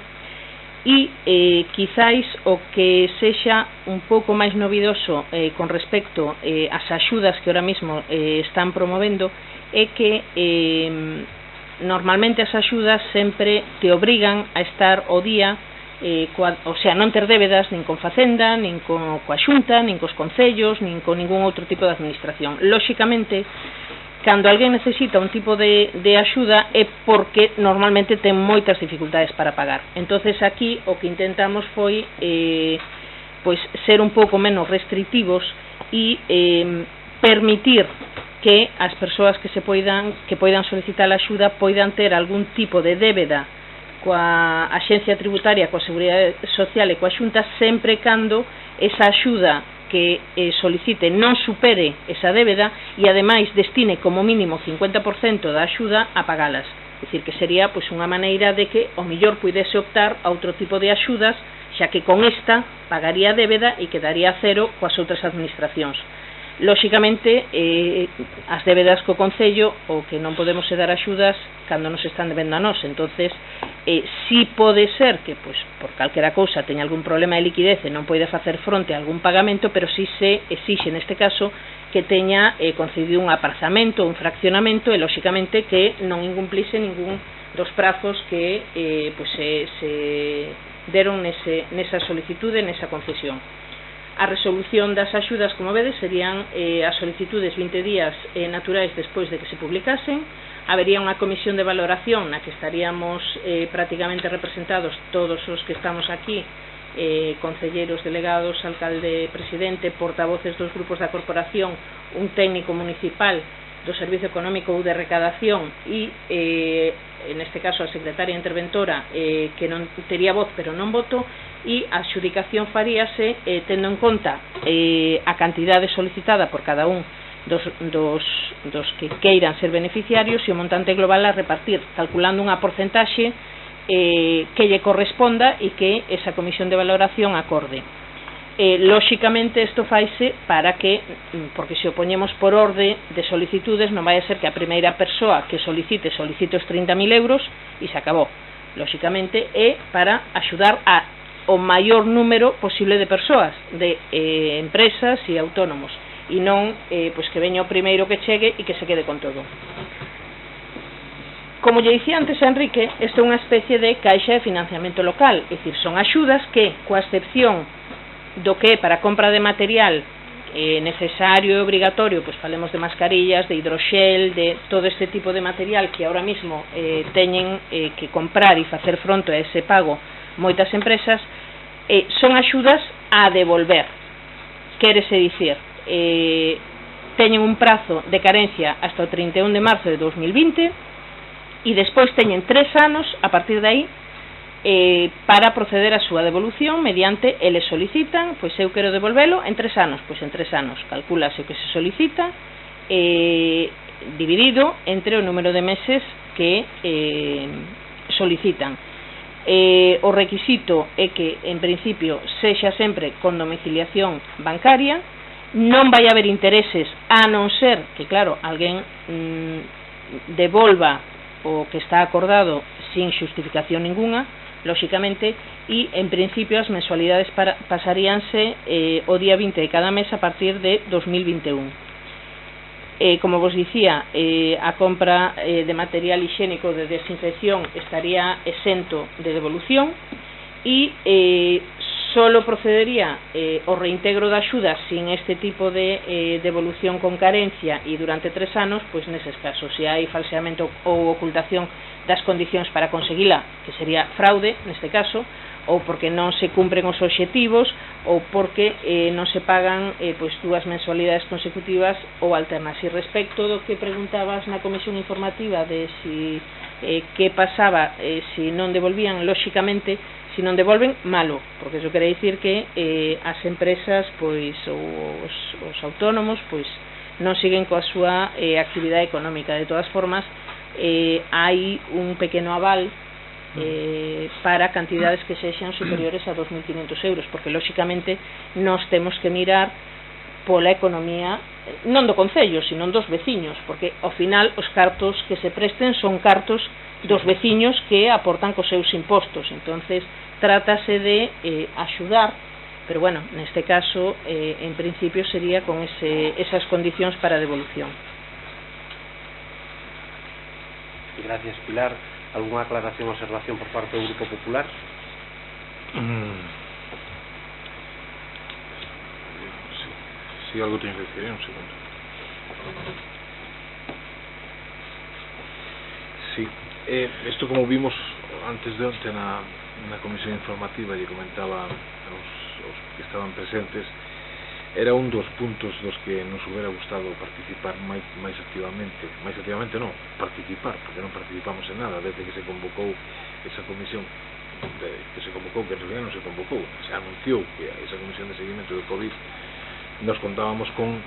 e quizáis o que sexa un pouco máis novidoso con respecto ás axudas que ahora mismo están promovendo é que normalmente as axudas sempre te obrigan a estar o día o sea, non ter débedas nin con Facenda, nin coa Xunta, nin cos concellos, nin con ningún outro tipo de administración. Lóxicamente, cando alguén necesita un tipo de axuda é porque normalmente ten moitas dificultades para pagar. Entonces aquí o que intentamos foi pois ser un pouco menos restrictivos e permitir que as persoas que poidan solicitar a axuda poidan ter algún tipo de débeda coa Axencia Tributaria, coa Seguridade Social e coa Xunta, sempre cando esa axuda que solicite non supere esa débeda e ademais destine como mínimo 50% da axuda a pagalas. É dicir, que sería pois unha maneira de que o mellor puidese optar a outro tipo de axudas, xa que con esta pagaría a débeda e quedaría a cero coas outras administracións. Lóxicamente, as débedas co Concello, o que non podemos é dar axudas cando nos están debendo a nós. Entonces, si pode ser que, pois, por calquera cousa teña algún problema de liquidez e non poida facer fronte a algún pagamento, pero si se exixe neste caso que teña concedido un aprazamento, un fraccionamento, e lóxicamente que non incumplise ningún dos prazos que pois, se deron nesa solicitude, nesa concesión. A resolución das axudas, como vedes, serían as solicitudes 20 días naturais despois de que se publicasen. Habería unha comisión de valoración na que estaríamos prácticamente representados todos os que estamos aquí, concelleiros, delegados, alcalde, presidente, portavoces dos grupos da corporación, un técnico municipal do Servicio Económico ou de Recadación e, en este caso, a secretaria interventora que non tería voz pero non voto, e a adxudicación faríase tendo en conta a cantidade solicitada por cada un dos que queiran ser beneficiarios e o montante global a repartir, calculando unha porcentaxe que lle corresponda e que esa comisión de valoración acorde. Lóxicamente isto faise para que, porque se o poñemos por orde de solicitudes, non vai a ser que a primeira persoa que solicite os 30.000 euros e se acabou. Lóxicamente é para axudar o maior número posible de persoas, de empresas e autónomos, e non pois que veña o primeiro que chegue e que se quede con todo. Como lle dicía antes a Enrique, isto é unha especie de caixa de financiamento local, é dicir, son axudas que, coa excepción do que para compra de material necesario e obrigatorio, pois falemos de mascarillas, de hidroxel, de todo este tipo de material que ahora mismo teñen que comprar e facer fronte a ese pago moitas empresas, son axudas a devolver. Quérese dicir, teñen un prazo de carencia hasta o 31 de marzo de 2020 e despois teñen 3 anos a partir de aí para proceder a súa devolución mediante eles solicitan, pois eu quero devolvelo en 3 anos, pois en 3 anos calculase o que se solicita dividido entre o número de meses que solicitan. O requisito é que en principio sexa sempre con domiciliación bancaria, non vai haber intereses a non ser que, claro, alguén devolva o que está acordado sin xustificación ninguna, lóxicamente, e en principio as mensualidades pasaríanse o día 20 de cada mes a partir de 2021. Como vos dicía, a compra de material higiénico de desinfección estaría exento de devolución e solo procedería o reintegro da axuda sin este tipo de devolución con carencia e durante 3 anos, pois neses casos, se hai falseamento ou ocultación das condicións para conseguila, que sería fraude neste caso, ou porque non se cumpren os obxectivos, ou porque non se pagan pois 2 mensualidades consecutivas ou alternas. E respecto do que preguntabas na comisión informativa de si que pasaba se non devolvían, lóxicamente, se non devolven, malo, porque iso quere dicir que as empresas pois ou os autónomos pois non siguen coa súa actividade económica. De todas formas, hai un pequeno aval para cantidades que sexan superiores a 2.500 euros, porque lóxicamente nós temos que mirar pola economía non do Concello, sino dos veciños, porque ao final os cartos que se presten son cartos dos veciños que aportan cos seus impostos. Entonces trátase de axudar, pero bueno, neste caso en principio sería con esas condicións para devolución. Gracias, Pilar. ¿Alguna aclaración o observación por parte del Grupo Popular? Sí, algo teño que decir, un segundo. Sí, isto como vimos antes de onte na comisión informativa, lle comentaba aos que estaban presentes, era un dos puntos dos que nos hubiera gustado participar máis activamente non, participar, porque non participamos en nada desde que se convocou esa comisión, que se convocou, que en realidad non se convocou, se anunciou que esa comisión de seguimento do COVID. Nos contábamos con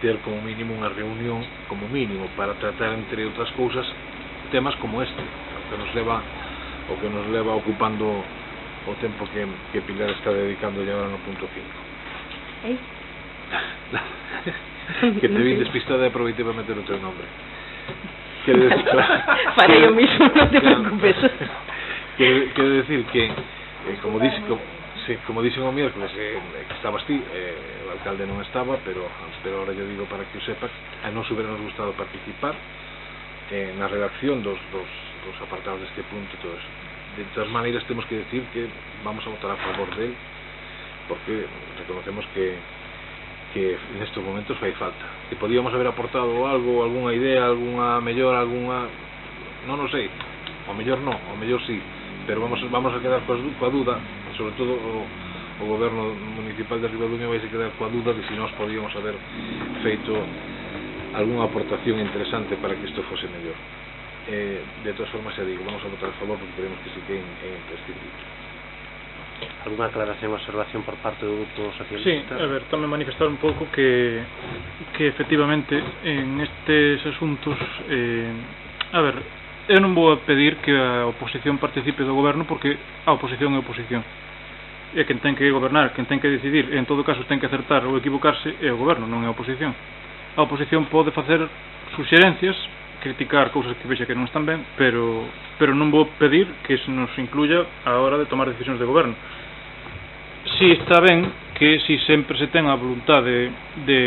ter como mínimo unha reunión, como mínimo, para tratar, entre outras cousas, temas como este, o que nos leva ocupando o tempo que Pilar está dedicando ya ahora no punto 5. Que te vi despistada e aproveitei para meter o teu nombre. Farei o mismo, non te preocupes. Quero decir que como dixen o miércoles, que estabas ti, o alcalde non estaba, pero ahora yo digo para que o sepas, a nos hubiéramos gustado participar na redacción dos apartados deste punto e todo eso. De todas maneiras temos que decir que vamos a votar a favor del, porque reconocemos que en estos momentos fai falta. Que podíamos haber aportado algo, algunha idea, algunha mellor, non o sei, o mellor non, o mellor sí, pero vamos a quedar coa duda, sobre todo o goberno municipal de Ribadumia vai se quedar coa duda de se nós podíamos haber feito algunha aportación interesante para que isto fose mellor. De todas formas, xa digo, vamos a votar a favor porque creemos que sí que é imprescindible. ¿Alguna aclaración o observación por parte do Grupo Socialista? Sí, a ver, tamén manifestar un pouco que efectivamente en estes asuntos a ver, eu non vou a pedir que a oposición participe do goberno, porque a oposición é oposición, e quen ten que gobernar, quen ten que decidir, e en todo caso ten que acertar ou equivocarse é o goberno, non é a oposición. A oposición pode facer suxerencias, criticar cousas que vexa que non están ben, pero non vou pedir que se nos incluya a hora de tomar decisións de goberno. Si está ben que si sempre se ten a voluntade de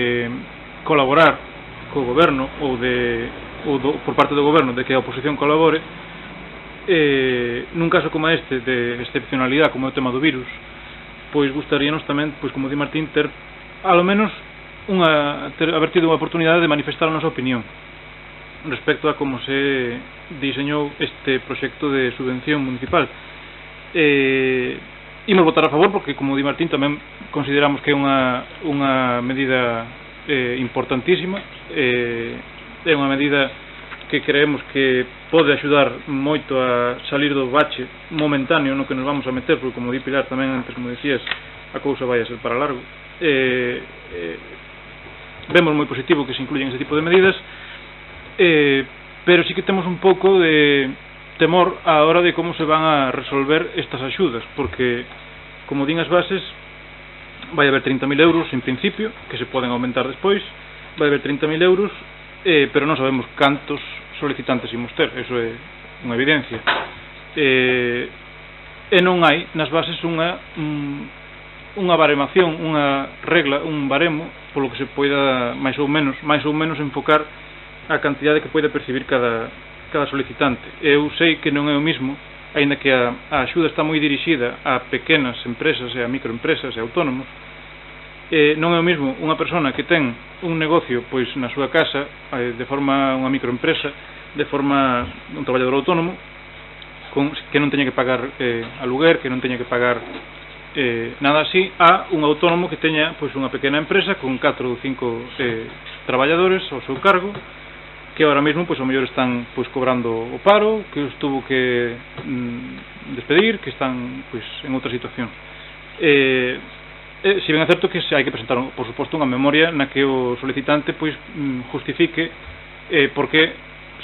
colaborar co goberno ou por parte do goberno de que a oposición colabore, nun caso como este de excepcionalidade como é o tema do virus, pois gustaríanos tamén, pois como di Martín, ter ao menos haber tido unha oportunidade de manifestar a nosa opinión respecto a como se diseñou este proxecto de subvención municipal. Imos votar a favor porque, como di Martín, tamén consideramos que é unha medida importantísima, é unha medida que creemos que pode axudar moito a salir do bache momentáneo no que nos vamos a meter, porque, como di Pilar tamén antes, como decías, a cousa vai a ser para largo. Vemos moi positivo que se incluyen ese tipo de medidas, pero sí que temos un pouco de temor á hora de como se van a resolver estas axudas, porque, como din as bases, vai haber 30.000 euros en principio, que se poden aumentar despois, vai haber 30.000 euros, pero non sabemos cantos solicitantes imos ter, eso é unha evidencia. E non hai nas bases unha baremación, unha regla, un baremo polo que se poida máis ou menos enfocar a cantidade que poida percibir cada solicitante. Eu sei que non é o mismo, aínda que a axuda está moi dirixida a pequenas empresas e a microempresas e autónomos, non é o mismo unha persona que ten un negocio pois na súa casa de forma unha microempresa, de forma un traballador autónomo que non teña que pagar aluguer, que non teña que pagar nada así, a un autónomo que teña pois unha pequena empresa con 4 ou 5 traballadores ao seu cargo, que ahora mesmo pois ao mellor están pois cobrando o paro, que os tuvo que despedir, que están pois en outra situación. Si ben é certo que hai que presentar, por suposto, unha memoria na que o solicitante pois justifique porque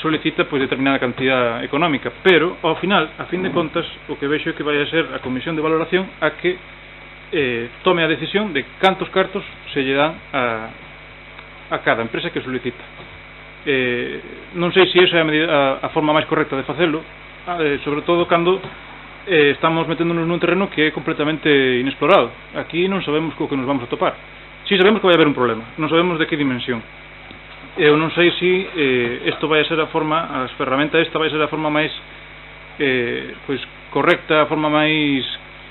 solicita pois determinada cantidad económica, pero ao final, a fin de contas, o que vexo é que vai a ser a comisión de valoración a que tome a decisión de cantos cartos se lle dan a cada empresa que solicita. Non sei se esa é a forma máis correcta de facelo, sobre todo cando estamos meténdonos nun terreno que é completamente inexplorado. Aquí non sabemos co que nos vamos a topar. Si sabemos que vai haber un problema, non sabemos de que dimensión. Eu non sei se isto vai a ser a forma, as ferramentas esta vai a ser a forma máis pois correcta, a forma máis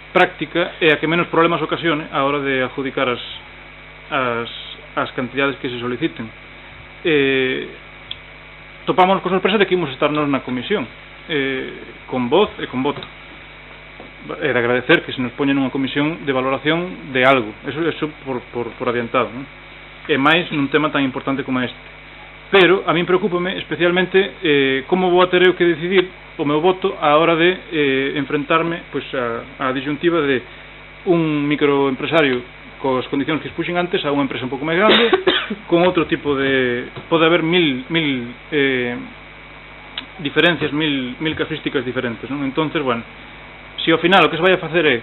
práctica e a que menos problemas ocasione a hora de adjudicar as cantidades que se soliciten. Topamos con sorpresa de que imos estarnos na comisión, con voz e con voto. É de agradecer que se nos poñen nunha comisión de valoración de algo, eso por adiantado, non? E máis nun tema tan importante como este. Pero a min preocúpame especialmente como vou a ter eu que decidir o meu voto a hora de enfrentarme pois a disyuntiva de un microempresario coas condicións que expuxen antes a unha empresa un pouco máis grande con outro tipo de... pode haber mil diferencias, mil casuísticas diferentes, non? Entonces, bueno, se ao final o que se vai a facer é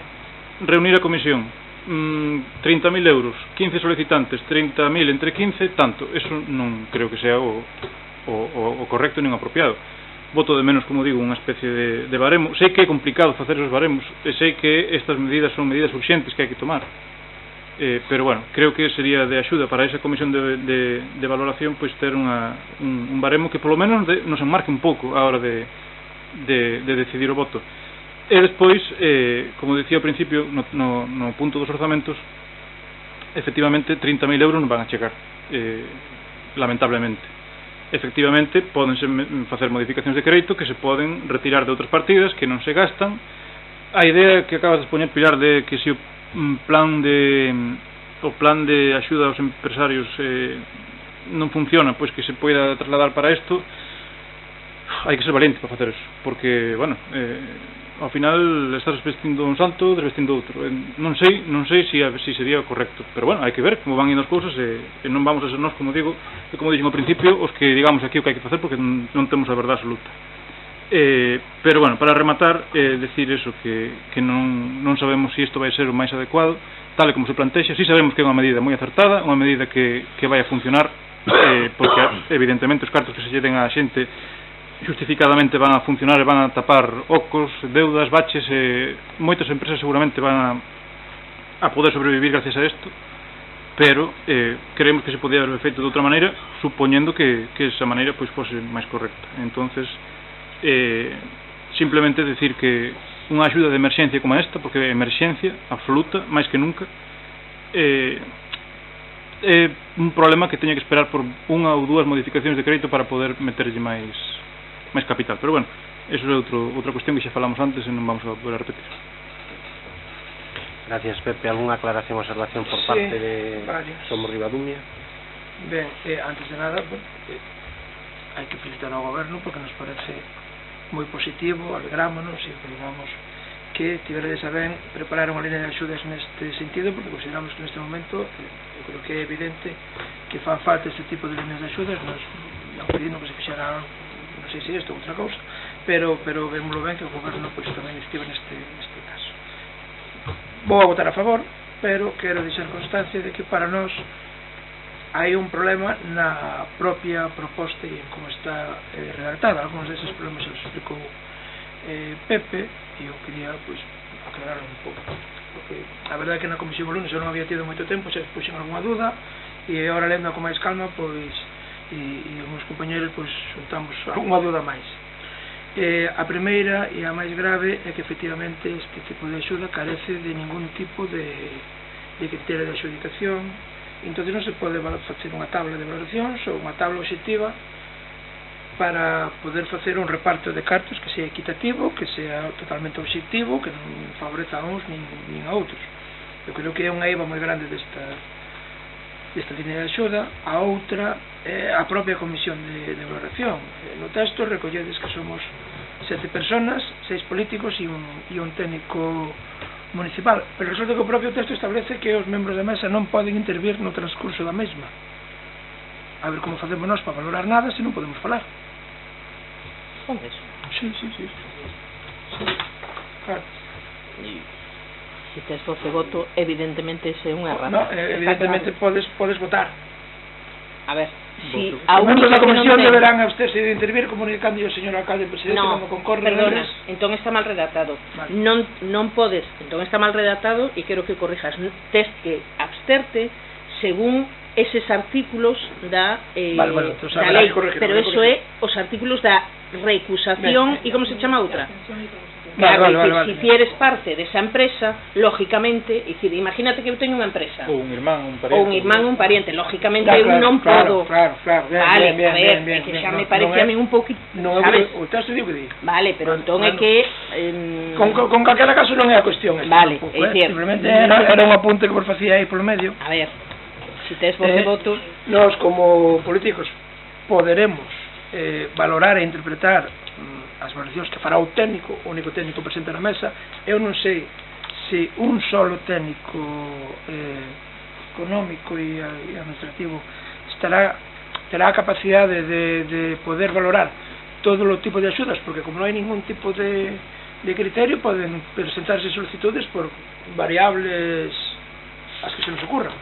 reunir a comisión 30.000 euros, 15 solicitantes, 30.000 entre 15, tanto, eso non creo que sea o correcto nin apropiado. Voto de menos, como digo, unha especie de baremo. Sei que é complicado facer os baremos, e sei que estas medidas son medidas urxentes que hai que tomar, pero bueno, creo que sería de axuda para esa comisión de valoración pois ter un baremo que polo menos nos enmarque un pouco a hora de decidir o voto. E despois, como dicía ao principio, no punto dos orzamentos, efectivamente 30.000 euros non van a chegar, lamentablemente. Efectivamente, podense facer modificacións de crédito que se poden retirar de outras partidas que non se gastan. A idea que acabas de expoñer, Pilar, de que se o plan de axuda aos empresarios non funciona, pois que se poida trasladar para isto, hai que ser valiente para facer eso, porque, bueno, ao final estás vestindo un santo, desvestindo outro. Non sei se sería correcto, pero bueno, hai que ver como van indo as cousas e non vamos a ser nós, como digo, e como dixen ao principio, os que digamos aquí o que hai que facer, porque non temos a verdade absoluta. Pero bueno, para rematar, decir eso, que non sabemos se isto vai ser o máis adecuado, tal e como se plantexa. Si sabemos que é unha medida moi acertada, unha medida que vai a funcionar, porque evidentemente os cartos que se lle den á xente justificadamente van a funcionar e van a tapar ocos, deudas, baches, moitas empresas seguramente van a poder sobrevivir gracias a isto, pero creemos que se podía haber feito de outra maneira, supoñendo que esa maneira pois fose máis correcta. Entonces, simplemente decir que unha axuda de emerxencia como esta, porque é emerxencia absoluta, máis que nunca, é un problema que teña que esperar por unha ou dúas modificacións de crédito para poder meterlle máis capital, pero bueno, eso é outra cuestión que xa falamos antes e non vamos a volver a repetir. Gracias, Pepe. ¿Alguna aclaración o observación por parte de Somos Ribadumia? Ben, antes de nada, hai que felicitar ao goberno porque nos parece moi positivo, alegrámonos e pedimos que tiveredes a ben preparar unha línea de axudas neste sentido, porque consideramos que neste momento eu creo que é evidente que fan falta este tipo de líneas de axudas. Nos pedindo que se fixera, non sei se isto ou outra cousa, pero vémoslo ben que o goberno pois tamén estive neste caso. Vou a votar a favor, pero quero deixar constancia de que para nós hai un problema na propia proposta e en como está redactada. Algunos deses problemas se os explicou Pepe, e eu quería pois aclarar un pouco, porque a verdade é que na comisión o lunes eu non había tido moito tempo, se puxen algunha dúda, e agora lendo con máis calma pois e os meus compañeros pois xuntamos algunha dúda máis. A primeira e a máis grave é que efectivamente este tipo de axuda carece de ningún tipo de criterio de adxudicación. Entón non se pode facer unha tabla de valoracións ou unha tabla obxectiva para poder facer un reparto de cartos que sea equitativo, que sea totalmente obxectivo, que non favoreza a uns nin a outros. Eu creo que é unha eiva moi grande desta línea de axuda. A outra é a propia comisión de valoración. No texto recolledes que somos 7 personas, 6 políticos e un técnico municipal, pero resulta que o propio texto establece que os membros da mesa non poden intervir no transcurso da mesma. A ver como facemos nós para valorar nada se non podemos falar. respondes. Sí. Claro. Se tes voz e voto, evidentemente ese é unha errata. No, evidentemente podes votar. A ver, si Os a membros da única que non comisión ten... deberán absterse de intervir comunicando ao señor alcalde presidente No, cando concorre perdona, deles. entón está mal redactado. Vale. Non podes, entón está mal redactado e quero que corrijas. Tes que absterte según eses artículos da, Vale, bueno, entonces da habrá lei, que corregir, pero habrá que eso é os artículos da recusación e como se chama outra? Vale, Si ti eres parte desa empresa, lógicamente, imagínate que eu teño unha empresa Ou un irmán, un pariente. ou un irmán, un pariente, lógicamente Ya, eu non podo. Claro, Vale, a ver, é que xa me parece a mí un pouquinho, sabes? O texto digo que di. Vale, pero entón é que Con calquera caso non é a cuestión esta, vale, tampouco, é dicir, simplemente era un apunte que vos facía aí polo medio. a ver, si tes voz e voto, Nós como políticos poderemos valorar e interpretar as valoracións que fará o técnico, o único técnico presente na mesa. Eu non sei se un solo técnico económico e administrativo terá a capacidade de poder valorar todo o tipo de axudas, porque como non hai ningún tipo de criterio, poden presentarse solicitudes por variables as que se nos ocurran.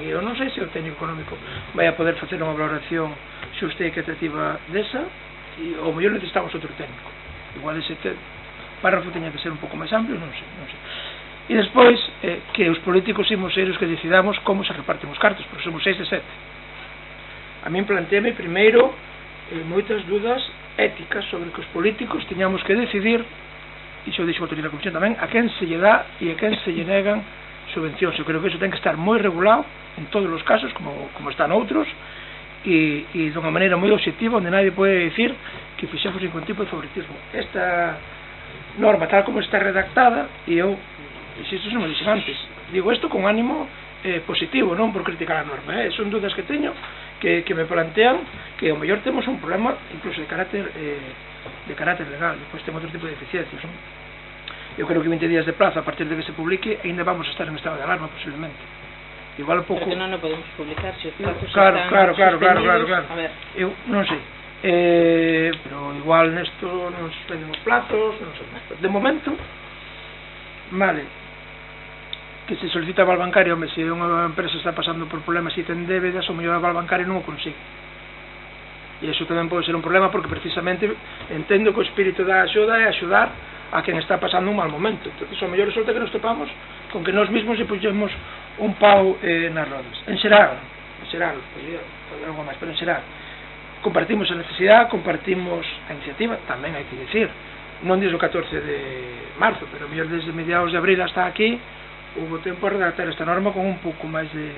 E eu non sei se o técnico económico vai a poder facer unha valoración xusta e equitativa desa, e ao mellor necesitamos outro técnico. Igual ese párrafo teña que ser un pouco máis amplio, non sei. E despois que os políticos imos ser os que decidamos como se reparten os cartos, porque somos 6 de 7. A min planteame primeiro moitas dudas éticas sobre que os políticos tiñamos que decidir, e xo dixo outro día na comisión tamén, a quen se lle dá e a quen se lle negan subvencións. Eu creo que eso ten que estar moi regulado en todos os casos, como están outros, e de unha maneira moi obxectiva, onde nadie pode dicir que fixemos ningún tipo de favoritismo. Esta norma, tal como está redactada, e eu, insisto, non o dixen antes, digo isto con ánimo positivo, non por criticar a norma, son dudas que teño, que me plantean que ao mellor temos un problema incluso de carácter legal, depois temos outro tipo de deficiencias, non? Eu creo que 20 días de plazo a partir de que se publique ainda vamos a estar en estado de alarma posiblemente. Igual un pouco... porque non o podemos publicar se os plazos claro, están suspendidos. Claro. A ver, Eu non sei, pero igual nesto non suspendemos plazos, non sei. De momento, vale, que se solicita aval bancario, home, se unha empresa está pasando por problemas e ten débedas, o mellor aval bancario non o consigue. E iso tamén pode ser un problema, porque precisamente entendo que o espírito da axuda é axudar a quen está pasando un mal momento. Entón, o mellor resulta que nos topamos con que nós mesmos se puxemos un pau nas rodas. En xeral, podría algo máis, pero en xeral compartimos a necesidade, compartimos a iniciativa, tamén hai que dicir, non desde o 14 de marzo, pero mellor desde mediados de abril hasta aquí houve tempo a redactar esta norma con un pouco máis de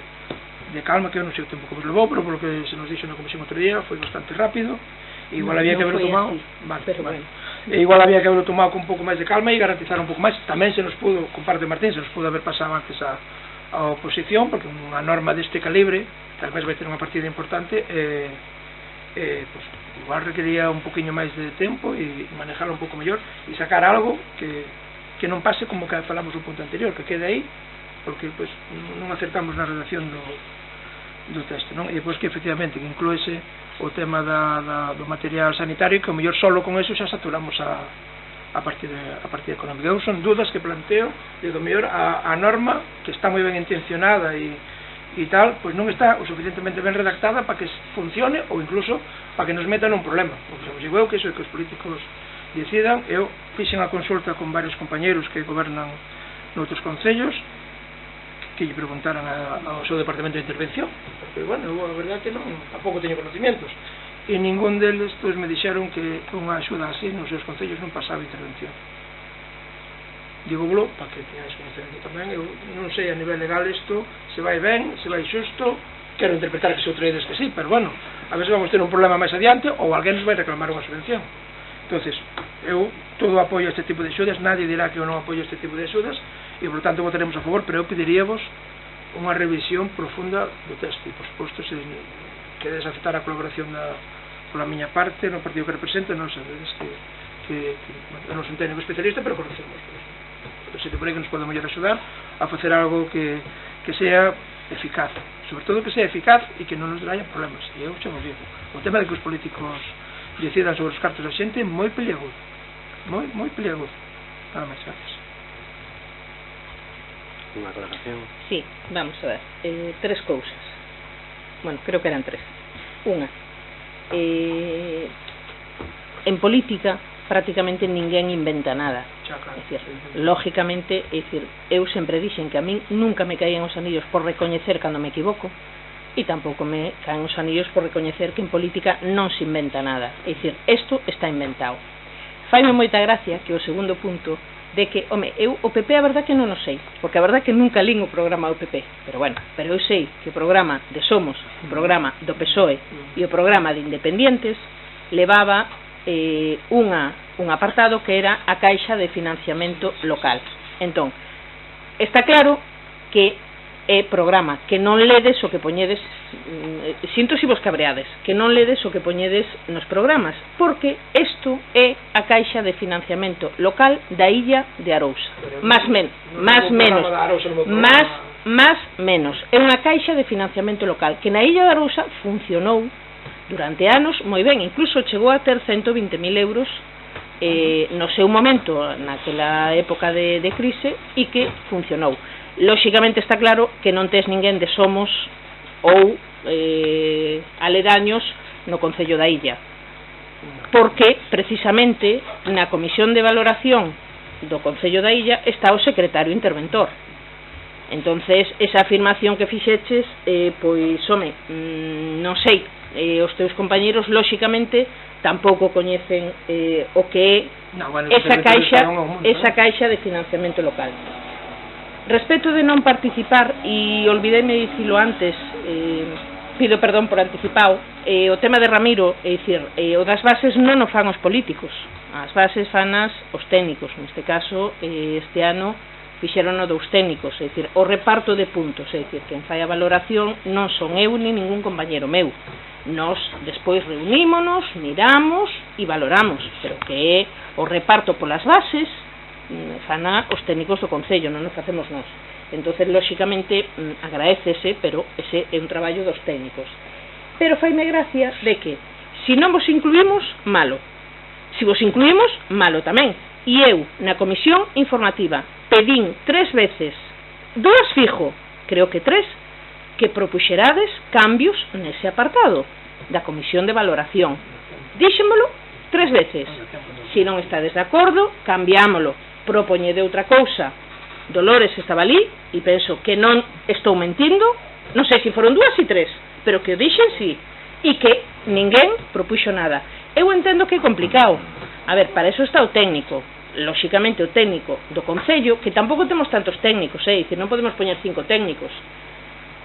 calma, que eu non sei o tempo que nos levou, pero polo que se nos dixo na comisión outro día foi bastante rápido, e igual había que haberlo tomado igual había que haberlo tomado con un pouco máis de calma e garantizar un pouco máis. Tamén se nos pudo, con parte de Martín, se nos pudo haber pasado antes a oposición, porque unha norma deste calibre tal vez vai ter unha partida importante, pues, igual requería un poquinho máis de tempo e manejarlo un pouco mellor e sacar algo que non pase como que falamos no punto anterior, que quede aí porque pues, non acertamos na redacción do texto, non? E depois que efectivamente que inclúese o tema do material sanitario, que o mellor solo con eso xa saturamos a partida económica. Eu son dudas que planteo de do mellor a norma, que está moi ben intencionada e tal, pois non está o suficientemente ben redactada para que funcione ou incluso para que nos metan un problema. Porque vos digo eu que iso é que os políticos decidan. Eu fixen a consulta con varios compañeros que gobernan noutros concellos que lle preguntaran ao seu departamento de intervención, porque, bueno, a verdade que non, tampouco teño conocimientos, e ningún deles pues, me dixeron que unha axuda así nos seus concellos non pasaba intervención. Digo, bolo, para que teñáis conocimiento tamén. Eu non sei a nivel legal isto, se vai ben, se vai xusto, quero interpretar que se outra veces que sí, pero bueno, a veces vamos ter un problema máis adiante ou alguén nos vai reclamar unha subvención. Entonces, eu todo apoio a este tipo de axudas, nadie dirá que eu non apoio este tipo de axudas, e por tanto votaremos a favor, pero eu pediríavos unha revisión profunda do texto, e por suposto se queres aceptar a colaboración pola miña parte, no partido que represento, non sabedes que eu non son técnico especialista, pero conocemos, pero se te por aí que nos pode mellor axudar a facer algo que sea eficaz, sobre todo que sea eficaz e que non nos traia problemas. E eu xa vos digo, o tema de que os políticos decidan sobre os cartos da xente moi peliagudo, moi peliagudo. Nada máis, gracias. Unha aclaración. Sí, vamos a ver, tres cousas. Bueno, creo que eran tres. Unha, en política prácticamente ninguén inventa nada. É dicir, lógicamente, é dicir, eu sempre dixen que a min nunca me caían os anillos por recoñecer cando me equivoco, e tampouco me caen os anillos por recoñecer que en política non se inventa nada. É dicir, isto está inventado. Faime moita gracia que o segundo punto de que, home, eu o PP a verdad que non o sei, porque a verdad que nunca lín o programa do PP, pero bueno, pero eu sei que o programa de Somos, o programa do PSOE e o programa de Independientes levaba un apartado que era a Caixa de Financiamento Local. Entón, está claro que é programa que non ledes o que poñedes, sinto si vos cabreades, que non ledes o que poñedes nos programas, porque isto é a Caixa de Financiamento Local da Illa de Arousa. Más menos, é unha Caixa de Financiamento Local que na Illa de Arousa funcionou durante anos moi ben, incluso chegou a ter 120.000 euros no seu momento, naquela época de crise, e que funcionou. Lóxicamente está claro que non tes ninguén de Somos ou aledaños no Concello da Illa, porque precisamente na Comisión de Valoración do Concello da Illa está o secretario interventor. Entonces, esa afirmación que fixeches, pois, home, non sei, os teus compañeros, lóxicamente, tampouco coñecen o que é esa caixa de financiamento local. Respecto de non participar, e olvideime dicilo antes, pido perdón por anticipado, o tema de Ramiro, é dicir, o das bases non o fan os políticos, as bases fanas os técnicos, neste caso, este ano, fixeron o dos técnicos, é dicir, o reparto de puntos, é dicir, quen fai a valoración non son eu ni ningún compañero meu. Nos despois reunímonos, miramos e valoramos, pero que é o reparto polas bases fana os técnicos do Concello, non nos facemos nós. Entonces, lóxicamente, agradecese, pero ese é un traballo dos técnicos. Pero faime gracia de que, se non vos incluímos, malo. Se vos incluímos, malo tamén. E eu, na comisión informativa, pedín 3 veces, 2 fijo, creo que 3, que propuxerades cambios nese apartado da comisión de valoración. Díxemolo 3 veces. Se non estades de acordo, cambiámolo. Propoñede outra cousa. Dolores estaba ali e penso que non estou mentindo, non sei se foron 2 e 3, pero que o dixen sí, e que ninguén propuxo nada. Eu entendo que é complicado. A ver, para eso está o técnico. Lóxicamente o técnico do Concello, que tampouco temos tantos técnicos, dicir, non podemos poñer 5 técnicos.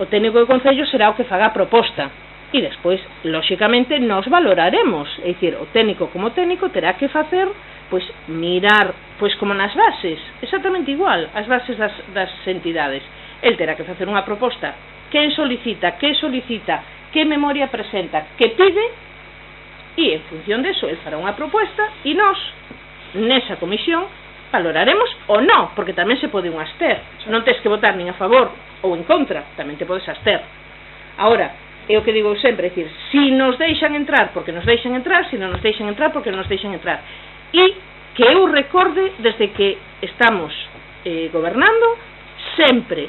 O técnico do Concello será o que faga a proposta e despois, lóxicamente, nos valoraremos, é dicir, o técnico como técnico terá que facer, pois, mirar, pois, como nas bases, exactamente igual, as bases das entidades. El terá que facer unha proposta, quen solicita, que memoria presenta, que pide, e en función deso, el fará unha proposta e nós, nesa comisión, valoraremos ou non, porque tamén se pode un abster, non tens que votar nin a favor ou en contra, tamén te podes abster. Ahora, é o que digo sempre, é dicir, si nos deixan entrar, porque nos deixan entrar, si non nos deixan entrar, porque nos deixan entrar. E que eu recorde, desde que estamos gobernando, sempre,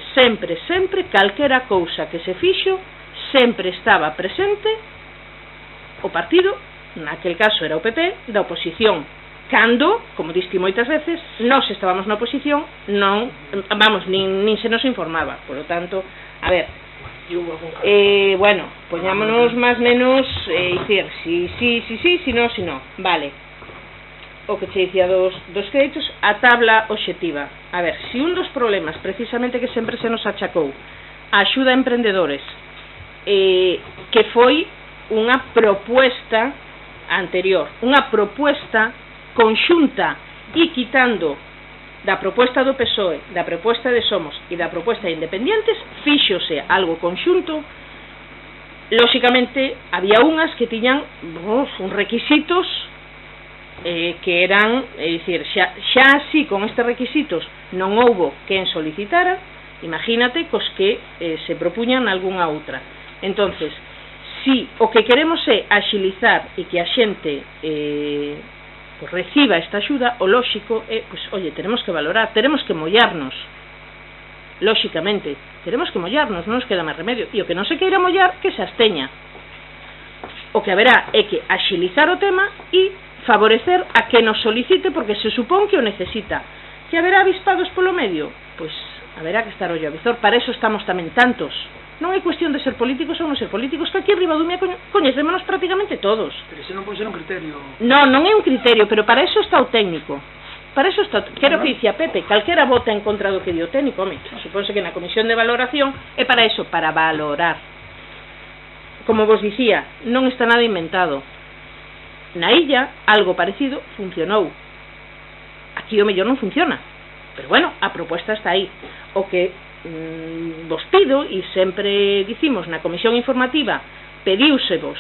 calquera cousa que se fixo, sempre estaba presente o partido, naquel caso era o PP, da oposición. Cando, como diste moitas veces, nós estábamos na oposición, non, vamos, nin se nos informaba. Por lo tanto, a ver, bueno, poñámonos máis menos, dicir, si no, vale. O que che dicía dos créditos, a tabla obxectiva. A ver, se un dos problemas, precisamente que sempre se nos achacou, a axuda a emprendedores, que foi unha propuesta anterior, unha propuesta conxunta e quitando da proposta do PSOE, da proposta de Somos e da proposta de Independientes, fíxose algo conxunto. Lóxicamente, había unhas que tiñan uns requisitos que eran, é dicir, xa así con estes requisitos non houbo quen solicitara, imagínate cos que se propuñan algunha outra. Entonces, si o que queremos é axilizar e que a xente pues reciba esta axuda, o lóxico é, pues, oye, tenemos que valorar, tenemos que mollarnos, lóxicamente, tenemos que mollarnos, non nos queda máis remedio, e o que non se queira mollar, que se absteña. O que haberá é que axilizar o tema e favorecer a que nos solicite, porque se supón que o necesita. Que haberá avispados polo medio? Pois haberá que estar ollo a visor, para eso estamos tamén tantos. Non é cuestión de ser políticos ou non ser políticos, que aquí en Ribadumia coñecémonos prácticamente todos. Pero ese non pode ser un criterio. Non é un criterio, pero para eso está o técnico. Para eso está, quero que dicía Pepe, calquera vota en contra do que di o técnico, home, supónse que na comisión de valoración é para eso, para valorar. Como vos dicía, non está nada inventado. Na illa, algo parecido funcionou. Aquí o mellor non funciona. Pero bueno, a proposta está aí. O que vos pido, e sempre dicimos na comisión informativa, pediúsevos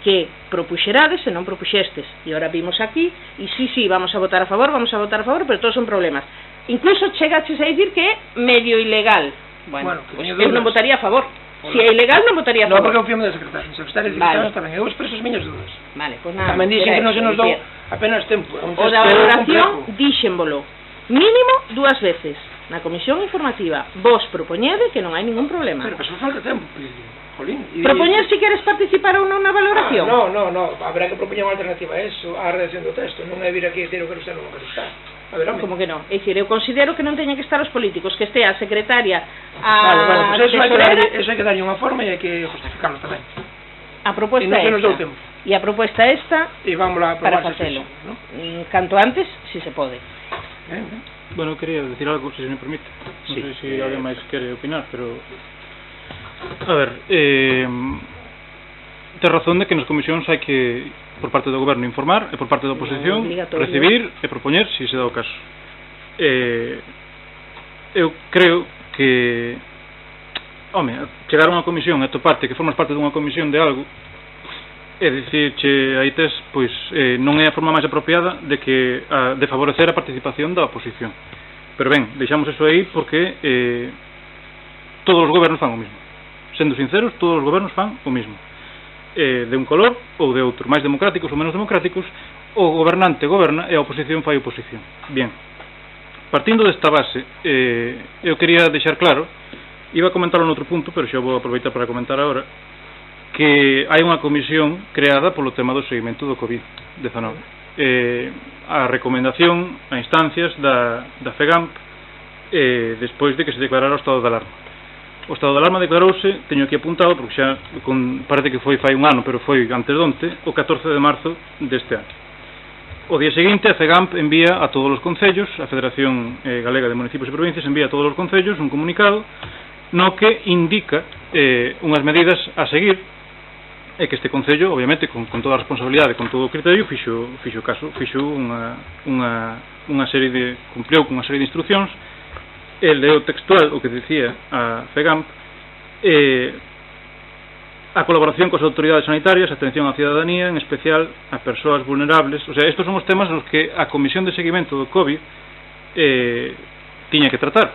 que propuxerades e non propuxestes, e ora vimos aquí e sí, vamos a votar a favor, pero todos son problemas. Incluso chegaches a dicir que é medio ilegal. Bueno, pues eu non votaría a favor. Si é ilegal non votaría a favor. Non, porque eu fío do secretario. O secretario vale. Está ben, eu expreso as miñas dúdas. Vale, pues nada. Tamén dixen que non se nos dou apenas tempo. O da valoración díxenvolo mínimo 2 veces na comisión informativa. Vos propoñede que non hai ningún problema. Pero que só falta tempo, jolín. Propoñer si queres participar ou non na valoración? No, habrá que propoñer unha alternativa a eso, a redacción do texto. Non é vir aquí e decir o que non quero estar. A ver, como que non? É dicir, eu considero que non teñen que estar os políticos, que estea a secretaria, a pues eso hai que darlle unha forma e hai que justificarlo tamén. A proposta e non se nos dou esta. tempo. E a proposta esta e vamos a para facelo, ¿no? Canto antes, si se pode. Bueno, quería decir algo, se me permite. Non sei se alguén máis quere opinar, pero a ver, ten razón de que nas comisións hai que, por parte do goberno, informar, e por parte da oposición recibir e propoñer, se se dá o caso. Eu creo que, home, chegar a unha comisión e toparte que formas parte dunha comisión de algo e dicirche aí tes, pois non é a forma máis apropiada de favorecer a participación da oposición. Pero ben, deixamos eso aí porque todos os gobernos fan o mismo. Sendo sinceros, todos os gobernos fan o mismo. De un color ou de outro, máis democráticos ou menos democráticos, o gobernante goberna e a oposición fai oposición. Bien, partindo desta base, eu quería deixar claro, iba a comentarlo noutro punto, pero xa vou aproveitar para comentar agora, que hai unha comisión creada polo tema do seguimento do COVID-19. A recomendación a instancias da FEGAMP despois de que se declarara o estado de alarma. O estado de alarma declarouse, teño aquí apuntado, porque xa parece que foi fai un ano, pero foi antes donte, o 14 de marzo deste ano. O día seguinte, a FEGAMP envía a todos os concellos, a Federación Galega de Municipios e Provincias envía a todos os concellos un comunicado no que indica unhas medidas a seguir, e que este concello, obviamente, con toda a responsabilidade, con todo o criterio, fixo caso, fixo unha serie de, cumpliu con unha serie de instruccións. El leo textual o que dicía a FEGAMP, a colaboración coas autoridades sanitarias, atención á cidadanía, en especial a persoas vulnerables. O sea, estos son os temas nos que a Comisión de Seguimento do COVID tiña que tratar.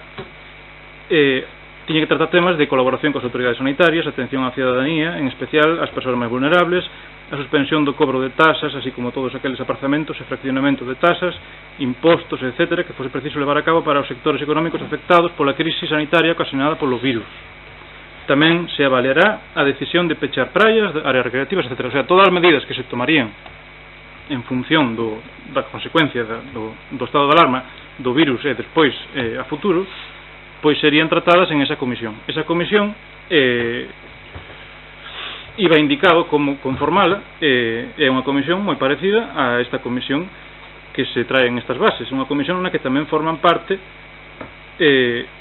Tiña que tratar temas de colaboración coas autoridades sanitarias, atención á cidadanía, en especial as persoas máis vulnerables, a suspensión do cobro de tasas, así como todos aqueles apartamentos e fraccionamento de tasas, impostos, etc., que fose preciso levar a cabo para os sectores económicos afectados pola crise sanitaria ocasionada polo virus. Tamén se avaliará a decisión de pechar praias, áreas recreativas, etc. O sea, todas as medidas que se tomarían en función da consecuencia do estado de alarma do virus e despois a futuro, pois serían tratadas en esa comisión. Esa comisión iba indicado como conformala, é unha comisión moi parecida a esta comisión que se trae en estas bases, unha comisión na que tamén forman parte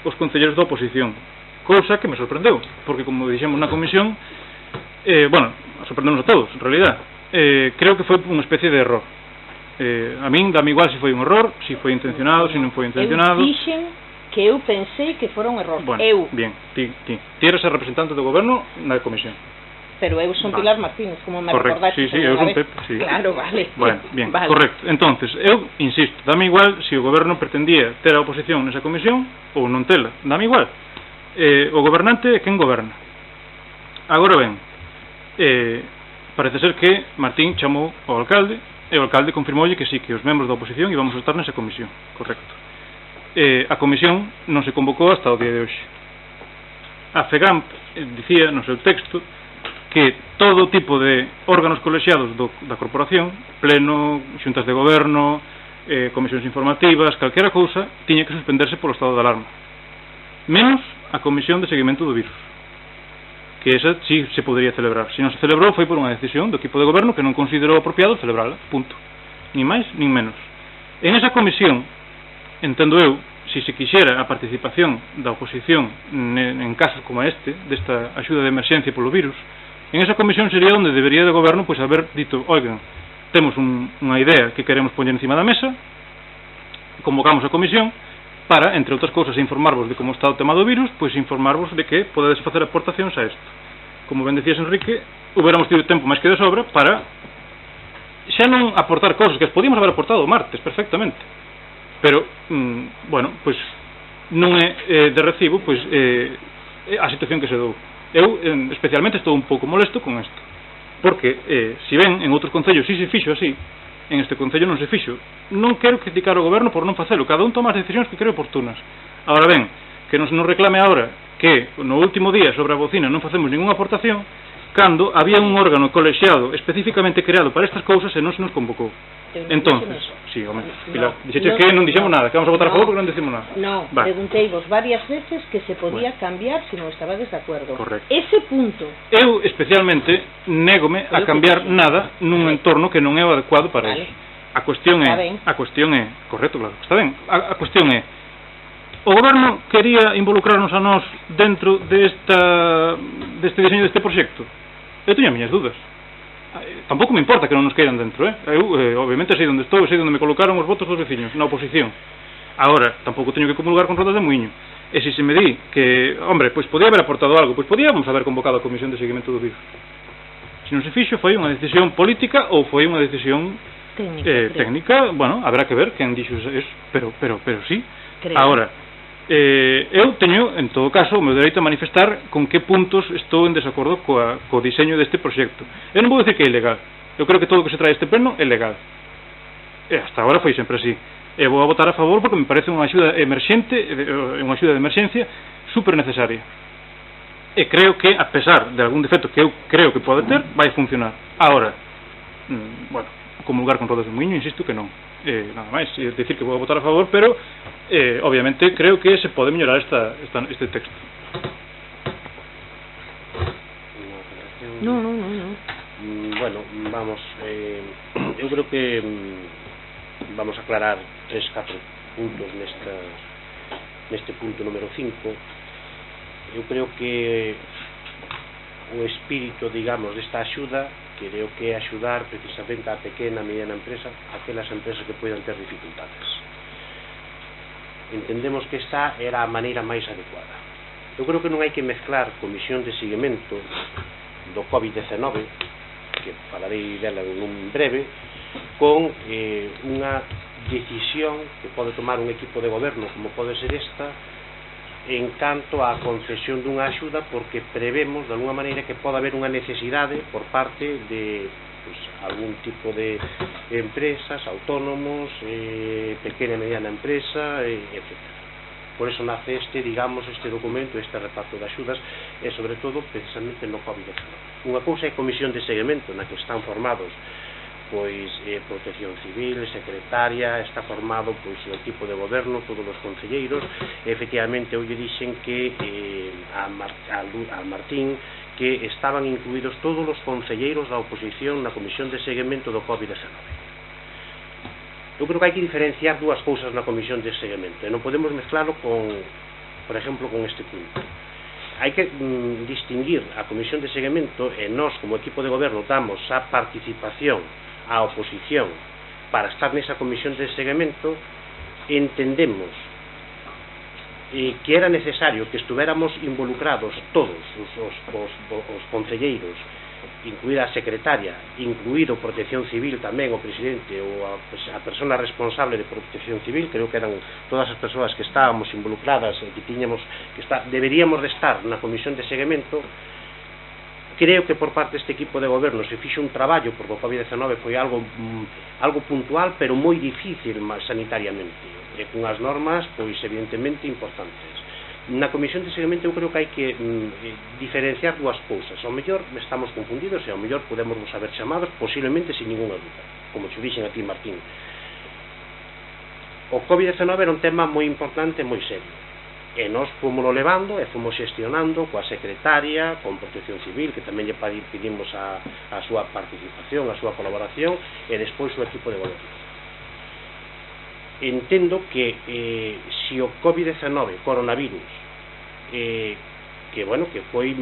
os concelleiros da oposición, cousa que me sorprendeu, porque como dixemos na comisión, bueno, sorprendemos a todos, en realidad, creo que foi unha especie de error. A min dame igual se foi un error, se foi intencionado, se non foi intencionado. Eu dixen que eu pensei que fora un error. Bueno, eu. Bien, ti eres a representante do goberno na comisión. Pero eu son Pilar Martínez, como me recordaste. Sí, eu son Pep, sí. Claro, vale. Bueno, bien, vale. Correcto. Entonces, eu insisto, dame igual se o goberno pretendía ter a oposición nesa comisión ou non tela, dame igual. O gobernante é quen goberna. Agora ben, parece ser que Martín chamou ao alcalde e o alcalde confirmoulle que sí, que os membros da oposición íbamos a estar nesa comisión, correcto. A comisión non se convocou hasta o día de hoxe. A FEGAMP dicía no seu texto que todo tipo de órganos colexiados da corporación, pleno, xuntas de goberno, comisións informativas, calquera cousa, tiña que suspenderse polo estado de alarma, menos a comisión de seguimento do virus, que esa sí se podería celebrar. Se non se celebrou foi por unha decisión do equipo de goberno que non considerou apropiado celebrala, punto, nin máis nin menos. En esa comisión, entendo eu, se se quixera a participación da oposición en casos como este, desta axuda de emerxencia polo virus, en esa comisión sería onde debería de goberno pois haber dito, oigan, temos unha idea que queremos poñer encima da mesa, convocamos a comisión para, entre outras cousas, informarvos de como está o tema do virus, pois informarvos de que podedes facer aportacións a isto. Como ben decías, Enrique, hubiéramos tido tempo máis que de sobra para xa non aportar cousas que as podíamos haber aportado o martes perfectamente, pero bueno, pois non é de recibo pois a situación que se dou. Eu especialmente estou un pouco molesto con isto, porque se ven en outros concellos si se fixo así, en este concello non se fixo. Non quero criticar o goberno por non facelo, cada un toma as decisións que cree oportunas. Agora ben, que nos reclame agora que no último día sobre a bocina non facemos ninguna aportación, cando había un órgano colexiado especificamente creado para estas cousas e non se nos convocou. Entonces, sí, home, Pilar, dixeches que non dixemos nada, que vamos a votar a favor porque non dicimos nada. No, pregunteivos varias veces que se podía cambiar se non estabades de acuerdo. Correcto. Ese punto. Eu, especialmente, négome a cambiar nada nun entorno que non é o adecuado para iso. A cuestión é, correcto, claro, está ben. A cuestión é, o goberno quería involucrarnos a nós dentro deste diseño deste proxecto. Eu teño as miñas dúdas. Tampouco me importa que non nos queiran dentro, eu obviamente sei onde estou, sei onde me colocaron os votos dos veciños na oposición. Agora, tampouco teño que comulgar con rodas de muiño. E se me di que, hombre, pois podía haber aportado algo, pois podíamos haber convocado a comisión de seguimento do virus. Se non se fixo, foi unha decisión política ou foi unha decisión técnica, bueno, haberá que ver quen dixo eso, pero sí. Agora, eu teño, en todo caso, o meu dereito a manifestar con que puntos estou en desacordo co diseño deste proxecto. Eu non vou dicir que é ilegal, eu creo que todo o que se trae este pleno é legal, e hasta agora foi sempre así. E vou a votar a favor porque me parece unha axuda emerxente, unha axuda de emerxencia super necesaria, e creo que, a pesar de algún defecto que eu creo que pode ter, vai funcionar. Agora, bueno, comulgar con rodas de muiño, insisto que non, nada máis, decir que vou a votar a favor, pero obviamente creo que se pode mellorar este texto. No. Bueno, vamos, eu creo que vamos a aclarar 3-4 puntos neste punto número 5. Eu creo que o espírito, digamos, desta axuda, creo que é axudar precisamente a pequena e mediana empresa, aquelas empresas que poidan ter dificultades. Entendemos que esta era a maneira máis adecuada. Eu creo que non hai que mezclar comisión de seguimento do COVID-19, que falarei dela nun breve, con unha decisión que pode tomar un equipo de goberno como pode ser esta en canto á concesión dunha axuda, porque prevemos de alguna maneira que pode haber unha necesidade por parte de algún tipo de empresas, autónomos, pequena e mediana empresa, etc. Por eso nace este documento, este reparto de axudas, e sobre todo precisamente no COVID-19. Unha cousa é a comisión de seguimento, na que están formados pois Protección Civil, secretaria, está formado pois o equipo de goberno, todos os concelleiros, e efectivamente eu lle dixen que a Martín que estaban incluídos todos os concelleiros da oposición na comisión de seguimento do COVID-19. Eu creo que hai que diferenciar dúas cousas na comisión de seguimento, e non podemos mezclalo con, por exemplo, con este punto. Hai que distinguir a comisión de seguimento, e nós como equipo de goberno damos a participación á oposición para estar nesa comisión de seguimento. Entendemos que era necesario que estuéramos involucrados todos os concelleiros, incluída a secretaria, incluído Protección Civil tamén, o presidente ou a persona responsable de Protección Civil. Creo que eran todas as persoas que estábamos involucradas e que deberíamos de estar na comisión de seguimento. creo que por parte deste equipo de goberno se fixo un traballo, porque o COVID-19 foi algo puntual, pero moi difícil sanitariamente, e cunhas normas, pois, evidentemente, importantes. Na comisión de seguimento eu creo que hai que diferenciar dúas cousas. Ao mellor estamos confundidos e ao mellor podemos nos haber chamados posiblemente sin ninguna dúda, como te dixen a ti, Martín. O COVID-19 era un tema moi importante, moi serio, e nós fomoslo levando e fomos xestionando coa secretaria, con Protección Civil, que tamén lle pedimos a súa participación, a súa colaboración, e despois o equipo de goberno. Entendo que se o COVID-19, coronavirus, que foi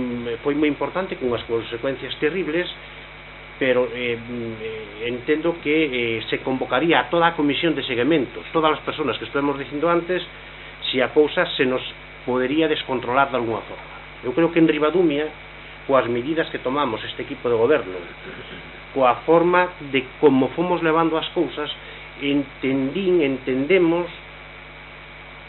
moi importante, con unhas consecuencias terribles, pero entendo que se convocaría a toda a comisión de seguimiento, todas as persoas que estuvemos dicindo antes, se a cousa se nos podería descontrolar de alguna forma. Eu creo que en Ribadumia, coas medidas que tomamos este equipo de goberno, coa forma de como fomos levando as cousas, entendemos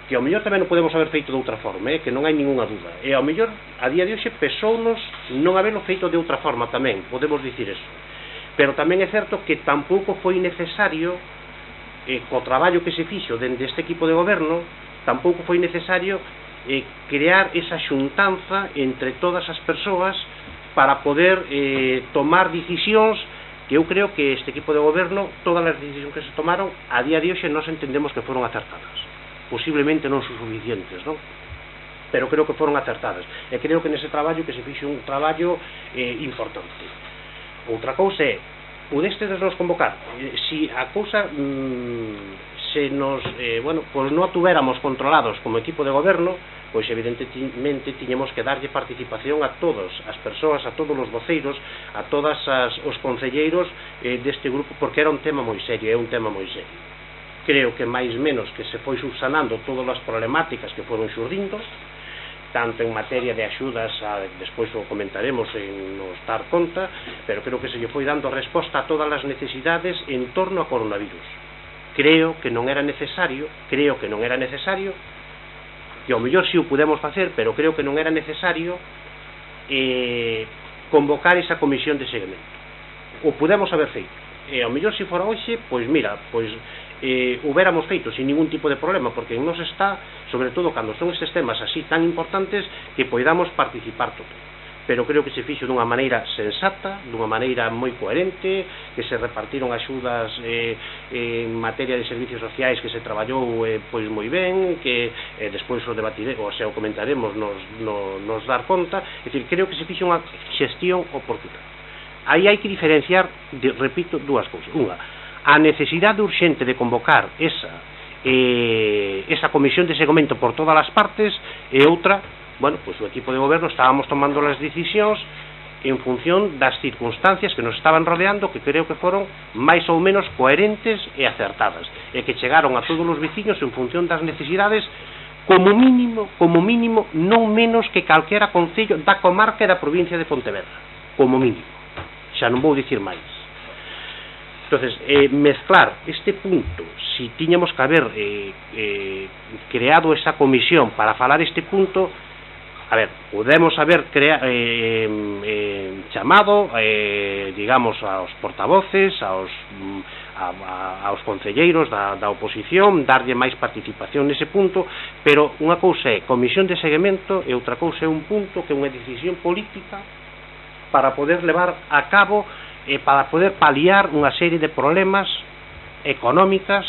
que ao mellor tamén non podemos haber feito de outra forma, que non hai ninguna dúda, e ao mellor a día de hoxe pesounos non haberlo feito de outra forma tamén, podemos dicir eso, pero tamén é certo que tampouco foi necesario, co traballo que se fixo dende este equipo de goberno, tampouco foi necesario crear esa xuntanza entre todas as persoas para poder tomar decisións que eu creo que este equipo de goberno, todas as decisións que se tomaron, a día de hoxe nós entendemos que foron acertadas. Posiblemente non son suficientes, non? Pero creo que foron acertadas. E creo que nese traballo que se fixe un traballo importante. Outra cousa é, pudestes nos convocar, se a cousa se nos, pois non a tuviéramos controlados como equipo de goberno, pois evidentemente tiñemos que darlle participación a todas as persoas, a todos os voceiros, a todos os concelleiros deste grupo, porque era un tema moi serio, é un tema moi serio. Creo que máis menos que se foi subsanando todas as problemáticas que foron xurdindo, tanto en materia de axudas, despois o comentaremos en nos dar conta, pero creo que se lle foi dando resposta a todas as necesidades en torno ao coronavirus. Creo que non era necesario, que ao mellor si o pudemos facer, pero creo que non era necesario convocar esa comisión de seguimento. O pudemos haber feito, e ao mellor se fora hoxe, pois mira, pois hubiéramos feito sin ningún tipo de problema, porque nos está, sobre todo cando son estes temas así tan importantes, que poidamos participar todo. Pero creo que se fixo dunha maneira sensata, dunha maneira moi coherente, que se repartiron axudas en materia de servicios sociais, que se traballou pois moi ben, que despois o debatiremos, o comentaremos nos dar conta. É dicir, creo que se fixo unha xestión oportuna. Aí hai que diferenciar, repito, dúas cousas. Unha, a necesidade urxente de convocar esa comisión de seguimento por todas as partes, e outra, pois o equipo de goberno estábamos tomando as decisións en función das circunstancias que nos estaban rodeando, que creo que foron máis ou menos coherentes e acertadas, e que chegaron a todos os veciños en función das necesidades, como mínimo, non menos que calquera concello da comarca e da provincia de Pontevedra, como mínimo, xa non vou dicir máis. Entonces, mezclar este punto, si tiñamos que haber creado esa comisión para falar este punto, a ver, podemos haber chamado, digamos, aos portavoces, aos concelleiros da oposición, darlle máis participación nese punto, pero unha cousa é comisión de seguimento e outra cousa é un punto que é unha decisión política para poder levar a cabo, para poder paliar unha serie de problemas económicas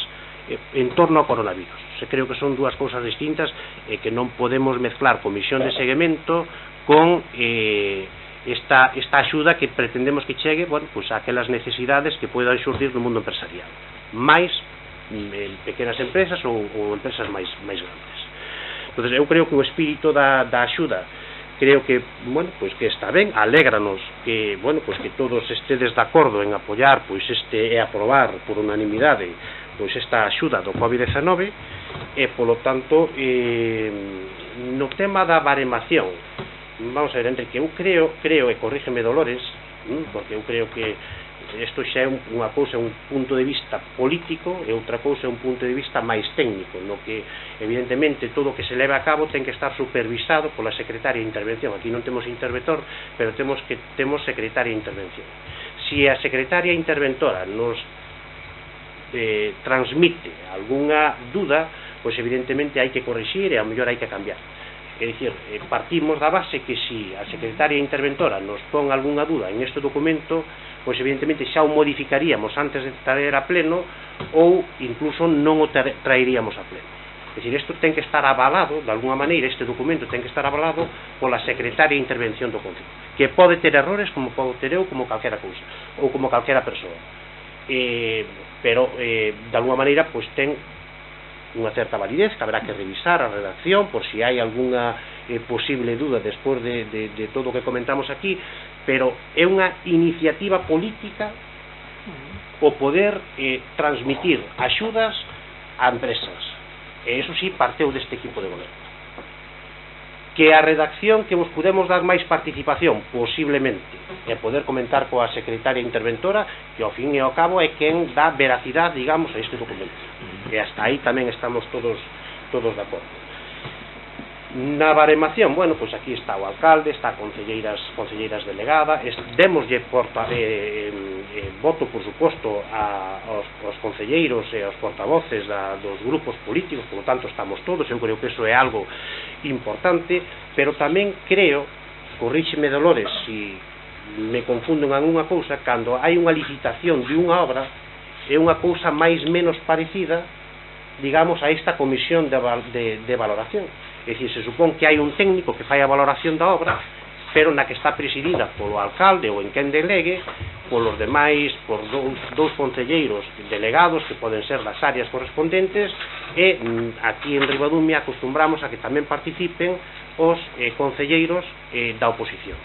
en torno ao coronavirus. Creo que son dúas cousas distintas e que non podemos mezclar comisión de seguimento con esta axuda que pretendemos que chegue, pois a aquelas necesidades que poidan xurdir no mundo empresarial, máis en pequenas empresas ou empresas máis grandes. Entón, eu creo que o espírito da axuda, creo que, pois que está ben, alégranos que, pois que todos estedes de acordo en apoiar, pois e aprobar por unanimidade, pois esta axuda do COVID-19, e polo tanto, no tema da baremación, vamos a ver, entre que eu creo, e corrígeme Dolores, porque eu creo que isto xa é unha cousa, un punto de vista político, e outra cousa é un punto de vista máis técnico, no que evidentemente todo o que se leve a cabo ten que estar supervisado pola secretaria de intervención. Aquí non temos interventor, pero temos secretaria de intervención. Si a secretaria interventora nos transmite algunha duda, pois evidentemente hai que corrixir e a mellor hai que cambiar. É dicir, partimos da base que si a secretaria interventora nos pon algunha duda en este documento, pois evidentemente xa o modificaríamos antes de traer a pleno, ou incluso non o traeríamos a pleno. É dicir, isto ten que estar avalado, de alguna maneira, este documento ten que estar avalado pola secretaria de intervención do Concello, que pode ter errores como pode ter eu, como calquera cousa, ou como calquera persoa. Pero, de alguna maneira, pois ten unha certa validez, que haberá que revisar a redacción por si hai algunha posible duda despois de todo o que comentamos aquí, pero é unha iniciativa política o poder transmitir axudas a empresas, e eso sí parteu deste equipo de goberno. Que a redacción que vos podemos dar máis participación, posiblemente, e poder comentar coa secretaria interventora, que ao fin e ao cabo é quen dá veracidade, digamos, a este documento. E hasta aí tamén estamos todos de acordo. Na baremación, bueno, pois aquí está o alcalde, está concelleiras delegadas, démoslle voto, por suposto, aos concelleiros e aos portavoces dos grupos políticos, por lo tanto estamos todos, eu creo que eso é algo importante, pero tamén creo, corríxeme Dolores, se me confundo en algunha cousa, cando hai unha licitación de unha obra, é unha cousa máis menos parecida, digamos, a esta comisión de valoración. É dicir, se supón que hai un técnico que fai a valoración da obra, pero na que está presidida polo alcalde ou en quen delegue, polos demais, por dous concelleiros delegados que poden ser das áreas correspondentes, e aquí en Ribadumia acostumbramos a que tamén participen os concelleiros da oposición.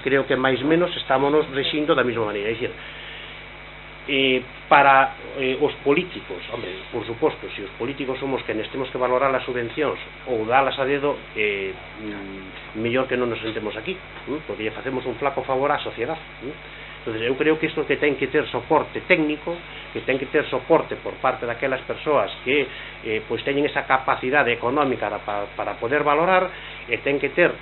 Creo que máis menos estámonos rexindo da mesma maneira. É dicir, para os políticos, hombre, por suposto, se os políticos somos quenes temos que valorar as subvencións ou dalas a dedo, mellor que non nos sentemos aquí, porque lle facemos un flaco favor á sociedade. Entonces, eu creo que isto que ten que ter soporte técnico, que ten que ter soporte por parte daquelas persoas que pois teñen esa capacidade económica para poder valorar, e ten que ter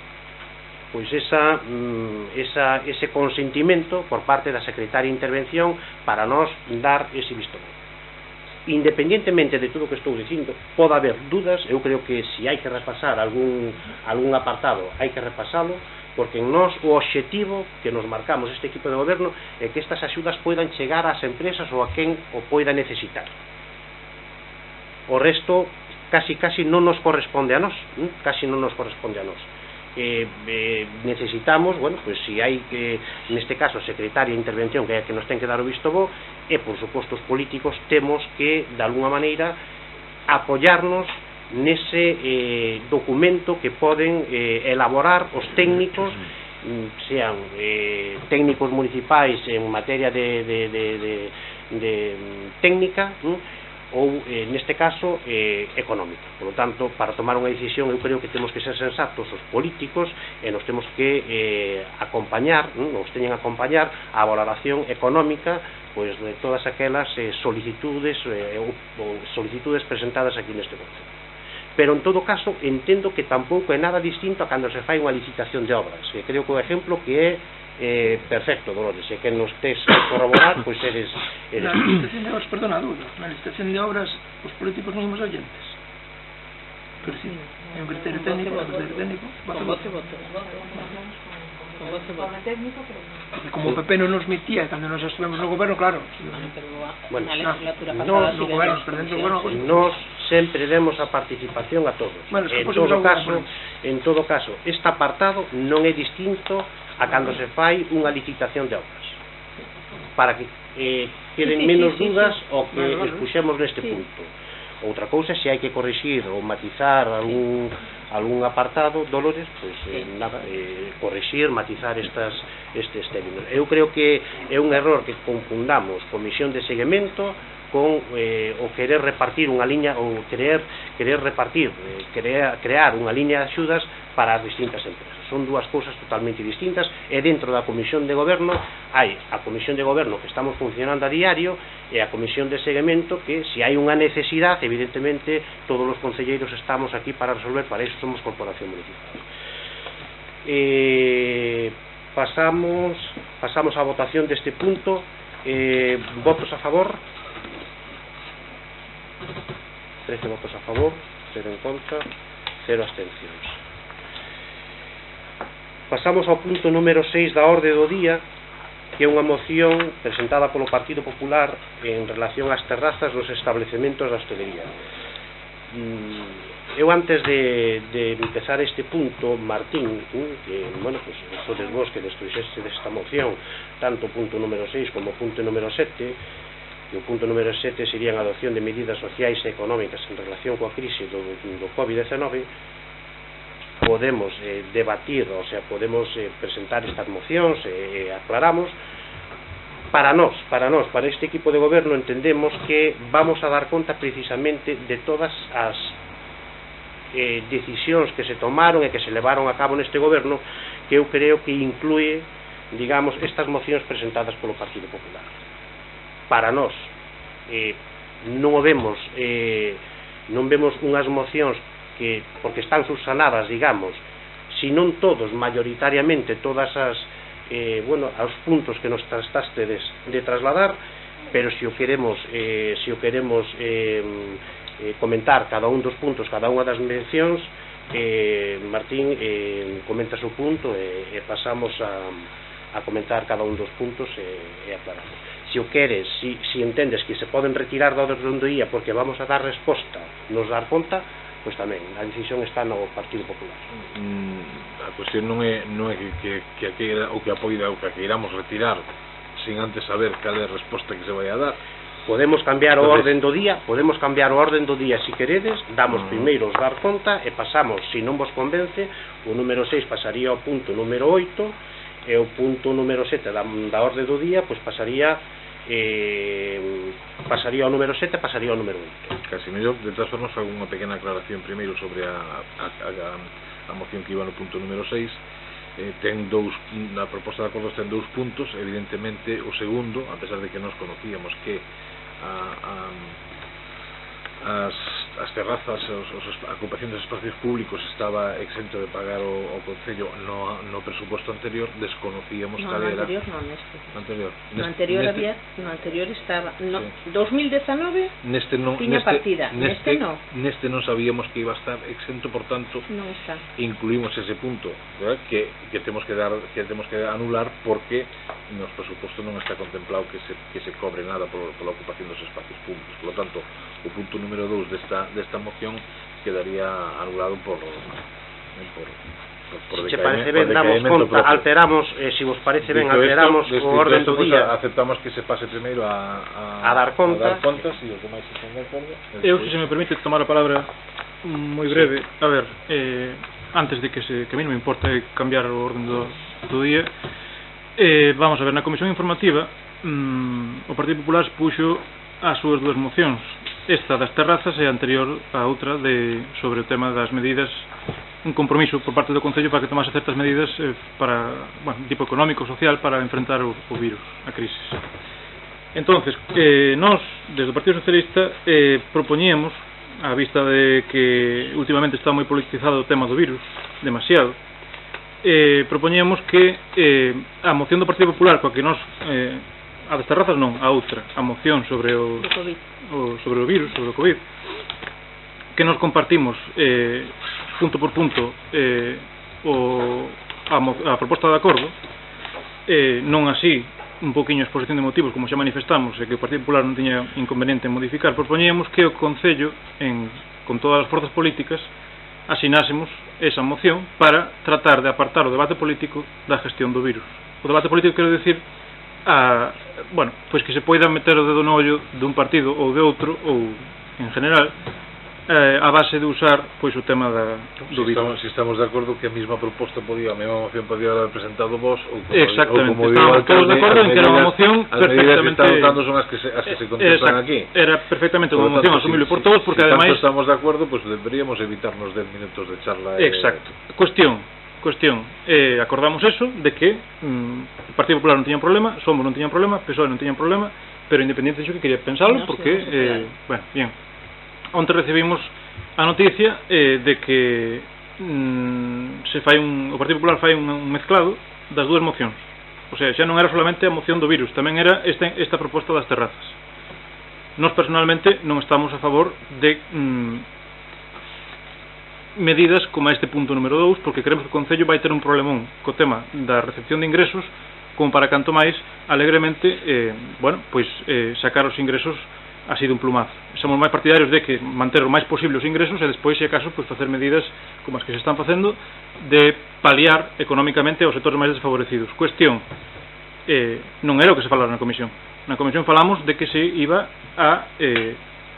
pois ese consentimento por parte da secretaria de intervención para nos dar ese visto bueno. Independientemente de todo o que estou dicindo, pode haber dudas. Eu creo que se hai que repasar algún apartado, hai que repasalo, porque en nós o obxectivo que nos marcamos este equipo de goberno é que estas axudas poidan chegar ás empresas ou a quen o poida necesitar. O resto casi non nos corresponde a nós, necesitamos, bueno, pues si hai que, neste caso, secretaria de intervención que é a que nos ten que dar o visto bo, e por suposto os políticos temos que, de alguna maneira, apoyarnos nese documento que poden elaborar os técnicos, sean técnicos municipais en materia de técnica, ou, neste caso, económica. Por lo tanto, para tomar unha decisión, eu creo que temos que ser sensatos os políticos, e nos temos que acompañar, nos teñen que acompañar a valoración económica pois de todas aquelas solicitudes presentadas aquí neste concello. Pero, en todo caso, entendo que tampouco é nada distinto a cando se fai unha licitación de obras, que creo que o exemplo que é perfecto, Dolores, e que nos tes que corroborar, pois eres... Na licitación de obras, perdona a dúda, na licitación de obras os políticos non somos oyentes. Pero si, é un criterio técnico, voto. E como o PP non nos metía cando nos estuvemos no goberno, claro. Bueno, no goberno, nos sempre demos a participación a todos. Bueno, en todo caso, este apartado non é distinto a cando se fai unha licitación de obras, para que queden menos dudas o que expuxemos neste punto. Outra cousa, se hai que corrixir ou matizar algún apartado, Dolores, pois nada, corrixir, matizar estes términos. Eu creo que é un error que confundamos comisión de seguimento con o querer repartir unha liña ou querer repartir, crear unha liña de axudas para as distintas empresas. Son dúas cousas totalmente distintas, e dentro da Comisión de Goberno hai a Comisión de Goberno que estamos funcionando a diario e a Comisión de Seguimento que, se hai unha necesidade, evidentemente todos os concelleiros estamos aquí para resolver, para iso somos Corporación Municipal. Pasamos á votación deste punto. Votos a favor? 13 votos a favor, 0 en contra, 0 abstencións. Pasamos ao punto número 6 da orde do día, que é unha moción presentada polo Partido Popular en relación ás terrazas nos establecementos da hostelería. Eu, antes de empezar este punto, Martín, que, bueno, pues, sodes vos que destruixeste desta moción, tanto o punto número 6 como o punto número 7, e o punto número 7 sería a adopción de medidas sociais e económicas en relación coa crise do COVID-19, podemos debatir, o sea, podemos presentar estas mocións e aclaramos. Para este equipo de goberno, entendemos que vamos a dar conta precisamente de todas as decisións que se tomaron e que se levaron a cabo neste goberno, que eu creo que inclúe, digamos, estas mocións presentadas polo Partido Popular. Para nós non vemos unhas mocións que, porque están subsanadas, digamos, si non todos, mayoritariamente todas as aos puntos que nos trastastedes de trasladar, pero se o queremos comentar cada un dos puntos, cada unha das mencións, Martín comenta o seu punto e pasamos a comentar cada un dos puntos e aclaramos. Se o queres, si entendes que se poden retirar da orde do día porque vamos a dar resposta, nos dar conta, pois tamén, a decisión está no Partido Popular. A cuestión non é que o que apoida ou que queiramos retirar sin antes saber cal é a resposta que se vai a dar. Podemos cambiar o orden do día, se queredes, damos primeiro os dar conta e pasamos, se non vos convence, o número 6 pasaría ao punto número 8 e o punto número 7 da orde do día pois pasaría ao número 7, pasaría ao número 8. Casi mellor, de todas formas, fago unha pequena aclaración primeiro sobre a moción que iba no punto número 6. A proposta de acordos ten dous puntos. Evidentemente, o segundo, a pesar de que nos conocíamos que as terrazas, a ocupación dos espacios públicos estaba exento de pagar o Concello no presuposto anterior, desconocíamos cal era. No anterior estaba, 2019 tiña partida, neste non sabíamos que iba a estar exento, por tanto incluímos ese punto, ¿verdad? que temos que anular, porque nos presuposto non está contemplado que se cobre nada pola ocupación dos espacios públicos. Por lo tanto, o punto número 2 desta moción quedaría anulado por se parece ben, damos conta, alteramos, se vos parece ben, alteramos o orden do día. Aceptamos que se pase primeiro a dar contas, e o que máis se ponga de acordo. Eu, se me permite tomar a palabra moi breve, a ver, antes de que a mí non me importa cambiar o orden do día, vamos a ver, na Comisión Informativa o Partido Popular expuxo as súas dúas mocións, esta das terrazas e a anterior a outra sobre o tema das medidas, un compromiso por parte do Concello para que tomase certas medidas para, tipo económico, social, para enfrentar o virus, a crisis. Entonces, nós, desde o Partido Socialista, propoñíamos, a vista de que últimamente está moi politizado o tema do virus, demasiado, propoñíamos que a moción do Partido Popular, coa que nós, a das terrazas non, a outra, a moción sobre o virus, sobre o COVID, que nos compartimos punto por punto a proposta de acordo, non así un poquinho a exposición de motivos, como xa manifestamos, e que o Partido Popular non tiña inconveniente en modificar. Propoñíamos que o Concello, con todas as forzas políticas, asinásemos esa moción para tratar de apartar o debate político da gestión do virus. O debate político, quero decir, pois que se poida meter o dedo no ollo dun partido ou de outro, ou en general, a base de usar pois o tema do virus. Si estamos de acordo que a mesma proposta podía, a mesma moción podía haber presentado vos, ou como, exactamente, ou como estamos todos de acordo en que era unha moción perfectamente... As medidas que están votando son as que se contemplan aquí. Era perfectamente unha moción asumible por todos, porque ademais... Si tanto estamos de acordo, pues deberíamos evitarnos 10 minutos de charla. Exacto. Cuestión, acordamos eso, de que o Partido Popular non tiña problema, Somos non tiña problema, PSOE non tiña problema, pero independiente de que quería pensarlo, porque, bueno, bien. Onte recibimos a noticia de que o Partido Popular fai un mezclado das dúas mocións. O sea, xa non era solamente a moción do virus, tamén era esta proposta das terrazas. Nós personalmente non estamos a favor de medidas como este punto número 2, porque creemos que o Concello vai ter un problemón co tema da recepción de ingresos, como para canto máis alegremente sacar os ingresos así dun plumazo. Somos máis partidarios de que manter o máis posible os ingresos e despois, se acaso, facer medidas como as que se están facendo de paliar económicamente aos sectores máis desfavorecidos. Cuestión, non era o que se falaba na comisión. Na comisión falamos de que se iba a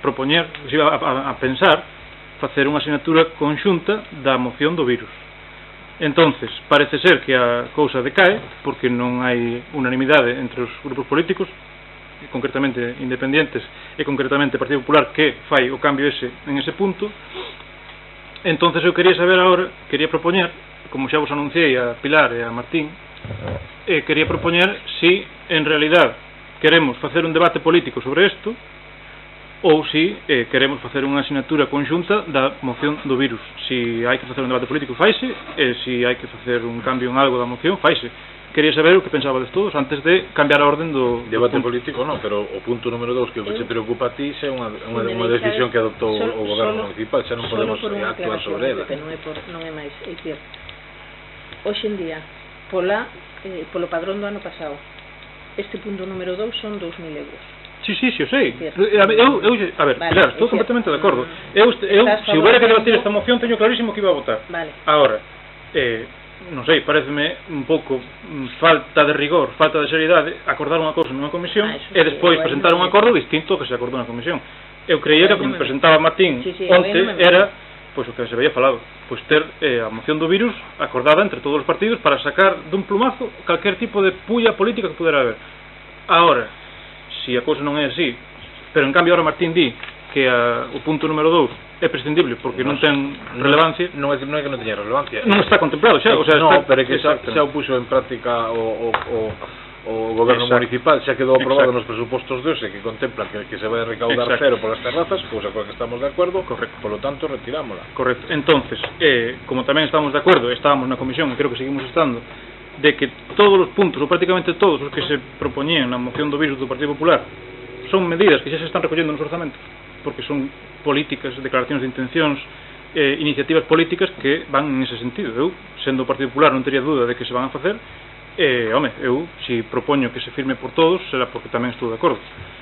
propoñer, se iba a pensar facer unha asignatura conxunta da moción do virus. Entonces, parece ser que a cousa decae porque non hai unanimidade entre os grupos políticos, concretamente independientes e concretamente Partido Popular, que fai o cambio en ese punto. Entonces eu quería saber agora, quería propoñer, como xa vos anunciei a Pilar e a Martín, quería propoñer si en realidad queremos facer un debate político sobre isto ou si queremos facer unha asignatura conxunta da moción do virus. Si hai que facer un debate político, faise, e si hai que facer un cambio en algo da moción, faise. Quería saber o que pensabades todos antes de cambiar a orden do debate político, non, pero o punto número 2 que o que se preocupa a ti xa é unha decisión que adoptou o goberno municipal, xa non podemos actuar sobre ela. Non é máis, é dicir, hoxe en día polo padrón do ano pasado, este punto número 2 son 2.000 euros. Sí, o sei. A ver, claro, estou completamente de acordo. Eu se houbera que debatir esta moción, teño clarísimo que iba a votar. Agora, non sei, pareceme un pouco falta de rigor, falta de seriedade acordar unha cousa nunha comisión e despois presentar un acordo distinto ao que se acordou na comisión. Eu creía que como presentaba Martín onte era pois o que se había falado, pois ter a moción do virus acordada entre todos os partidos para sacar dun plumazo calquer tipo de pulla política que pudera haber. Agora, se a cousa non é así, pero en cambio ahora Martín di que o punto número 2 é prescindible porque non ten relevancia. Non é que non teña relevancia. Non está contemplado xa, o sea, non, pero é que xa o puxo en práctica o goberno municipal, xa quedou aprobado nos presupostos de hoxe que contempla que se vai recaudar cero polas terrazas, cousa coa que estamos de acordo. Correcto. Por lo tanto, retirámola. Correcto. Entonces, como tamén estamos de acordo, estábamos na comisión e creo que seguimos estando, de que todos os puntos, ou prácticamente todos os que se propoñían na moción do virus do Partido Popular son medidas que xa se están recollendo nos orzamentos, porque son políticas, declaracións de intencións, iniciativas políticas que van en ese sentido. Eu, sendo o Partido Popular, non tería dúda de que se van a facer. Eu, se propoño que se firme por todos, será porque tamén estou de acordo.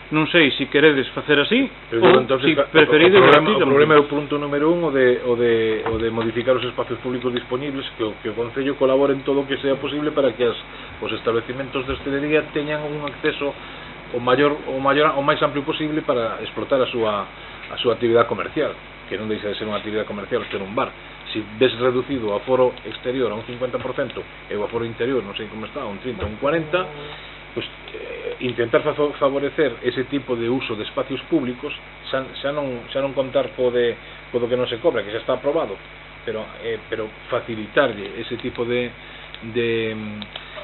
Non sei se queredes facer así ou se preferides o problema é o punto número 1 o de modificar os espacios públicos disponibles, que o Concello colabore en todo o que sea posible para que os establecimentos de hostelería teñan un acceso o máis amplio posible para explotar a súa actividade comercial, que non deixa de ser unha actividade comercial ter un bar. Se ves reducido o aforo exterior a un 50% e o aforo interior, non sei como está, un 30, un 40%, pues, intentar favorecer ese tipo de uso de espacios públicos, xa non contar co do que non se cobra, que xa está aprobado, pero facilitarlle ese tipo de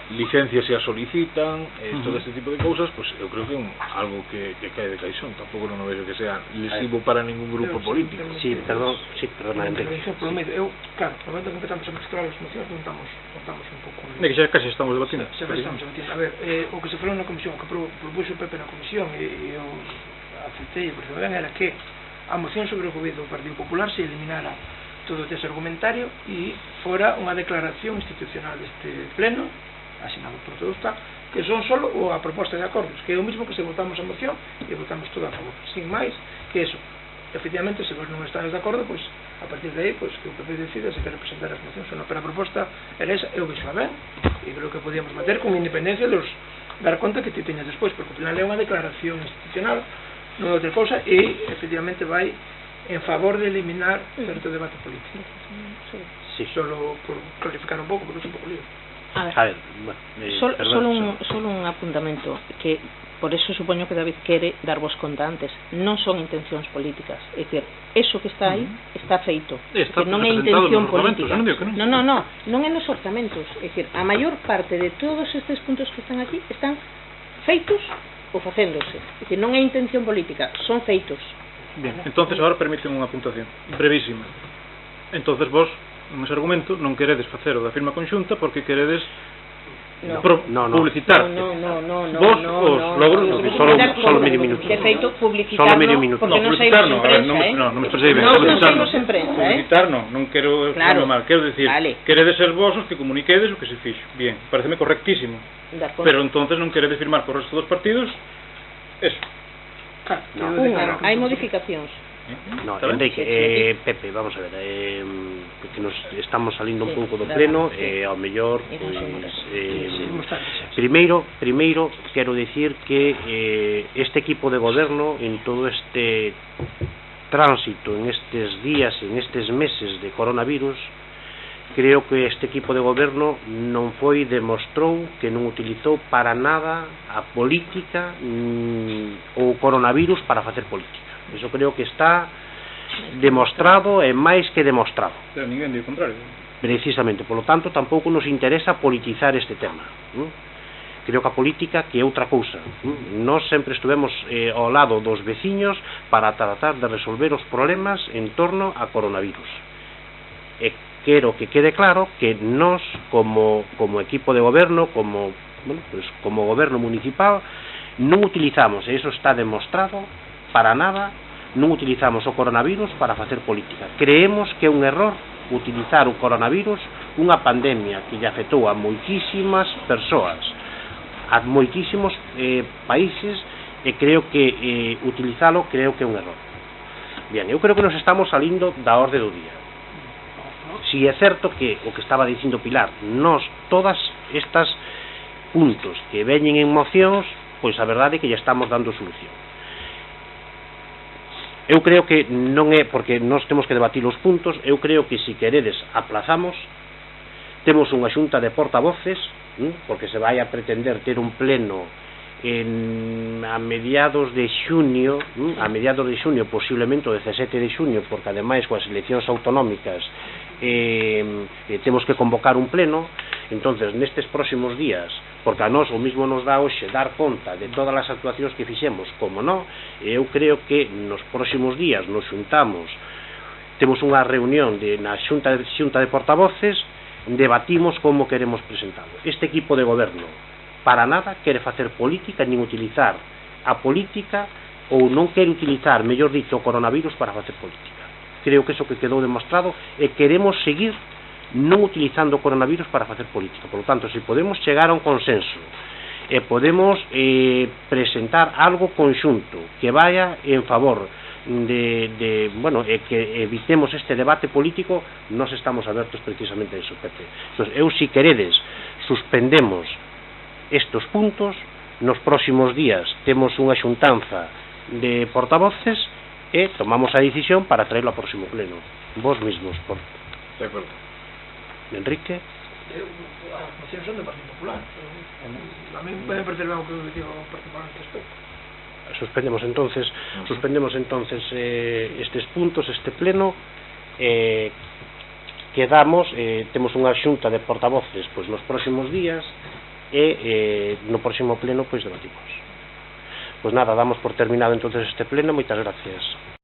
licencias se as solicitan, todo este tipo de cousas, pues eu creo que é algo que cae de caixón. Tampouco non vexo que sea lesivo para ningún grupo político. Sí, perdona, Enrique. Claro, no momento que empezamos a mezclar as mocións, montamos un pouco. De que xa casi estamos debatindo. A ver, o que se falou na comisión, que propuxo o PP na comisión, e eu aceptei, porque ben era que a moción sobre o goberno do Partido Popular se eliminara todo ese argumentario e fora unha declaración institucional deste pleno, asinado por todos, que son solo a proposta de acordos, que é o mismo que se votamos a moción e votamos todo a favor, sin máis que eso. Efectivamente, se vos non estades de acordo, pois a partir de aí, pois que o PP decida se quere presentar as mocións ou non, pero a proposta era esa, eu vexo ben, e creo que podíamos meter con independencia dos dar conta que te teñas despois, porque ao final é unha declaración institucional, non é outra cousa, e efectivamente vai en favor de eliminar certo debate político. Sí. Solo por clarificar un pouco, porque é un pouco lío. A ver, bueno, solo un apuntamento que por eso supoño que David quere darvos conta antes, non son intencións políticas, é dicir, eso que está aí está feito, Está non é representado intención nos orzamentos, política. non digo que non. Non é nos orzamentos, é dicir, a maior parte de todos estes puntos que están aquí están feitos ou facéndose, é dicir, non é intención política, son feitos. Bien, entonces agora permíteme unha apuntación brevísima. Entonces vos, ese argumento, non queredes facer o da firma conxunta porque queredes publicitar vos os logros solo medio minuto. De feito, publicitarno porque non saímos en prensa, non me expresei ben. Non saímos en prensa, publicitar non quero mal, quero decir, queredes ser vos os que comuniquedes o que se fixo. Bien, pareceme correctísimo. Pero entonces non queredes firmar co resto dos partidos eso. Hai modificacións. No, Enrique, Pepe, vamos a ver, que nos estamos salindo un pouco do pleno, ao mellor, primeiro quero dicir que este equipo de goberno, en todo este tránsito, en estes días, en estes meses de coronavirus, creo que este equipo de goberno non demostrou que non utilizou para nada a política ou o coronavirus para facer política. Eso creo que está demostrado e máis que demostrado. Pero ninguén di o contrario. Precisamente, polo tanto, tampouco nos interesa politizar este tema. Creo que a política que é outra cousa. Nós sempre estuvemos ao lado dos veciños para tratar de resolver os problemas en torno a coronavirus. E quero que quede claro que nós, como equipo de goberno, como goberno municipal, non utilizamos, e iso está demostrado, para nada, non utilizamos o coronavirus para facer política. Creemos que é un error utilizar o coronavirus, unha pandemia que lle afectou a moitísimas persoas, a moitísimos países, e creo que utilizalo creo que é un error. Bien, eu creo que nos estamos salindo da orde do día. Si é certo que o que estaba dicindo Pilar, nós todas estas puntos que veñen en mocións, pois a verdade é que lle estamos dando solución. Eu creo que non é porque nós temos que debatir os puntos. Eu creo que se queredes aplazamos, temos unha xunta de portavoces, porque se vai a pretender ter un pleno a mediados de xuño, posiblemente o 17 de xuño, porque ademais coas eleccións autonómicas temos que convocar un pleno. Entonces, nestes próximos días, porque a nós o mismo nos dá hoxe dar conta de todas as actuacións que fixemos, como non, eu creo que nos próximos días nos xuntamos, temos unha reunión na xunta de portavoces, debatimos como queremos presentalo. Este equipo de goberno para nada quere facer política, nin utilizar a política, ou non quere utilizar, mellor dito, o coronavirus para facer política. Creo que eso que quedou demostrado, e queremos seguir non utilizando o coronavirus para facer política. Por lo tanto, se podemos chegar a un consenso e podemos presentar algo conxunto que vaya en favor de que evitemos este debate político, nós estamos abertos precisamente a eso, Pepe. Entón, eu, si queredes, suspendemos estos puntos, nos próximos días temos unha xuntanza de portavoces e tomamos a decisión para traerlo ao próximo pleno. Vos mismos, por... De acordo. Enrique? As mocións son do Partido Popular. A mí me parece ben o que digo o Partido Popular neste aspecto. Suspendemos entonces estes puntos, este pleno, quedamos, temos unha xunta de portavoces pois nos próximos días, e no próximo pleno pois debatimos. Pois nada, damos por terminado entonces este pleno. Moitas gracias.